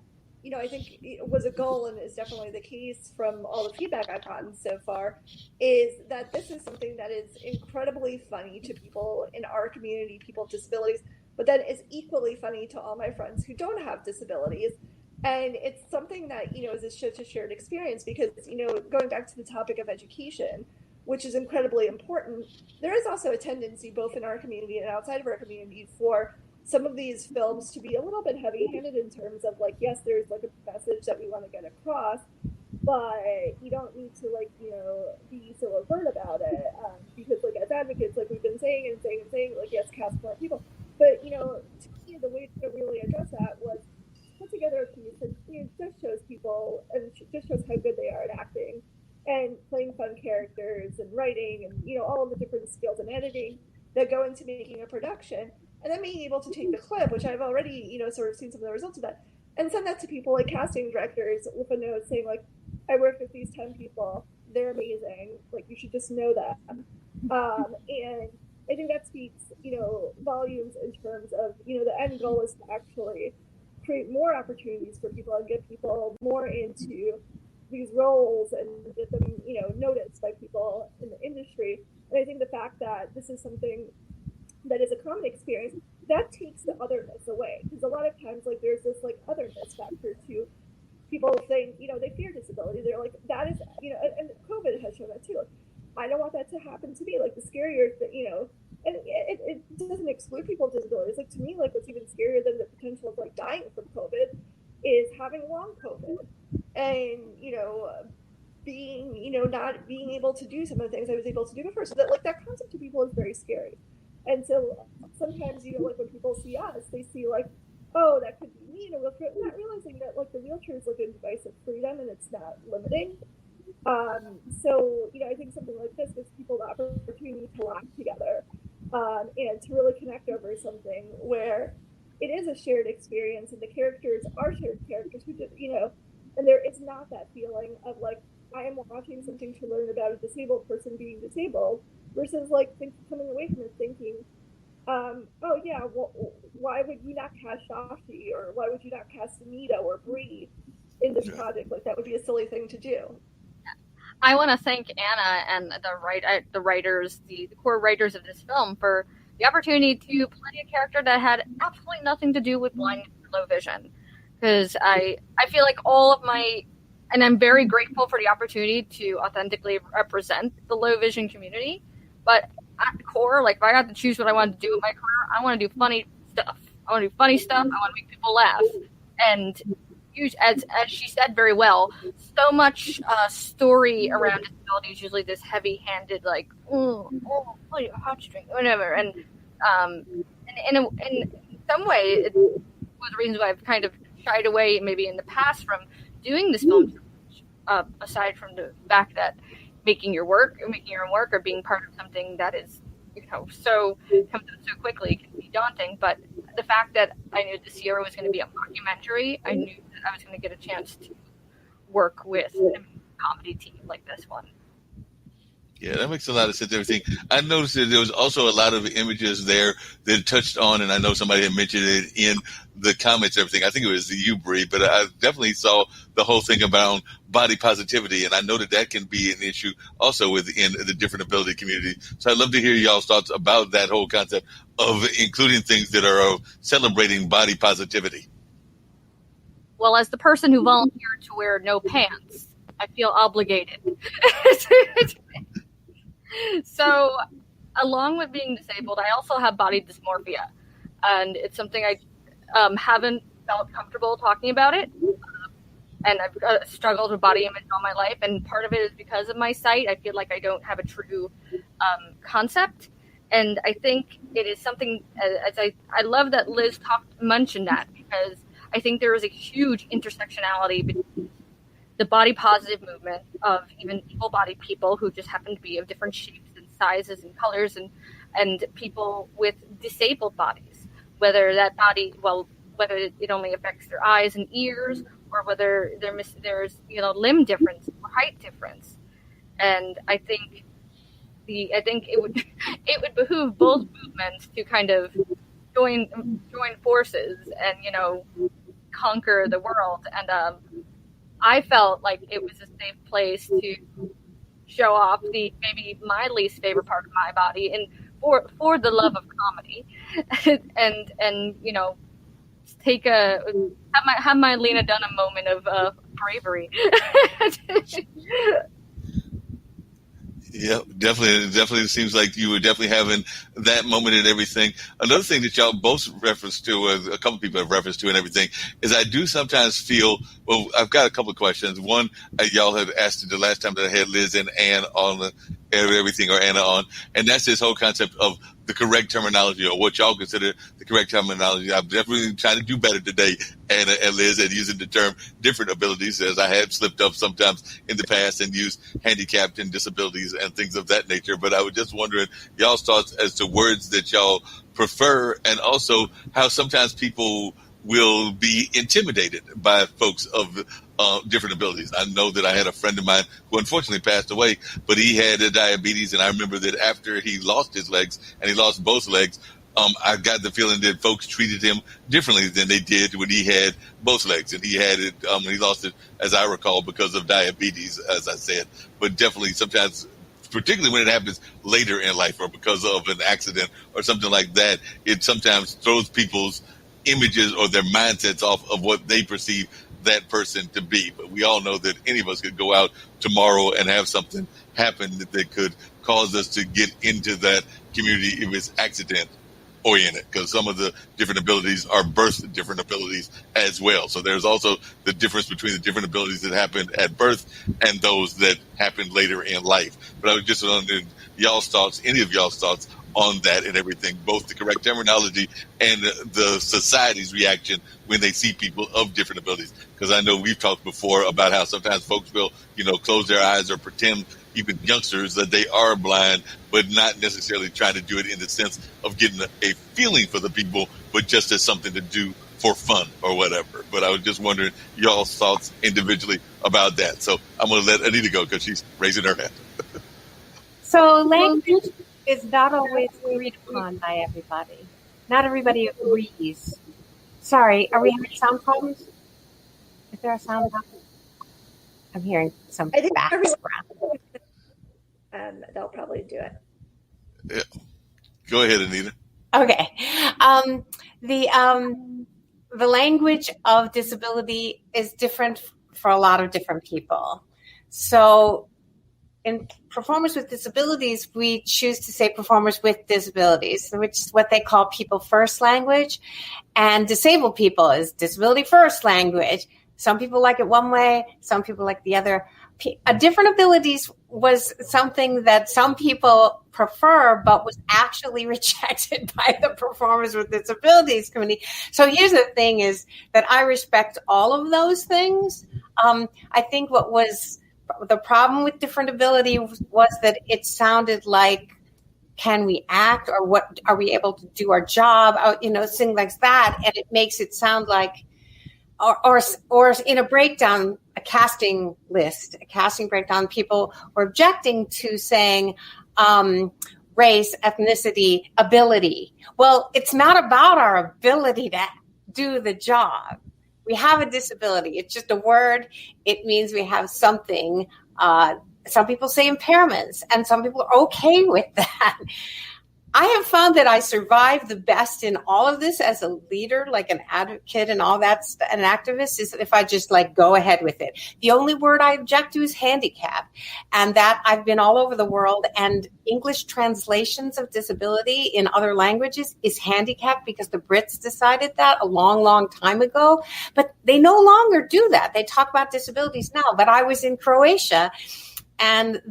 D: I think was a goal and is definitely the case from all the feedback I've gotten so far is that this is something that is incredibly funny to people in our community, people with disabilities, but that is equally funny to all my friends who don't have disabilities. And it's something that, is such a shared experience because, going back to the topic of education, which is incredibly important, there is also a tendency both in our community and outside of our community for some of these films to be a little bit heavy-handed in terms of like, yes, there's like a message that we want to get across, but you don't need to be so overt about it because like as advocates, like we've been saying and saying and saying, like yes, cast more people, but to me the way to really address that was put together a piece that just shows people and just shows how good they are at acting and playing fun characters and writing and all of the different skills and editing that go into making a production. And then being able to take the clip, which I've already, sort of seen some of the results of that, and send that to people like casting directors with a note saying like, I worked with these 10 people, they're amazing, like you should just know that. And I think that speaks, volumes in terms of, the end goal is to actually create more opportunities for people and get people more into these roles and get them, noticed by people in the industry. And I think the fact that this is something that is a common experience, that takes the otherness away. Because a lot of times, like, there's this, like, otherness factor to people think, they fear disability. They're like, that is, and COVID has shown that too. Like, I don't want that to happen to me. Like, the scarier that, and it doesn't exclude people with disabilities. Like, to me, like, what's even scarier than the potential of, like, dying from COVID is having long COVID. And, being, not being able to do some of the things I was able to do before. So that, like, that concept to people is very scary. And so sometimes, like when people see us, they see like, oh, that could be me in a wheelchair, not realizing that like the wheelchair is like a device of freedom and it's not limiting. So, I think something like this gives people the opportunity to laugh together and to really connect over something where it is a shared experience and the characters are shared characters who did, and there is not that feeling of like, I am watching something to learn about a disabled person being disabled versus like coming away from it thinking, oh yeah, well, why would you not cast Shashi or why would you not cast Anita or Bree in this project? Like that would be a silly thing to do.
H: I want to thank Anna and the writers, the core writers of this film for the opportunity to play a character that had absolutely nothing to do with blindness or low vision. Because I feel like all of and I'm very grateful for the opportunity to authentically represent the low vision community. But at the core, like if I got to choose what I want to do in my career, I want to do funny stuff. I want to do funny stuff. I want to make people laugh. And as she said very well, so much story around disability is usually this heavy-handed, like, oh, hot drink, whatever. And in some way, it's one of the reasons why I've kind of shied away maybe in the past from doing this film, aside from the fact that making your own work or being part of something that is, so comes up so quickly can be daunting. But the fact that I knew this year was going to be a mockumentary, I knew that I was going to get a chance to work with a comedy team like this one.
A: Yeah, that makes a lot of sense. Everything I noticed that there was also a lot of images there that touched on, and I know somebody had mentioned it in the comments. Everything I think it was you, Bree, but I definitely saw the whole thing about body positivity, and I know that can be an issue also within the different ability community. So I'd love to hear y'all's thoughts about that whole concept of including things that are celebrating body positivity.
H: Well, as the person who volunteered to wear no pants, I feel obligated. So, along with being disabled, I also have body dysmorphia, and it's something I haven't felt comfortable talking about it, and I've struggled with body image all my life, and part of it is because of my sight. I feel like I don't have a true concept, and I think it is something, as I love that Liz mentioned that, because I think there is a huge intersectionality between the body positive movement of even able-bodied people who just happen to be of different shapes and sizes and colors, and people with disabled bodies, whether it only affects their eyes and ears, or whether there's limb difference or height difference. And I think it would it would behoove both movements to kind of join forces and conquer the world. And I felt like it was a safe place to show off maybe my least favorite part of my body, and for the love of comedy, and have my Lena Dunham moment of bravery.
A: Yeah, definitely seems like you were definitely having that moment and everything. Another thing that y'all both referenced to, a couple people have referenced to and everything, is I do sometimes feel, well, I've got a couple of questions. One, y'all had asked it the last time that I had Liz and Ann on the everything, or Anna on, and that's this whole concept of the correct terminology, or what y'all consider the correct terminology. I'm definitely trying to do better today, Anna and Liz, at using the term different abilities, as I have slipped up sometimes in the past and used handicapped and disabilities and things of that nature. But I was just wondering y'all's thoughts as to words that y'all prefer, and also how sometimes people will be intimidated by folks of different abilities. I know that I had a friend of mine who unfortunately passed away, but he had diabetes, and I remember that after he lost his legs, and he lost both legs, I got the feeling that folks treated him differently than they did when he had both legs, and he had it, he lost it, as I recall, because of diabetes, as I said. But definitely sometimes, particularly when it happens later in life or because of an accident or something like that, it sometimes throws people's images or their mindsets off of what they perceive that person to be. But we all know that any of us could go out tomorrow and have something happen that could cause us to get into that community if it's accident oriented, because some of the different abilities are birth different abilities as well. So there's also the difference between the different abilities that happened at birth and those that happened later in life. But I was just wondering y'all's thoughts, any of y'all's thoughts on that and everything, both the correct terminology and the society's reaction when they see people of different abilities. Because I know we've talked before about how sometimes folks will, close their eyes or pretend, even youngsters, that they are blind, but not necessarily trying to do it in the sense of getting a feeling for the people, but just as something to do for fun or whatever. But I was just wondering y'all's thoughts individually about that. So I'm going to let Anita go because she's raising her hand.
F: So language is not always agreed upon by everybody. Not everybody agrees. Sorry, are we having sound problems? Is there a sound problem? I'm hearing some background.
D: They'll probably do it.
A: Yeah. Go ahead, Anita.
F: Okay. The language of disability is different for a lot of different people. So in performers with disabilities, we choose to say performers with disabilities, which is what they call people first language. And disabled people is disability first language. Some people like it one way, some people like the other. Different abilities was something that some people prefer, but was actually rejected by the performers with disabilities community. So here's the thing is that I respect all of those things. I think what was the problem with different ability was that it sounded like, can we act, or what are we able to do our job? Things like that. And it makes it sound like, or in a breakdown, a casting breakdown, people were objecting to saying race, ethnicity, ability. Well, it's not about our ability to do the job. We have a disability. It's just a word. It means we have something. Some people say impairments, and some people are okay with that. I have found that I survive the best in all of this as a leader, like an advocate and all that, an activist, is if I just go ahead with it. The only word I object to is handicap. And that I've been all over the world, and English translations of disability in other languages is handicap because the Brits decided that a long, long time ago. But they no longer do that. They talk about disabilities now. But I was in Croatia, And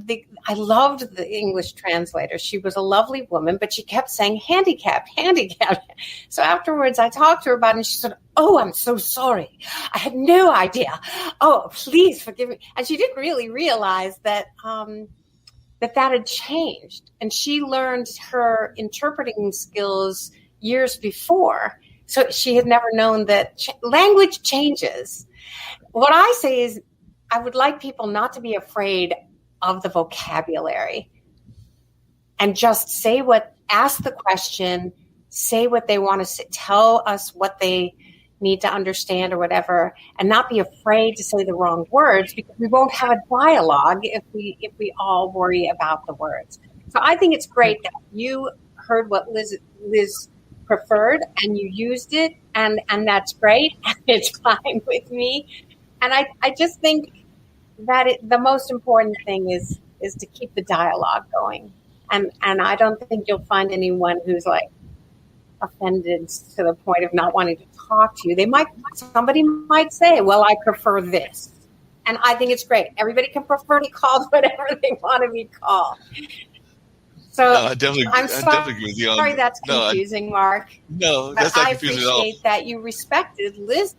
F: I loved the English translator. She was a lovely woman, but she kept saying handicapped, handicapped. So afterwards I talked to her about it and she said, "Oh, I'm so sorry. I had no idea. Oh, please forgive me." And she didn't really realize that that had changed. And she learned her interpreting skills years before. So she had never known that language changes. What I say is I would like people not to be afraid of the vocabulary and just ask the question, say what they want to say, tell us what they need to understand or whatever, and not be afraid to say the wrong words, because we won't have a dialogue if we all worry about the words. So I think it's great that you heard what Liz preferred and you used it, and that's great. It's fine with me. And I just think that the most important thing is to keep the dialogue going. And I don't think you'll find anyone who's like offended to the point of not wanting to talk to you. Somebody might say, "Well, I prefer this." And I think it's great. Everybody can prefer to be called whatever they want to be called. So
A: No, I'm definitely agree with you on,
F: sorry that's confusing, Mark.
A: No, that's not confusing at all.
F: I appreciate that you respected Liz.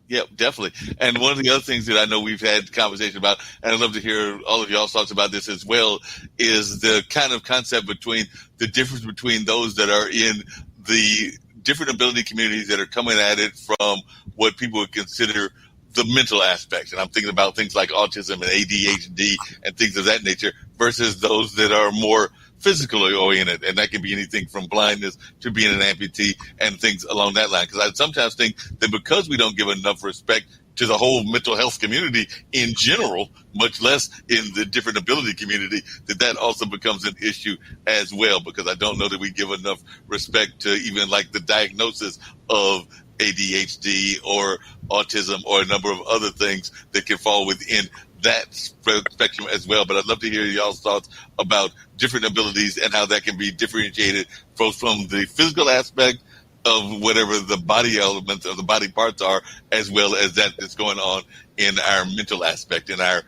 A: Yeah, definitely. And one of the other things that I know we've had conversation about, and I'd love to hear all of y'all's thoughts about this as well, is the kind of concept between the difference between those that are in the different ability communities that are coming at it from what people would consider the mental aspects. And I'm thinking about things like autism and ADHD and things of that nature versus those that are more physically oriented. And that can be anything from blindness to being an amputee and things along that line. Because I sometimes think that because we don't give enough respect to the whole mental health community in general, much less in the different ability community, that also becomes an issue as well. Because I don't know that we give enough respect to even like the diagnosis of ADHD or autism or a number of other things that can fall within that spectrum as well. But I'd love to hear y'all's thoughts about different abilities and how that can be differentiated both from the physical aspect of whatever the body elements or the body parts are, as well as that's going on in our mental aspect, in our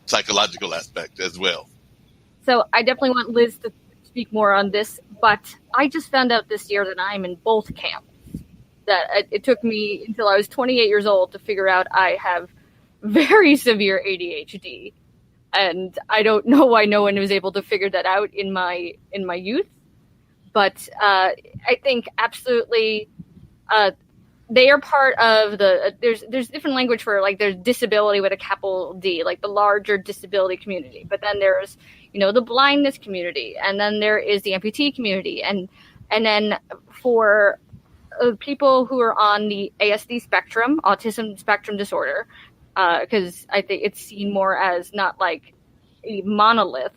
A: psychological aspect as well.
H: So I definitely want Liz to speak more on this, but I just found out this year that I'm in both camps. That it took me until I was 28 years old to figure out I have very severe ADHD, and I don't know why no one was able to figure that out in my youth. But I think absolutely they are part of the. There's different language for like there's disability with a capital D, like the larger disability community. But then there's the blindness community, and then there is the amputee community, and then for people who are on the ASD spectrum, autism spectrum disorder, because I think it's seen more as not like a monolith,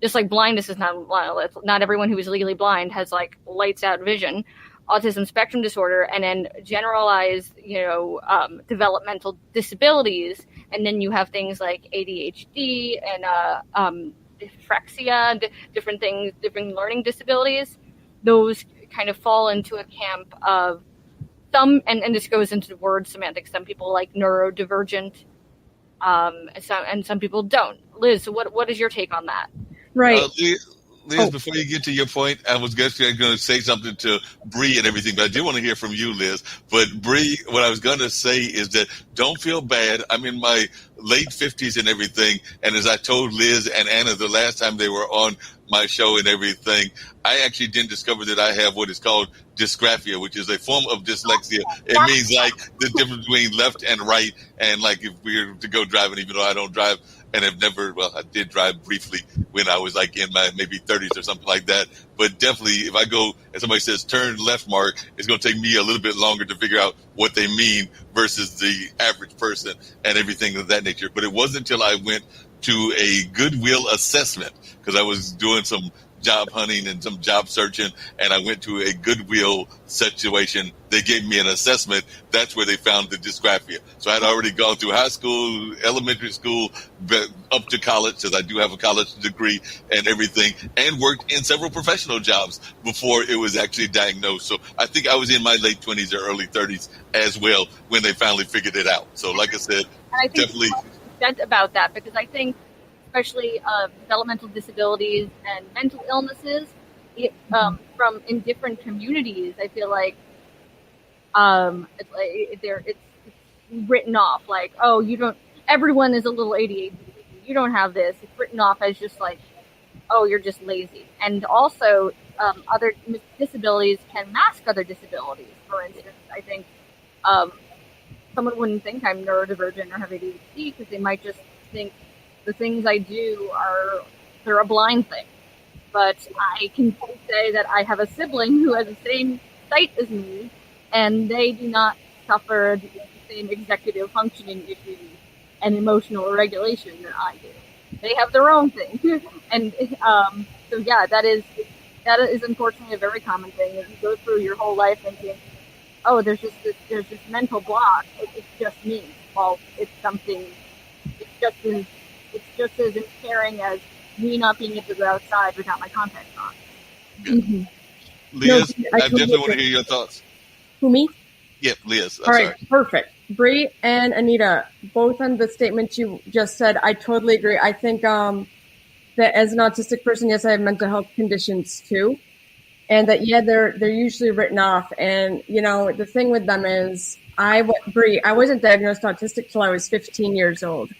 H: just like blindness is not a monolith. Not everyone who is legally blind has like lights out vision. Autism spectrum disorder, and then generalized, developmental disabilities, and then you have things like ADHD and dyslexia, different things, different learning disabilities. Those kind of fall into a camp of some, and this goes into word semantics. Some people like neurodivergent, and some people don't. Liz, what is your take on that?
C: Right.
A: Liz, before you get to your point, I was going to say something to Bree and everything, but I do want to hear from you, Liz. But Bree, what I was going to say is that don't feel bad. I'm in my late 50s and everything, and as I told Liz and Anna the last time they were on my show and everything, I actually didn't discover that I have what is called dysgraphia, which is a form of dyslexia. It means like the difference between left and right, and like if we were to go driving, even though I don't drive and have never, well, I did drive briefly when I was like in my maybe 30s or something like that. But definitely if I go and somebody says turn left, Mark, it's going to take me a little bit longer to figure out what they mean versus the average person and everything of that nature. But it wasn't until I went to a Goodwill assessment, because I was doing some job hunting and some job searching, and I went to a Goodwill situation. They gave me an assessment. That's where they found the dysgraphia. So I'd already gone through high school, elementary school, up to college, because I do have a college degree and everything, and worked in several professional jobs before it was actually diagnosed. So I think I was in my late 20s or early 30s as well when they finally figured it out. So like I said, definitely.
H: vent about that, because I think, especially developmental disabilities and mental illnesses, from in different communities, I feel like it's written off like, oh, you don't. Everyone is a little ADHD. You don't have this. It's written off as just like, oh, you're just lazy. And also, other disabilities can mask other disabilities. For instance, I think someone wouldn't think I'm neurodivergent or have ADHD because they might just think the things I do they're a blind thing. But I can say that I have a sibling who has the same sight as me, and they do not suffer the same executive functioning issues and emotional regulation that I do. They have their own thing. And so yeah, that is unfortunately a very common thing. If you go through your whole life thinking, oh, there's this mental block, it's just me. Well, it's just as impairing as me not being able to go outside without my contacts on.
A: Mm-hmm. Liz, I definitely want to hear your thoughts.
C: Who, me?
A: Yep, Liz.
C: All right, perfect. Bree and Anita, both on the statements you just said, I totally agree. I think that as an autistic person, yes, I have mental health conditions too. And that, yeah, they're usually written off. And, the thing with them is, Bree, I wasn't diagnosed autistic till I was 15 years old.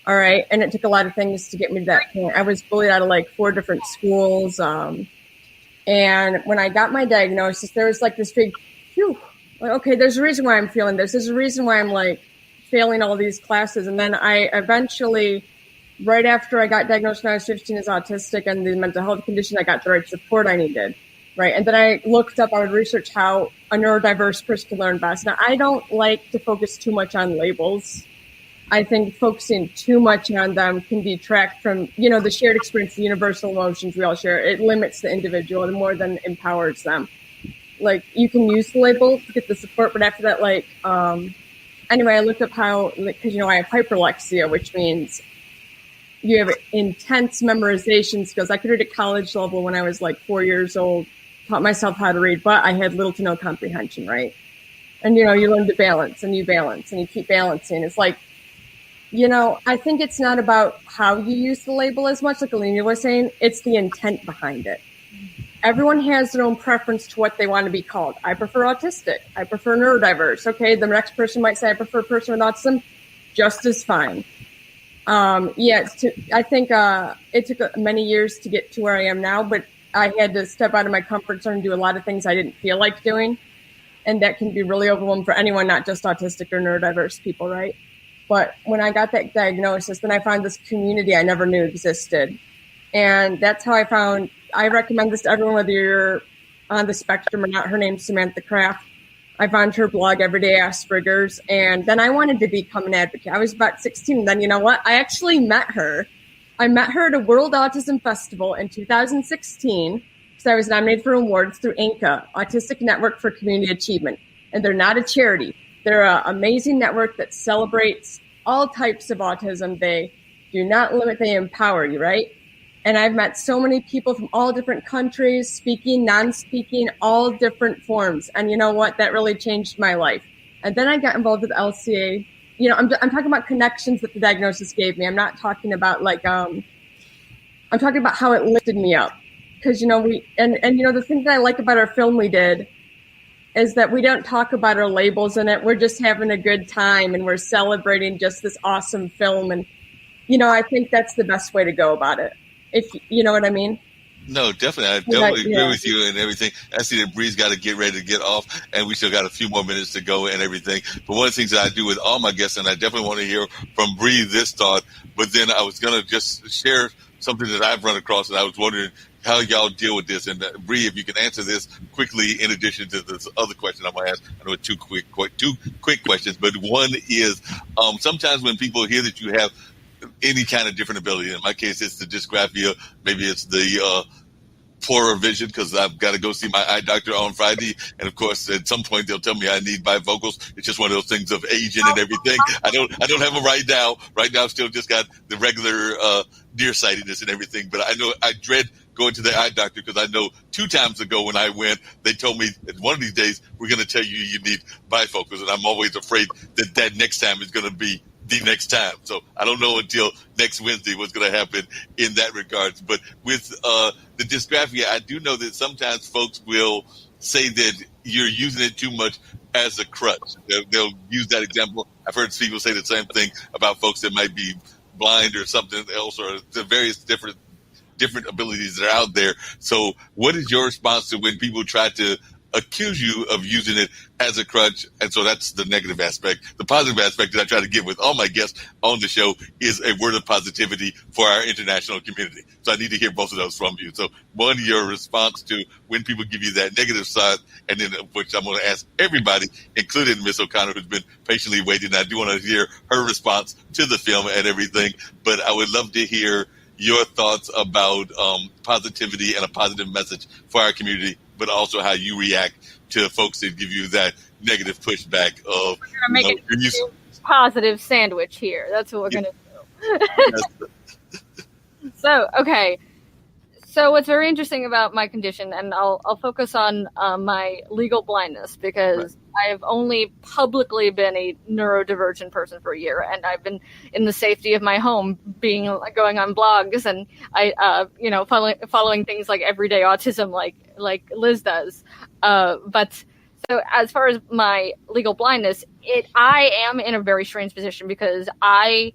C: All right. And it took a lot of things to get me to that point. I was bullied out of like 4 different schools. And when I got my diagnosis, there was like this big, phew, like, okay, there's a reason why I'm feeling this. There's a reason why I'm like failing all these classes. And then I eventually, right after I got diagnosed when I was 15 as autistic and the mental health condition, I got the right support I needed. Right. And then I looked up, I would research how a neurodiverse person can learn best. Now, I don't like to focus too much on labels. I think focusing too much on them can detract from, the shared experience, the universal emotions we all share. It limits the individual more than empowers them. Like, you can use the label to get the support, but after that, anyway, I looked up how, because, I have hyperlexia, which means you have intense memorization skills. I could read at college level when I was 4 years old, taught myself how to read, but I had little to no comprehension, right? And, you learn to balance and you keep balancing. It's like, I think it's not about how you use the label as much, like Alina was saying, it's the intent behind it. Everyone has their own preference to what they want to be called. I prefer autistic. I prefer neurodiverse. Okay, the next person might say I prefer a person with autism, just as fine. I think it took many years to get to where I am now, but I had to step out of my comfort zone and do a lot of things I didn't feel like doing. And that can be really overwhelming for anyone, not just autistic or neurodiverse people, right? But when I got that diagnosis, then I found this community I never knew existed. And that's how I recommend this to everyone, whether you're on the spectrum or not. Her name's Samantha Kraft. I found her blog, Everyday Asperger's. And then I wanted to become an advocate. I was about 16. And then, you know what? I actually met her. I met her at a World Autism Festival in 2016 because I was nominated for awards through ANCA, Autistic Network for Community Achievement. And they're not a charity. They're an amazing network that celebrates all types of autism. They do not limit, they empower you, right? And I've met so many people from all different countries, speaking, non-speaking, all different forms. And you know what? That really changed my life. And then I got involved with LCA. I'm talking about connections that the diagnosis gave me. I'm not talking about I'm talking about how it lifted me up. Because, the thing that I like about our film we did is that we don't talk about our labels in it. We're just having a good time and we're celebrating just this awesome film. And, I think that's the best way to go about it. If you know what I mean?
A: No, definitely. I definitely agree with you and everything. I see that Bree's got to get ready to get off, and we still got a few more minutes to go and everything. But one of the things that I do with all my guests, and I definitely want to hear from Bree this thought, but then I was going to just share something that I've run across, and I was wondering how y'all deal with this. And Bree, if you can answer this quickly, in addition to this other question I'm going to ask. I know two quick questions, but one is sometimes when people hear that you have any kind of different ability, in my case, it's the dysgraphia, maybe it's the poorer vision because I've got to go see my eye doctor on Friday, and of course at some point they'll tell me I need bifocals. It's just one of those things of aging and everything. I don't have them right now. Right now I've still just got the regular nearsightedness and everything, but I know I dread going to the eye doctor because I know 2 times ago when I went, they told me that one of these days we're going to tell you need bifocals, and I'm always afraid that next time is going to be the next time. So I don't know until next Wednesday what's going to happen in that regards. But with the dysgraphia, I do know that sometimes folks will say that you're using it too much as a crutch. They'll use that example. I've heard people say the same thing about folks that might be blind or something else, or the various different abilities that are out there. So what is your response to when people try to accuse you of using it as a crutch? And so that's the negative aspect. The positive aspect that I try to give with all my guests on the show is a word of positivity for our international community. So I need to hear both of those from you. So one, your response to when people give you that negative side, and then which I'm going to ask everybody, including Miss O'Connor, who's been patiently waiting. I do want to hear her response to the film and everything, but I would love to hear your thoughts about positivity and a positive message for our community, but also how you react to folks that give you that negative pushback of,
H: we're going to make a positive sandwich here. That's what we're going to do. So, okay. So what's very interesting about my condition, and I'll focus on my legal blindness, because I have only publicly been a neurodivergent person for a year, and I've been in the safety of my home, going on blogs, and following things like everyday autism, like Liz does. But so as far as my legal blindness, I am in a very strange position because I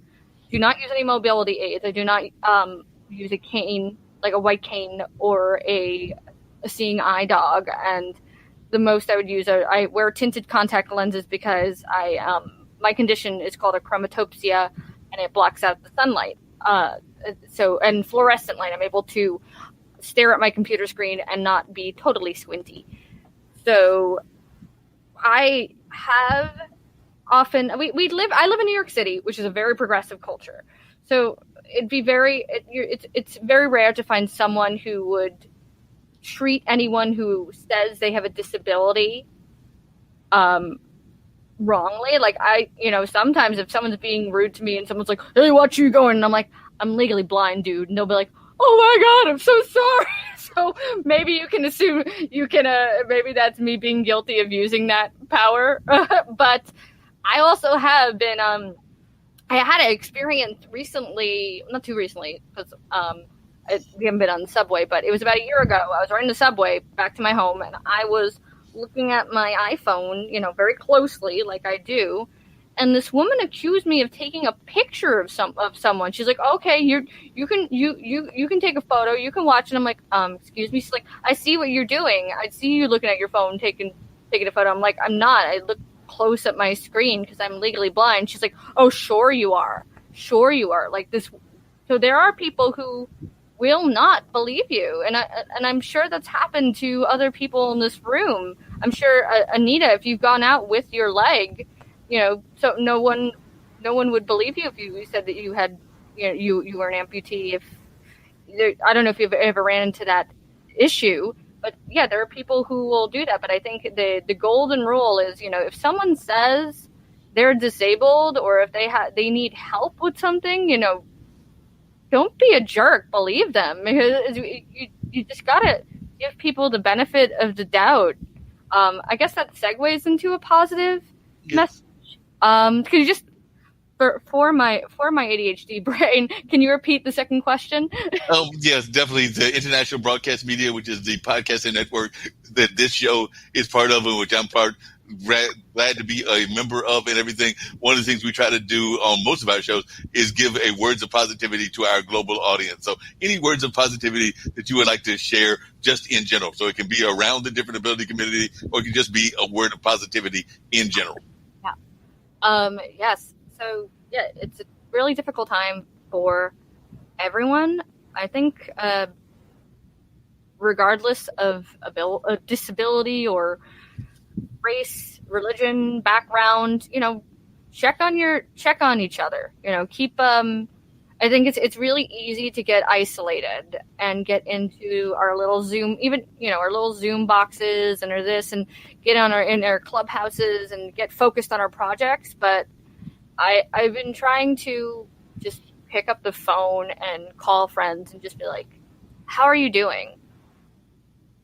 H: do not use any mobility aids. I do not use a cane, like a white cane or a seeing eye dog, and the most I would use I wear tinted contact lenses because my condition is called achromatopsia, and it blocks out the sunlight. And fluorescent light, I'm able to stare at my computer screen and not be totally squinty. So I have often I live in New York City, which is a very progressive culture. So it's very rare to find someone who would treat anyone who says they have a disability wrongly. Like sometimes if someone's being rude to me and someone's like, "Hey, watch you going," and I'm like, "I'm legally blind, dude," and they'll be like, "Oh my God, I'm so sorry." So maybe you can assume maybe that's me being guilty of using that power. But I also have been I had an experience recently, not too recently, because we haven't been on the subway, but it was about a year ago. I was riding the subway back to my home, and I was looking at my iPhone, very closely, like I do. And this woman accused me of taking a picture of someone. She's like, "Okay, you can take a photo, you can watch." And I'm like, "Excuse me." She's like, "I see what you're doing. I see you looking at your phone, taking a photo." I'm like, "I'm not. I look close at my screen because I'm legally blind." She's like, "Oh, sure you are. Sure you are." Like this. So there are people who will not believe you, and I'm sure that's happened to other people in this room. I'm sure, Anita, if you've gone out with your leg, so no one would believe you if you said that you had, you were an amputee. I don't know if you've ever ran into that issue. But yeah, there are people who will do that. But I think the golden rule is, if someone says they're disabled or if they need help with something, don't be a jerk. Believe them, because you just gotta give people the benefit of the doubt. I guess that segues into a positive message. Could you just for my ADHD brain, can you repeat the second question?
A: Yes, definitely. The International Broadcast Media, which is the podcasting network that this show is part of, and which I'm glad to be a member of and everything. One of the things we try to do on most of our shows is give a words of positivity to our global audience. So any words of positivity that you would like to share just in general. So it can be around the different ability community, or it can just be a word of positivity in general.
H: Yeah. Yes. So yeah, it's a really difficult time for everyone. I think, regardless of disability or race, religion, background, check on each other. Keep. I think it's really easy to get isolated and get into our little Zoom, our little Zoom boxes and and get in our clubhouses and get focused on our projects. But I've been trying to just pick up the phone and call friends and just be like, "How are you doing?"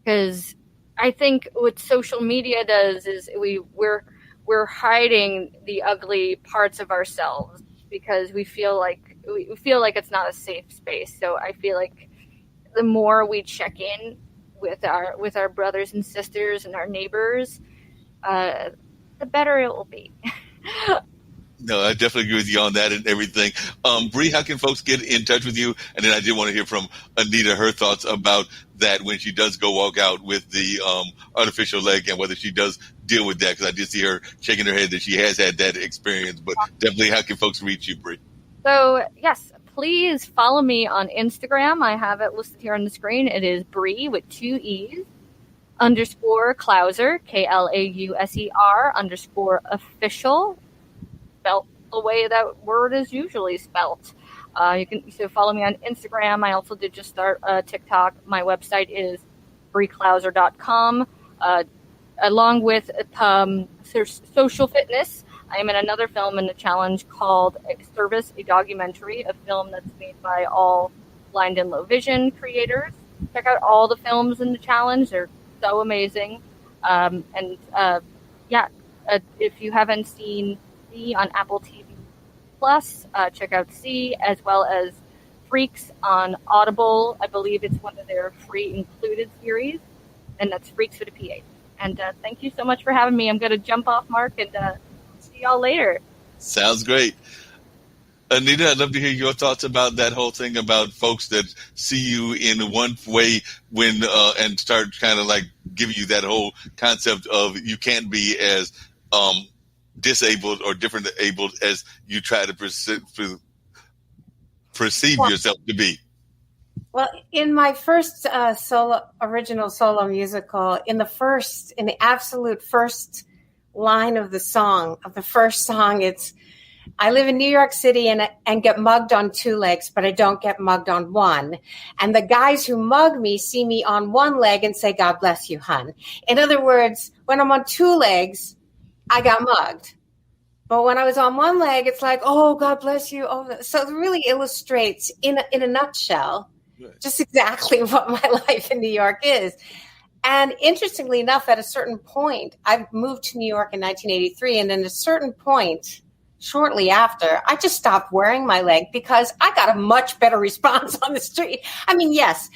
H: Because I think what social media does is we're hiding the ugly parts of ourselves because we feel like it's not a safe space. So I feel like the more we check in with our brothers and sisters and our neighbors, the better it will be.
A: No, I definitely agree with you on that and everything. Bree, how can folks get in touch with you? And then I did want to hear from Anita, her thoughts about that when she does go walk out with the artificial leg and whether she does deal with that, because I did see her shaking her head that she has had that experience. But definitely, how can folks reach you, Bree?
H: So, yes, please follow me on Instagram. I have it listed here on the screen. It is Bree with 2 E's _Klauser, KLAUSER _official, spelled the way that word is usually spelt. You can follow me on Instagram. I also did just start TikTok. My website is breeklauser.com. Along with social fitness, I am in another film in the challenge called Service, a documentary, a film that's made by all blind and low vision creators. Check out all the films in the challenge. They're so amazing. If you haven't seen C on Apple TV Plus, check out C, as well as Freaks on Audible. I believe it's one of their free included series, and that's Freaks with a PH. And thank you so much for having me. I'm going to jump off, Mark, and see y'all later.
A: Sounds great. Anita, I'd love to hear your thoughts about that whole thing about folks that see you in one way when and start kind of like giving you that whole concept of you can't be as disabled or different abled as you try to perceive yourself to be.
F: Well, in my first original solo musical, in the absolute first line of the first song, it's, I live in New York City and get mugged on 2 legs, but I don't get mugged on 1. And the guys who mug me see me on 1 leg and say, God bless you, hun. In other words, when I'm on 2 legs, I got mugged. But when I was on 1 leg, it's like, oh, God bless you. Oh, so it really illustrates in a nutshell just exactly what my life in New York is. And interestingly enough, at a certain point, I moved to New York in 1983. And at a certain point, shortly after, I just stopped wearing my leg because I got a much better response on the street. I mean, yes,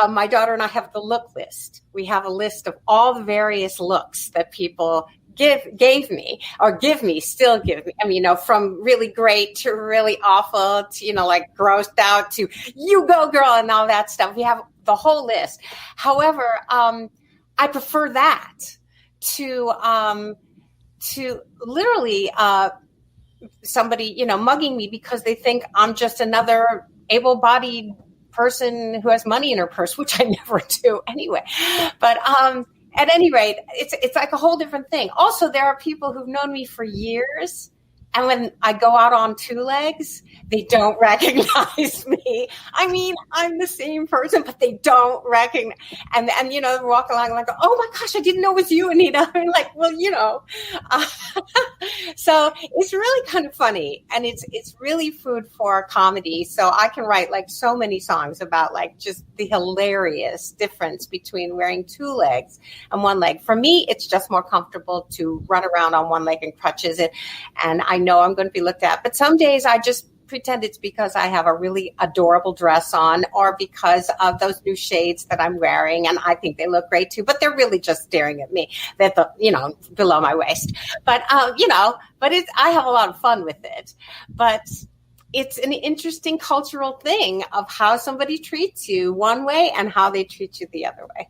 F: my daughter and I have the look list. We have a list of all the various looks that people gave me, still give me. I mean, from really great to really awful to, like grossed out to you go girl and all that stuff. We have the whole list. However, I prefer that to literally somebody, mugging me because they think I'm just another able-bodied person who has money in her purse, which I never do anyway. But at any rate, it's like a whole different thing. Also, there are people who've known me for years, and when I go out on 2 legs, they don't recognize me. I mean, I'm the same person, but they don't recognize. And walk along like, oh my gosh, I didn't know it was you, Anita. I'm like, well, So it's really kind of funny, and it's really food for comedy. So I can write like so many songs about like just the hilarious difference between wearing 2 legs and 1 leg. For me, it's just more comfortable to run around on 1 leg in crutches, and I know I'm going to be looked at. But some days I just pretend it's because I have a really adorable dress on, or because of those new shades that I'm wearing, and I think they look great too. But they're really just staring at me. They're below my waist. But I have a lot of fun with it. But it's an interesting cultural thing of how somebody treats you one way and how they treat you the other way.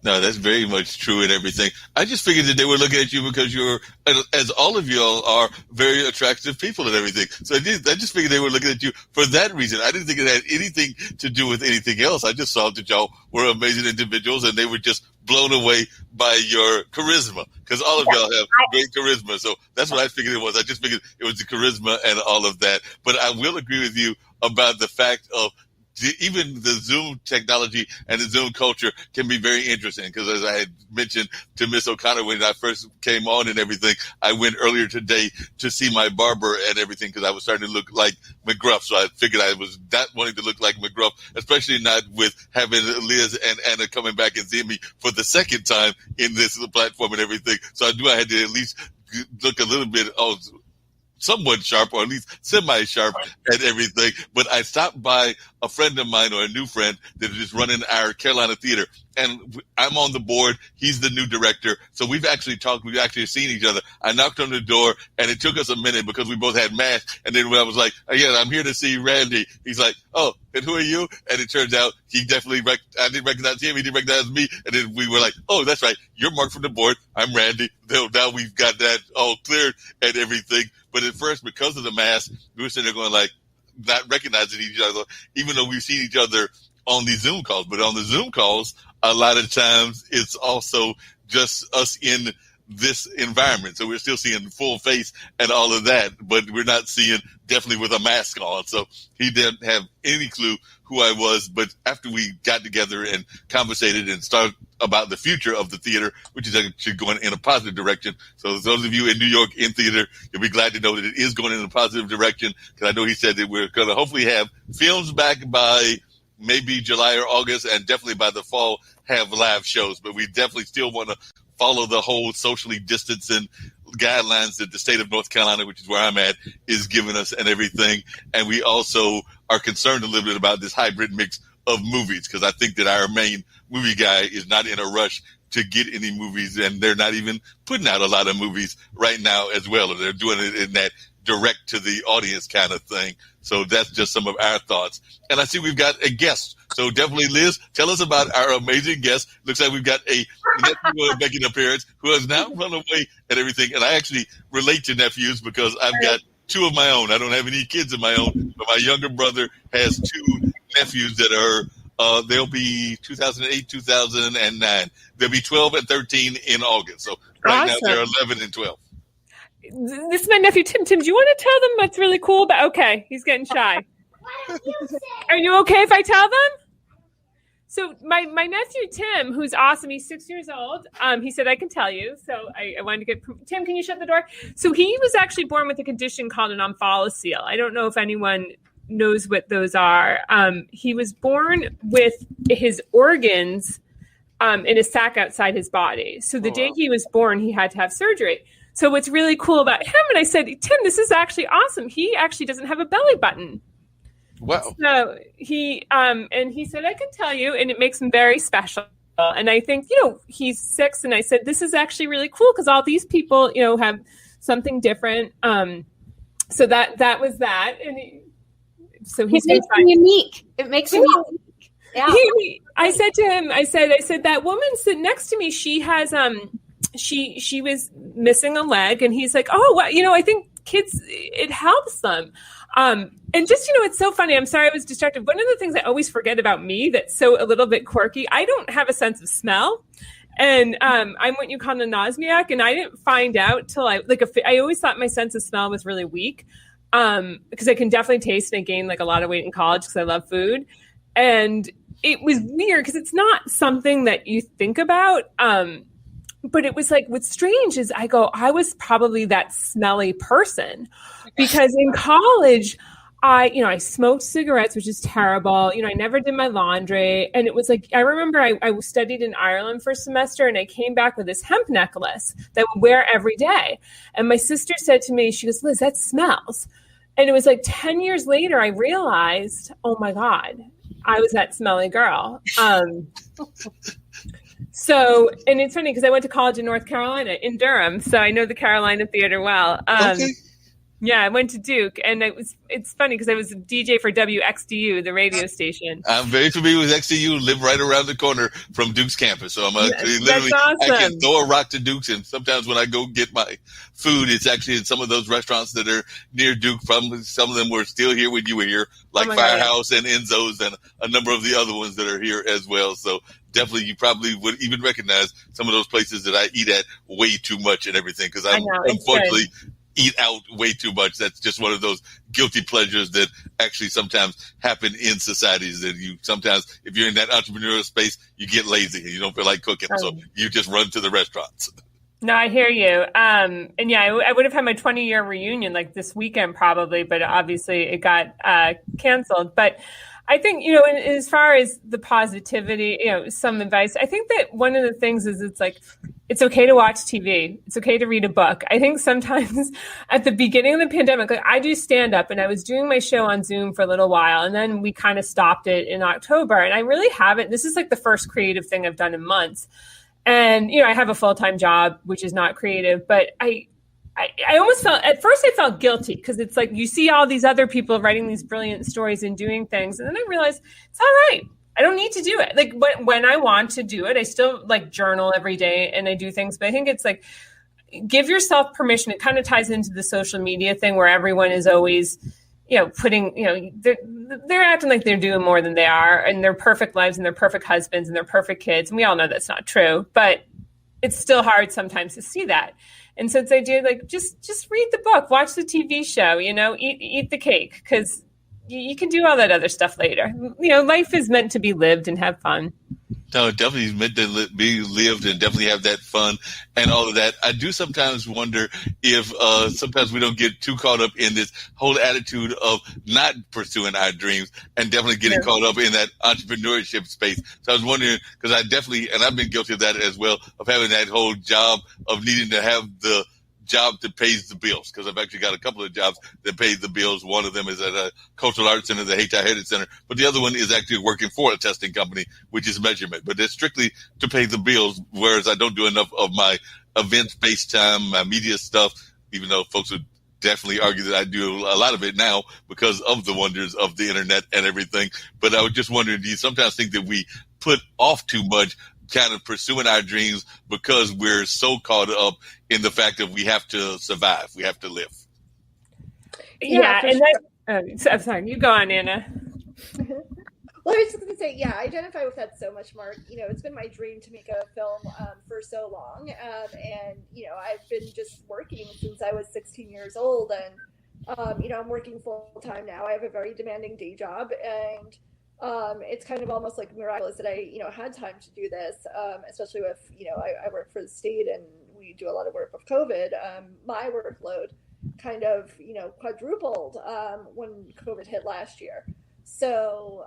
A: No, that's very much true and everything. I just figured that they were looking at you because you're, as all of y'all are, very attractive people and everything. So I just figured they were looking at you for that reason. I didn't think it had anything to do with anything else. I just saw that y'all were amazing individuals and they were just blown away by your charisma, because all of y'all have great charisma. So that's what I figured it was. I just figured it was the charisma and all of that. But I will agree with you about the fact of even the Zoom technology and the Zoom culture can be very interesting, because as I had mentioned to Miss O'Connor when I first came on and everything, I went earlier today to see my barber and everything because I was starting to look like McGruff. So I figured I was not wanting to look like McGruff, especially not with having Liz and Anna coming back and seeing me for the second time in this platform and everything. So I knew I had to at least look a little bit somewhat sharp, or at least semi-sharp at everything. But I stopped by a friend of mine, or a new friend that is running our Carolina theater, and I'm on the board. He's the new director. So we've actually talked. We've actually seen each other. I knocked on the door, and it took us a minute because we both had masks. And then when I was like, oh, yeah, I'm here to see Randy, he's like, oh, and who are you? And it turns out he definitely, I didn't recognize him. He didn't recognize me. And then we were like, oh, that's right. You're Mark from the board. I'm Randy. Now we've got that all cleared and everything. But at first, because of the mask, we were sitting there going like, not recognizing each other, even though we've seen each other on these Zoom calls. But on the Zoom calls, a lot of times it's also just us in this environment. So we're still seeing full face and all of that, but we're not seeing definitely with a mask on. So he didn't have any clue who I was. But after we got together and conversated and started about the future of the theater, which is actually going in a positive direction. So those of you in New York in theater, you'll be glad to know that it is going in a positive direction, because I know he said that we're going to hopefully have films back by maybe July or August, and definitely by the fall have live shows. But we definitely still want to follow the whole socially distancing guidelines that the state of North Carolina, which is where I'm at, is giving us and everything. And we also are concerned a little bit about this hybrid mix of movies, because I think that our main movie guy is not in a rush to get any movies, and they're not even putting out a lot of movies right now as well. Or they're doing it in that direct to the audience kind of thing. So that's just some of our thoughts. And I see we've got a guest. So definitely, Liz, tell us about our amazing guest. Looks like we've got a nephew making an appearance who has now run away and everything. And I actually relate to nephews because I've got two of my own. I don't have any kids of my own, but my younger brother has two nephews that are, they'll be 2008, 2009. They'll be 12 and 13 in August. So right now they're 11 and 12.
G: This is my nephew, Tim. Tim, do you want to tell them what's really cool about? Okay, he's getting shy. Are you okay if I tell them? So my nephew, Tim, who's awesome, he's 6 years old. He said, I can tell you. So I wanted to get, Tim, can you shut the door? So he was actually born with a condition called an omphalocele. I don't know if anyone knows what those are. He was born with his organs in a sac outside his body. So the day he was born, he had to have surgery. So what's really cool about him, and I said, Tim, this is actually awesome. He actually doesn't have a belly button.
A: Wow.
G: So he and he said, I can tell you, and it makes him very special. And I think, he's 6, and I said, this is actually really cool because all these people, have something different. So that was that. And so he's
F: it makes him unique. It makes him unique. Yeah.
G: I said to him, I said that woman sitting next to me, she has she was missing a leg, and he's like, oh, well, I think kids, it helps them. And just, it's so funny. I'm sorry I was distracted. One of the things I always forget about me that's so a little bit quirky, I don't have a sense of smell. And I'm what you call an anosmiac, and I didn't find out till I always thought my sense of smell was really weak, because I can definitely taste, and I gained a lot of weight in college because I love food. And it was weird because it's not something that you think about. But it was what's strange is I was probably that smelly person, because in college, I smoked cigarettes, which is terrible. I never did my laundry. And it was I remember I studied in Ireland for a semester, and I came back with this hemp necklace that I would wear every day. And my sister said to me, she goes, Liz, that smells. And it was 10 years later, I realized, oh my God, I was that smelly girl. So, and it's funny because I went to college in North Carolina, in Durham, so I know the Carolina Theater well.
A: Okay.
G: Yeah, I went to Duke, and it's funny because I was a DJ for WXDU, the radio station.
A: I'm very familiar with XDU, live right around the corner from Duke's campus. So I'm literally,
G: awesome.
A: I can throw a rock to Duke's, and sometimes when I go get my food, it's actually in some of those restaurants that are near Duke. Some of them were still here when you were here, like Firehouse and Enzo's, and a number of the other ones that are here as well. So definitely, you probably would even recognize some of those places that I eat at way too much and everything, because I'm unfortunately eat out way too much. That's just one of those guilty pleasures that actually sometimes happen in societies, that you sometimes, if you're in that entrepreneurial space, you get lazy and you don't feel like cooking. So you just run to the restaurants.
G: No, I hear you. And yeah, I would have had my 20-year reunion this weekend probably, but obviously it got canceled. But I think, as far as the positivity, some advice, I think that one of the things is it's okay to watch TV. It's okay to read a book. I think sometimes at the beginning of the pandemic, I do stand up, and I was doing my show on Zoom for a little while, and then we kind of stopped it in October. And I really haven't, this is the first creative thing I've done in months. And, I have a full-time job, which is not creative, but I almost felt, at first I felt guilty because it's you see all these other people writing these brilliant stories and doing things. And then I realized it's all right. I don't need to do it. When I want to do it, I still journal every day and I do things, but I think it's give yourself permission. It kind of ties into the social media thing where everyone is always, putting, they're acting like they're doing more than they are, and their perfect lives and their perfect husbands and their perfect kids. And we all know that's not true, but it's still hard sometimes to see that. And so it's the idea, just read the book, watch the TV show, eat the cake, because you can do all that other stuff later. Life is meant to be lived and have fun.
A: No, definitely is meant to be lived and definitely have that fun and all of that. I do sometimes wonder if sometimes we don't get too caught up in this whole attitude of not pursuing our dreams and definitely getting caught up in that entrepreneurship space. So I was wondering, because and I've been guilty of that as well, of having that whole job of needing to have the job that pays the bills, because I've actually got a couple of jobs that pay the bills. One of them is at a cultural arts center, the Hayti Heritage Center, but the other one is actually working for a testing company, which is measurement, but it's strictly to pay the bills, whereas I don't do enough of my events-based time, my media stuff, even though folks would definitely argue that I do a lot of it now because of the wonders of the internet and everything. But I was just wondering, do you sometimes think that we put off too much kind of pursuing our dreams because we're so caught up in the fact that we have to survive, we have to live?
G: Yeah, and I'm sorry, you go on, Anna.
D: Well, I was just going to say, I identify with that so much, Mark. It's been my dream to make a film for so long. And, I've been just working since I was 16 years old. And, I'm working full time now. I have a very demanding day job. And it's kind of almost miraculous that I, had time to do this, especially with, I work for the state and we do a lot of work with COVID. My workload kind of, quadrupled when COVID hit last year. So,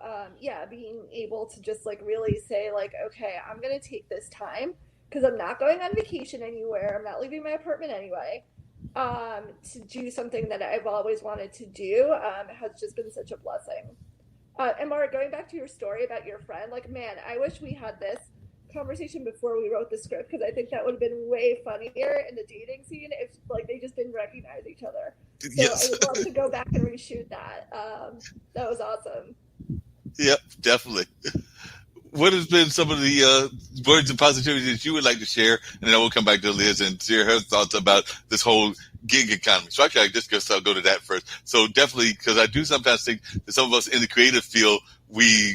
D: being able to just really say okay, I'm going to take this time because I'm not going on vacation anywhere. I'm not leaving my apartment anyway. To do something that I've always wanted to do has just been such a blessing. And Mark, going back to your story about your friend, man, I wish we had this conversation before we wrote the script, because I think that would have been way funnier in the dating scene if they just didn't recognize each other. So yes. I would love to go back and reshoot that. That was awesome.
A: Yep, definitely. What has been some of the words of positivity that you would like to share? And then I will come back to Liz and share her thoughts about this whole gig economy. So actually, I just guess I'll go to that first. So definitely, because I do sometimes think that some of us in the creative field, we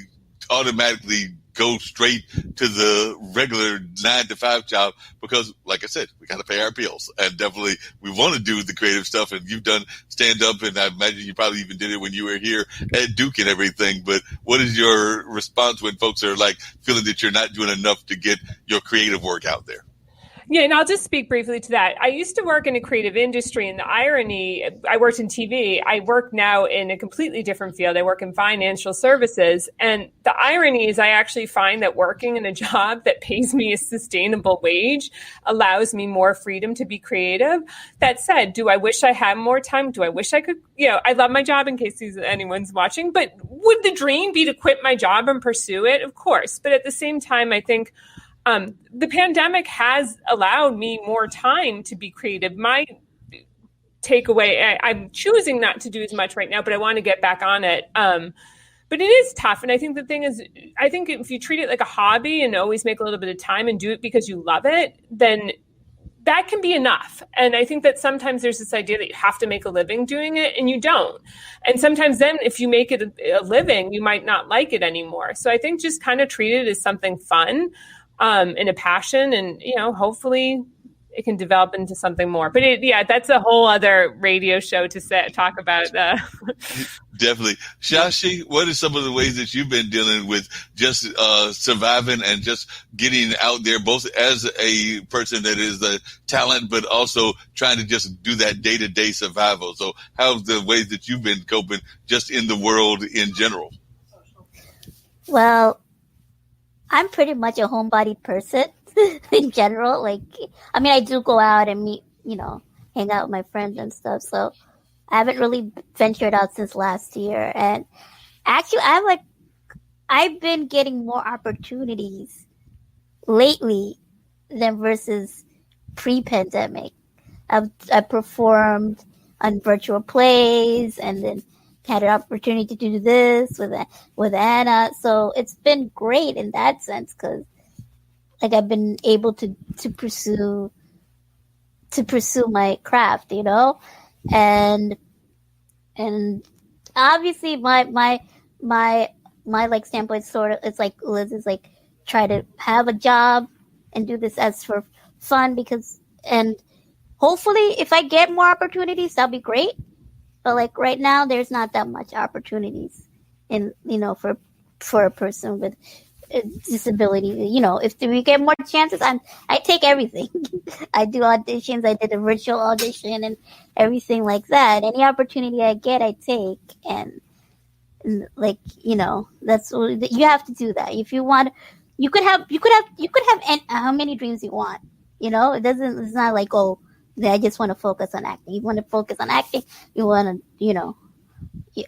A: automatically go straight to the regular 9-to-5 job because, like I said, we got to pay our bills, and definitely we want to do the creative stuff. And you've done stand up, and I imagine you probably even did it when you were here at Duke and everything. But what is your response when folks are feeling that you're not doing enough to get your creative work out there?
G: Yeah, and I'll just speak briefly to that. I used to work in a creative industry, and the irony, I worked in TV. I work now in a completely different field. I work in financial services. And the irony is I actually find that working in a job that pays me a sustainable wage allows me more freedom to be creative. That said, do I wish I had more time? Do I wish I could, I love my job in case anyone's watching, but would the dream be to quit my job and pursue it? Of course. But at the same time, I think the pandemic has allowed me more time to be creative. My takeaway, I'm choosing not to do as much right now, but I want to get back on it. But it is tough. And I think the thing is, I think if you treat it like a hobby and always make a little bit of time and do it because you love it, then that can be enough. And I think that sometimes there's this idea that you have to make a living doing it, and you don't. And sometimes then if you make it a living, you might not like it anymore. So I think just kind of treat it as something fun. And a passion, and hopefully it can develop into something more. But that's a whole other radio show to talk about.
A: Definitely. Shashi, what are some of the ways that you've been dealing with just surviving and just getting out there, both as a person that is a talent, but also trying to just do that day-to-day survival? So how have the ways that you've been coping just in the world in general?
E: Well, I'm pretty much a homebody person in general. Like, I mean, I do go out and meet, hang out with my friends and stuff. So I haven't really ventured out since last year. And actually, I've been getting more opportunities lately than versus pre-pandemic. I performed on virtual plays and then had an opportunity to do this with Anna. So it's been great in that sense because like I've been able to pursue my craft, and obviously my like standpoint sort of it's like Liz is like try to have a job and do this as for fun and hopefully if I get more opportunities that'll be great, but like right now there's not that much opportunities in for a person with a disability. If we get more chances, I take everything. I do auditions. I did a virtual audition and everything like that. Any opportunity I get, I take. And like that's what you have to do. That if you want, you could have how many dreams you want. It's not like, oh, I just want to focus on acting. You want to focus on acting. You want to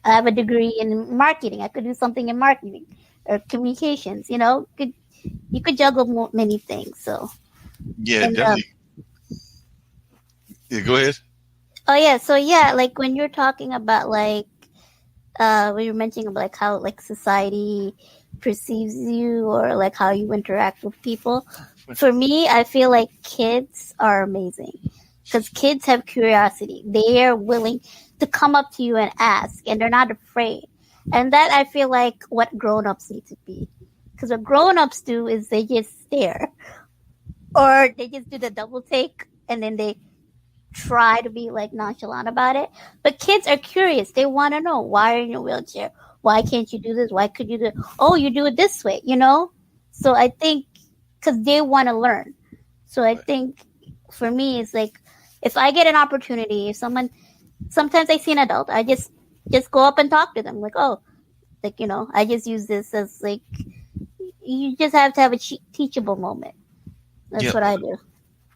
E: I have a degree in marketing. I could do something in marketing or communications. You could juggle many things. So
A: yeah, definitely. Yeah, go ahead.
E: Oh yeah, so yeah, like when you're talking about like when you're mentioning about like how like society perceives you or like how you interact with people. For me, I feel like kids are amazing because kids have curiosity. They are willing to come up to you and ask, and they're not afraid. And that I feel like what grown-ups need to be. Because what grown-ups do is they just stare. Or they just do the double take and then they try to be like nonchalant about it. But kids are curious. They want to know, why are you in a wheelchair? Why can't you do this? Why could you do it? Oh, you do it this way, So I think because they want to learn. So I think for me, it's like if I get an opportunity, if sometimes I see an adult, I just go up and talk to them. Like, oh, like, I just use this as like, you just have to have a teachable moment. That's what I do.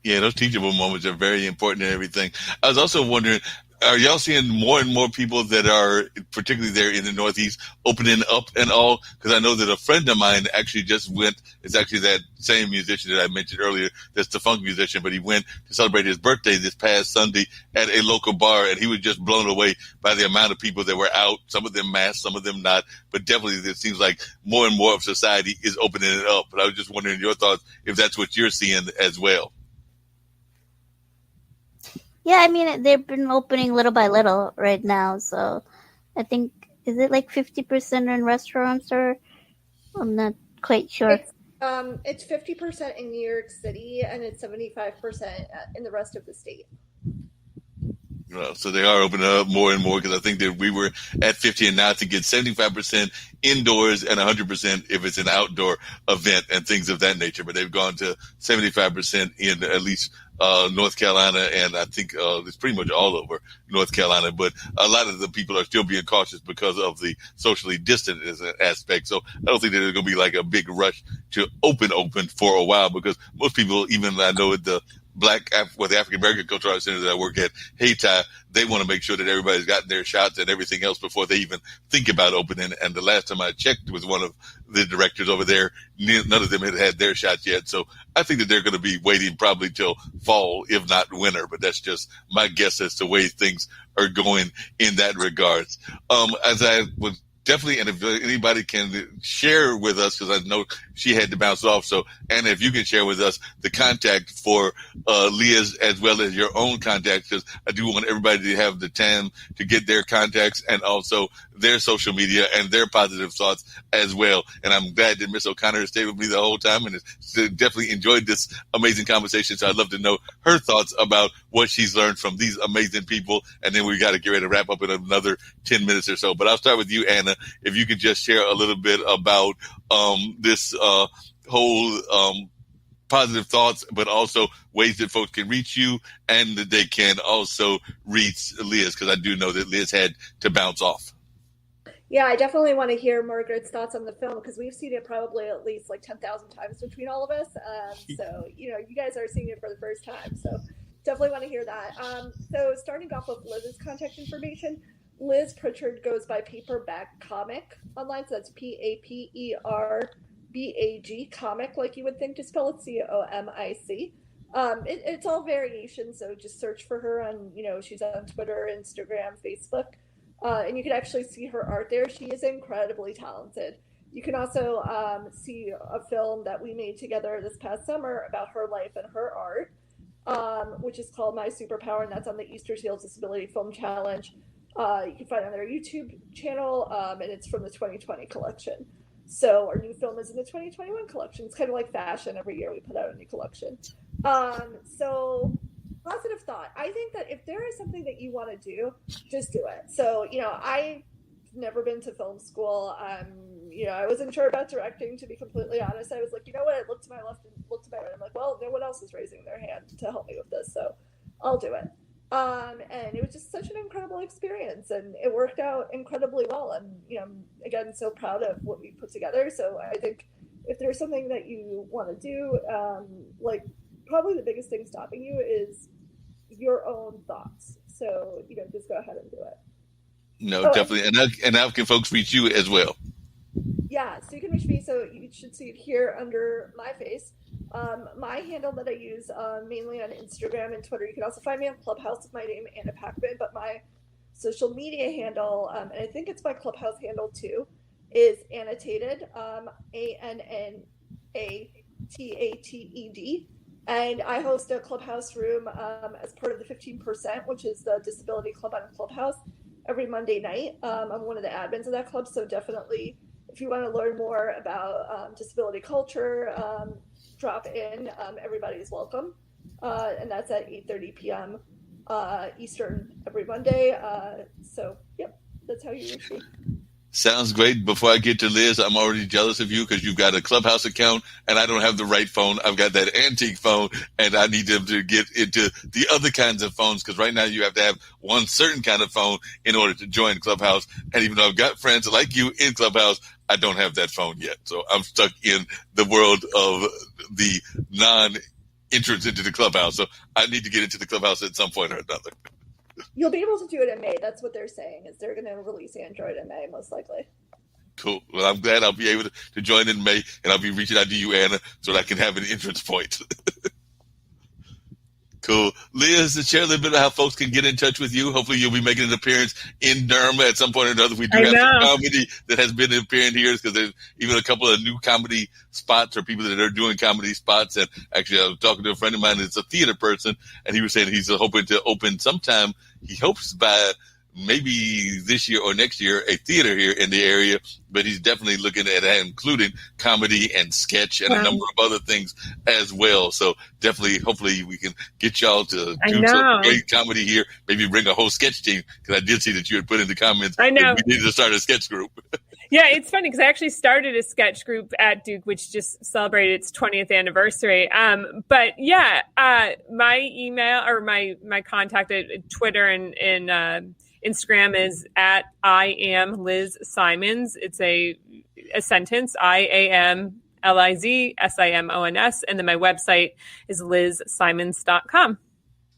A: Yeah, those teachable moments are very important and everything. I was also wondering, are y'all seeing more and more people that are, particularly there in the Northeast, opening up and all? Because I know that a friend of mine actually just went, it's actually that same musician that I mentioned earlier, that's the funk musician, but he went to celebrate his birthday this past Sunday at a local bar, and he was just blown away by the amount of people that were out, some of them masked, some of them not, but definitely it seems like more and more of society is opening it up. But I was just wondering your thoughts, if that's what you're seeing as well.
E: Yeah, I mean, they've been opening little by little right now. So I think, is it like 50% in restaurants or I'm not quite sure.
D: It's 50% in New York City and it's 75% in the rest of the state.
A: So they are opening up more and more because I think that we were at 50 and now I think it's 75% indoors and 100% if it's an outdoor event and things of that nature. But they've gone to 75% in at least North Carolina, and I think it's pretty much all over North Carolina. But a lot of the people are still being cautious because of the socially distant aspect. So I don't think there's going to be like a big rush to open for a while because most people, even I know at the the African American Cultural Arts Center that I work at, Hayti, they want to make sure that everybody's gotten their shots and everything else before they even think about opening. And the last time I checked with one of the directors over there, none of them had their shots yet. So I think that they're going to be waiting probably till fall, if not winter. But that's just my guess as to way things are going in that regards. As I was definitely, and if anybody can share with us, because I know she had to bounce off. So, Anna, if you can share with us the contact for Leah's as well as your own contacts, because I do want everybody to have the time to get their contacts and also their social media and their positive thoughts as well. And I'm glad that Miss O'Connor stayed with me the whole time and has definitely enjoyed this amazing conversation. So I'd love to know her thoughts about what she's learned from these amazing people. And then we got to get ready to wrap up in another 10 minutes or so. But I'll start with you, Anna. If you could just share a little bit about this whole positive thoughts, but also ways that folks can reach you and that they can also reach Liz, because I do know that Liz had to bounce off.
D: Yeah, I definitely want to hear Margaret's thoughts on the film because we've seen it probably at least like 10,000 times between all of us. So, you guys are seeing it for the first time. So, definitely want to hear that. So, starting off with Liz's contact information, Liz Pritchard goes by Paperback Comic online. So, that's PAPERBAG comic, like you would think to spell it, COMIC. It's all variations. So, just search for her on, she's on Twitter, Instagram, Facebook. And you can actually see her art there. She is incredibly talented. You can also see a film that we made together this past summer about her life and her art, which is called My Superpower, and that's on the Easter Seals Disability Film Challenge. You can find it on their YouTube channel, and it's from the 2020 collection. So our new film is in the 2021 collection. It's kind of like fashion. Every year we put out a new collection. So positive thought. I think that if there is something that you want to do, just do it. So, I've never been to film school. I wasn't sure about directing, to be completely honest. I was like, you know what? I looked to my left and looked to my right. I'm like, well, no one else is raising their hand to help me with this, so I'll do it. And it was just such an incredible experience, and it worked out incredibly well. And, again, so proud of what we put together. So I think if there's something that you want to do, probably the biggest thing stopping you is your own thoughts. So, just go ahead and do it.
A: No, definitely. And how can folks reach you as well?
D: Yeah, so you can reach me. So you should see it here under my face. My handle that I use mainly on Instagram and Twitter. You can also find me on Clubhouse with my name, Anna Packman. But my social media handle, and I think it's my Clubhouse handle too, is annotated, ANNATATED. And I host a Clubhouse room as part of the 15%, which is the Disability Club on Clubhouse, every Monday night. I'm one of the admins of that club, so definitely if you want to learn more about disability culture, drop in. Everybody's welcome. And that's at 8:30 p.m. Eastern every Monday. So, yep, that's how you reach me.
A: Sounds great. Before I get to Liz, I'm already jealous of you because you've got a Clubhouse account and I don't have the right phone. I've got that antique phone and I need them to get into the other kinds of phones because right now you have to have one certain kind of phone in order to join Clubhouse. And even though I've got friends like you in Clubhouse, I don't have that phone yet. So I'm stuck in the world of the non-entrance into the Clubhouse. So I need to get into the Clubhouse at some point or another.
D: You'll be able to do it in May. That's what they're saying, is they're going to release Android in May, most likely.
A: Cool. Well, I'm glad I'll be able to join in May, and I'll be reaching out to you, Anna, so that I can have an entrance point. Cool. Liz, share a little bit of how folks can get in touch with you. Hopefully you'll be making an appearance in Durham at some point or another. We do have some comedy that has been appearing here because there's even a couple of new comedy spots or people that are doing comedy spots. And actually, I was talking to a friend of mine that's a theater person, and he was saying he's hoping to open sometime. He hopes by maybe this year or next year a theater here in the area, but he's definitely looking at including comedy and sketch and a number of other things as well. So definitely, hopefully we can get y'all to do some great comedy here. Maybe bring a whole sketch team, because I did see that you had put in the comments that we needed to start a sketch group.
G: Yeah, it's funny because I actually started a sketch group at Duke, which just celebrated its 20th anniversary. But yeah, my email or my contact at Twitter and Instagram is at I am Liz Simons. It's a sentence, IAMLIZSIMONS. And then my website is lizsimons.com.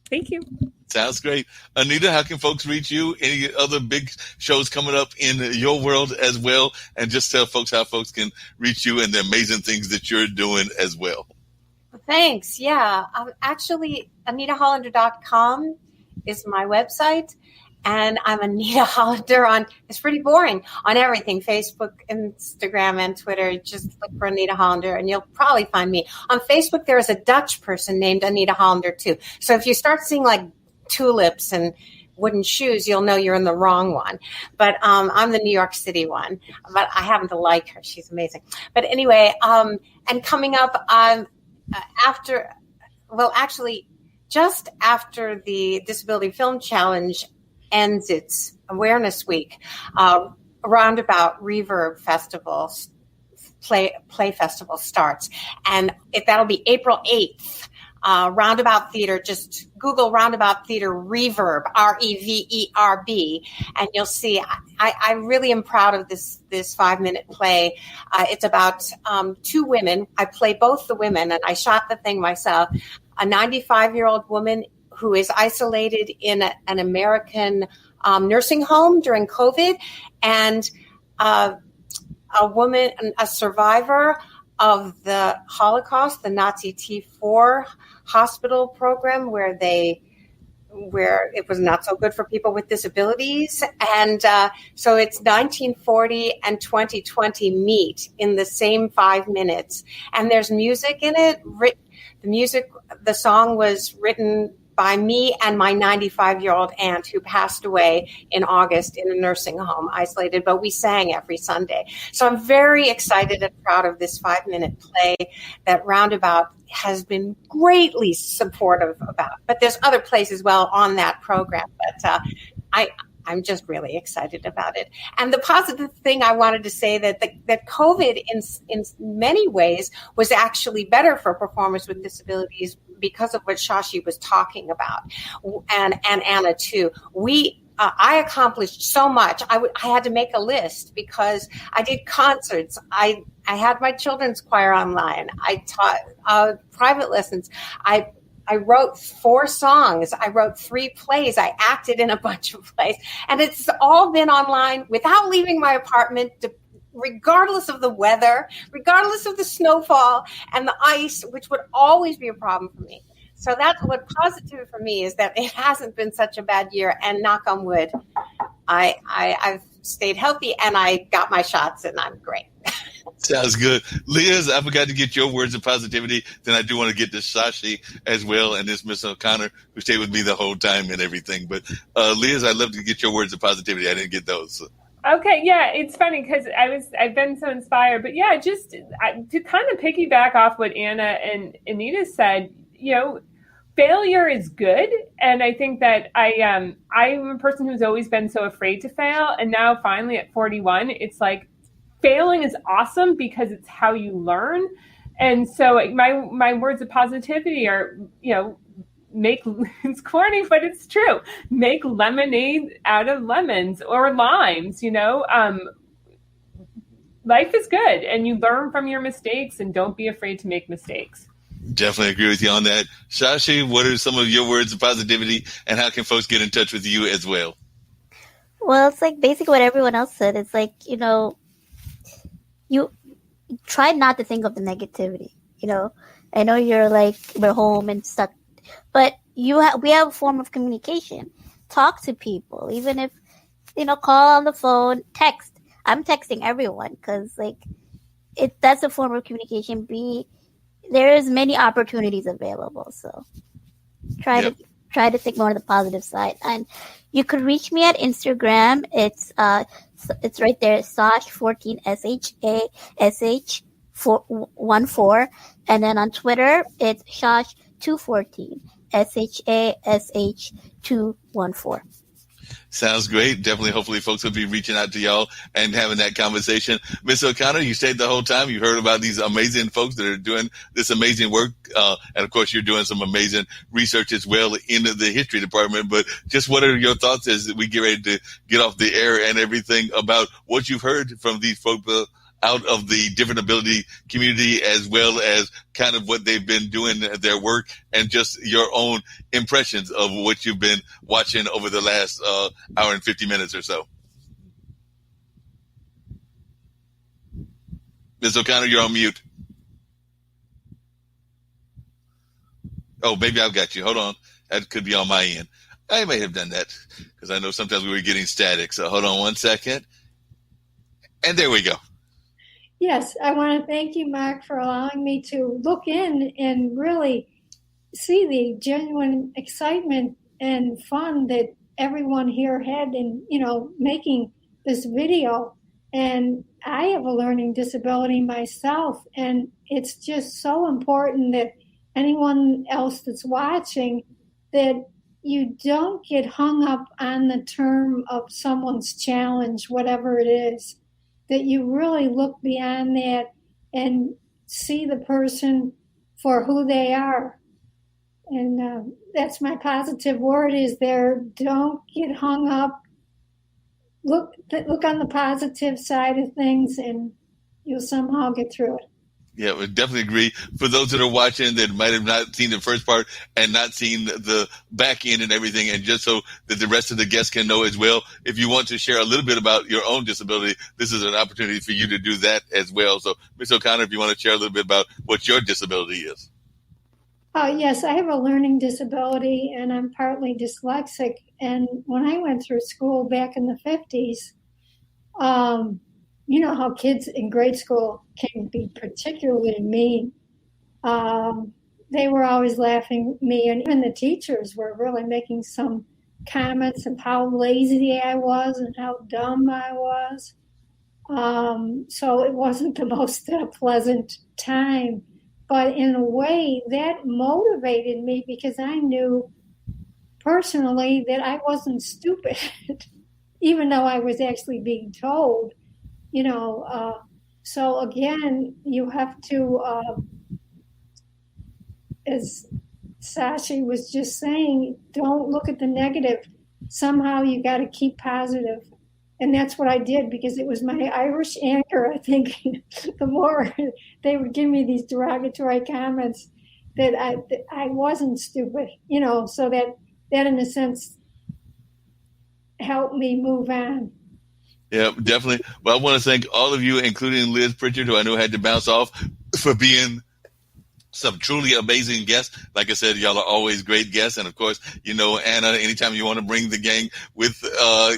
G: Thank you.
A: Sounds great. Anita, how can folks reach you? Any other big shows coming up in your world as well? And just tell folks how folks can reach you and the amazing things that you're doing as well.
F: Thanks. Yeah. Actually, AnitaHollander.com is my website. And I'm Anita Hollander it's pretty boring, on everything, Facebook, Instagram, and Twitter. Just look for Anita Hollander and you'll probably find me. On Facebook, there is a Dutch person named Anita Hollander too. So if you start seeing like tulips and wooden shoes, you'll know you're in the wrong one. But I'm the New York City one. But I happen to like her. She's amazing. But anyway, and coming up just after the Disability Film Challenge ends its awareness week, roundabout Reverb Festival, play festival starts. And that'll be April 8th. Roundabout Theater. Just Google Roundabout Theater Reverb, Reverb, and you'll see. I really am proud of this 5-minute play. It's about 2 women. I play both the women, and I shot the thing myself. A 95-year-old woman who is isolated in an American nursing home during COVID, and a woman, a survivor of the Holocaust, the Nazi T4 hospital program, where it was not so good for people with disabilities. And so it's 1940 and 2020 meet in the same 5 minutes. And there's music in it. The song was written by me and my 95-year-old aunt who passed away in August in a nursing home, isolated, but we sang every Sunday. So I'm very excited and proud of this 5-minute play that Roundabout has been greatly supportive about. But there's other plays as well on that program, but I'm just really excited about it. And the positive thing I wanted to say that COVID in many ways was actually better for performers with disabilities because of what Shashi was talking about, and Anna too. I accomplished so much. I had to make a list because I did concerts. I had my children's choir online. I taught private lessons. I wrote 4 songs. I wrote 3 plays. I acted in a bunch of plays. And it's all been online without leaving my apartment, regardless of the weather, regardless of the snowfall and the ice, which would always be a problem for me. So that's what positive for me is that it hasn't been such a bad year. And knock on wood, I've stayed healthy and I got my shots and I'm great.
A: Sounds good. Liz, I forgot to get your words of positivity. Then I do want to get to Shashi as well and this Miss O'Connor who stayed with me the whole time and everything. But Liz, I'd love to get your words of positivity. I didn't get those. So.
G: Okay, yeah, it's funny because I've been so inspired. But yeah, just to kind of piggyback off what Anna and Anita said, failure is good. And I think that I'm a person who's always been so afraid to fail. And now finally at 41, it's like failing is awesome because it's how you learn. And so my words of positivity are, it's corny, but it's true. Make lemonade out of lemons or limes, life is good and you learn from your mistakes and don't be afraid to make mistakes.
A: Definitely agree with you on that. Shashi, what are some of your words of positivity and how can folks get in touch with you as well?
E: Well, it's like basically what everyone else said. It's like, you try not to think of the negativity, I know we're home and stuck, but we have a form of communication. Talk to people, even if, call on the phone, text. I'm texting everyone because that's a form of communication. There is many opportunities available. So try to think more on the positive side. And you could reach me at Instagram. It's right there, Sash14, SHASH14. And then on Twitter, it's Shash214, SHASH214.
A: Sounds great. Definitely, hopefully folks will be reaching out to y'all and having that conversation. Miss O'Connor, you stayed the whole time. You heard about these amazing folks that are doing this amazing work. And of course, you're doing some amazing research as well in the history department. But just what are your thoughts as we get ready to get off the air and everything about what you've heard from these folks out of the different ability community, as well as kind of what they've been doing their work and just your own impressions of what you've been watching over the last hour and 50 minutes or so. Ms. O'Connor, you're on mute. Oh, maybe I've got you. Hold on. That could be on my end. I may have done that because I know sometimes we were getting static. So hold on one second. And there we go.
B: Yes, I want to thank you, Mark, for allowing me to look in and really see the genuine excitement and fun that everyone here had in, making this video. And I have a learning disability myself, and it's just so important that anyone else that's watching, that you don't get hung up on the term of someone's challenge, whatever it is. That you really look beyond that and see the person for who they are. And that's my positive word is there. Don't get hung up. Look on the positive side of things, and you'll somehow get through it.
A: Yeah, we definitely agree. For those that are watching that might have not seen the first part and not seen the back end and everything, and just so that the rest of the guests can know as well, if you want to share a little bit about your own disability, this is an opportunity for you to do that as well. So, Ms. O'Connor, if you want to share a little bit about what your disability is.
B: Yes, I have a learning disability, and I'm partly dyslexic. And when I went through school back in the 50s, you know how kids in grade school can be particularly mean. They were always laughing at me, and even the teachers were really making some comments of how lazy I was and how dumb I was. So it wasn't the most pleasant time. But in a way, that motivated me because I knew personally that I wasn't stupid, even though I was actually being told. So again, you have to, as Sashi was just saying, don't look at the negative. Somehow you got to keep positive. And that's what I did because it was my Irish anger, I think. The more they would give me these derogatory comments that I wasn't stupid, so that in a sense helped me move on.
A: Yeah, definitely. Well, I want to thank all of you, including Liz Pritchard, who I know had to bounce off, for being some truly amazing guests. Like I said, y'all are always great guests. And of course, Anna, anytime you want to bring the gang with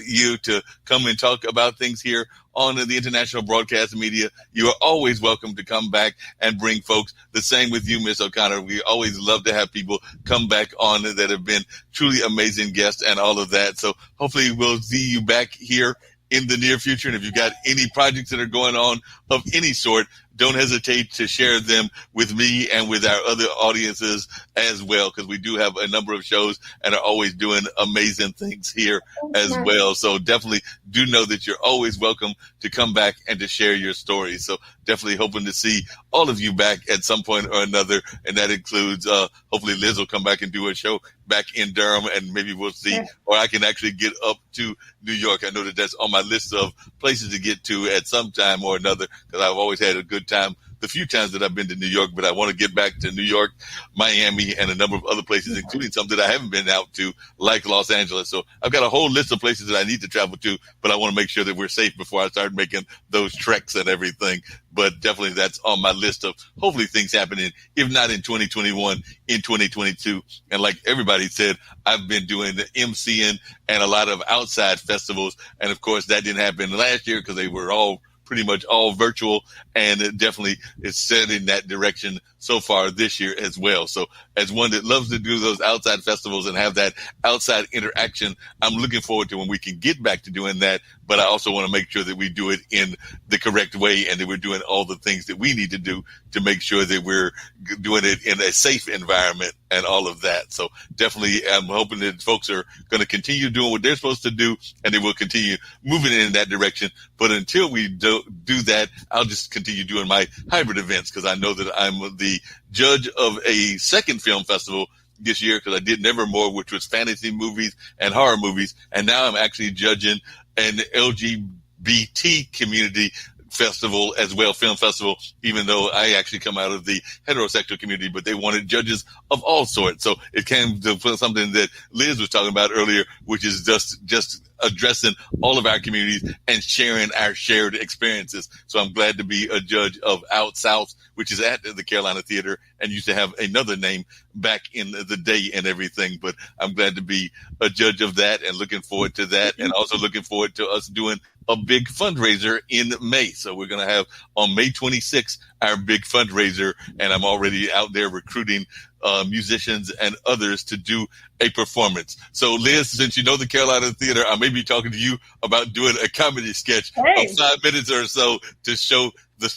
A: you to come and talk about things here on the international broadcast media, you are always welcome to come back and bring folks. The same with you, Miss O'Connor. We always love to have people come back on that have been truly amazing guests and all of that. So hopefully we'll see you back here in the near future. And if you've got any projects that are going on of any sort, don't hesitate to share them with me and with our other audiences as well, because we do have a number of shows and are always doing amazing things here as well. So definitely do know that you're always welcome to come back and to share your stories. So definitely hoping to see all of you back at some point or another. And that includes, hopefully Liz will come back and do a show back in Durham, and maybe we'll see, or I can actually get up to New York. I know that that's on my list of places to get to at some time or another, because I've always had a good time the few times that I've been to New York, but I want to get back to New York, Miami, and a number of other places, including some that I haven't been out to, like Los Angeles. So I've got a whole list of places that I need to travel to, but I want to make sure that we're safe before I start making those treks and everything. But definitely that's on my list of hopefully things happening, if not in 2021, in 2022. And like everybody said, I've been doing the MCing and a lot of outside festivals. And of course, that didn't happen last year because they were all pretty much all virtual, and it definitely is set in that direction so far this year as well. So as one that loves to do those outside festivals and have that outside interaction, I'm looking forward to when we can get back to doing that. But I also want to make sure that we do it in the correct way and that we're doing all the things that we need to do to make sure that we're doing it in a safe environment and all of that. So definitely I'm hoping that folks are going to continue doing what they're supposed to do, and they will continue moving in that direction. But until we do that, I'll just continue doing my hybrid events, because I know that I'm the judge of a second film festival this year, because I did Nevermore, which was fantasy movies and horror movies. And now I'm actually judging an LGBT community festival as well, film festival, even though I actually come out of the heterosexual community, but they wanted judges of all sorts. So it came to something that Liz was talking about earlier, which is just addressing all of our communities and sharing our shared experiences. So I'm glad to be a judge of Out South, which is at the Carolina Theater and used to have another name back in the day and everything. But I'm glad to be a judge of that and looking forward to that, and also looking forward to us doing a big fundraiser in May. So we're going to have on May 26th our big fundraiser, and I'm already out there recruiting musicians and others to do a performance. So Liz, since you know the Carolina Theater, I may be talking to you about doing a comedy sketch of 5 minutes or so to show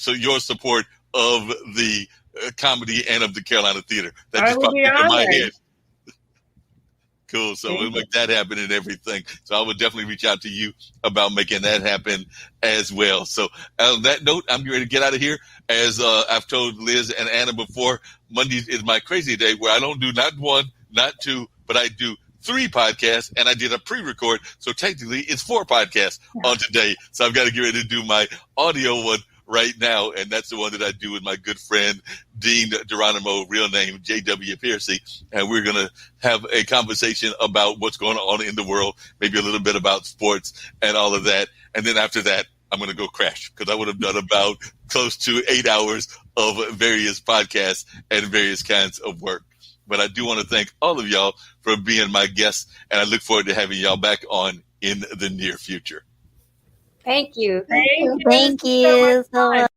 A: your support of the comedy and of the Carolina Theater. That just popped into my head. Cool. So we'll make that happen and everything. So I will definitely reach out to you about making that happen as well. So on that note, I'm ready to get out of here. As I've told Liz and Anna before, Monday is my crazy day where I don't do not one, not two, but I do 3 podcasts, and I did a pre-record. So technically it's 4 podcasts on today. So I've got to get ready to do my audio one right now, and that's the one that I do with my good friend Dean Geronimo, real name J.W. Piercy, and we're going to have a conversation about what's going on in the world, maybe a little bit about sports and all of that, and then after that, I'm going to go crash because I would have done about close to 8 hours of various podcasts and various kinds of work. But I do want to thank all of y'all for being my guests, and I look forward to having y'all back on in the near future.
F: Thank you.
E: Thank you so much.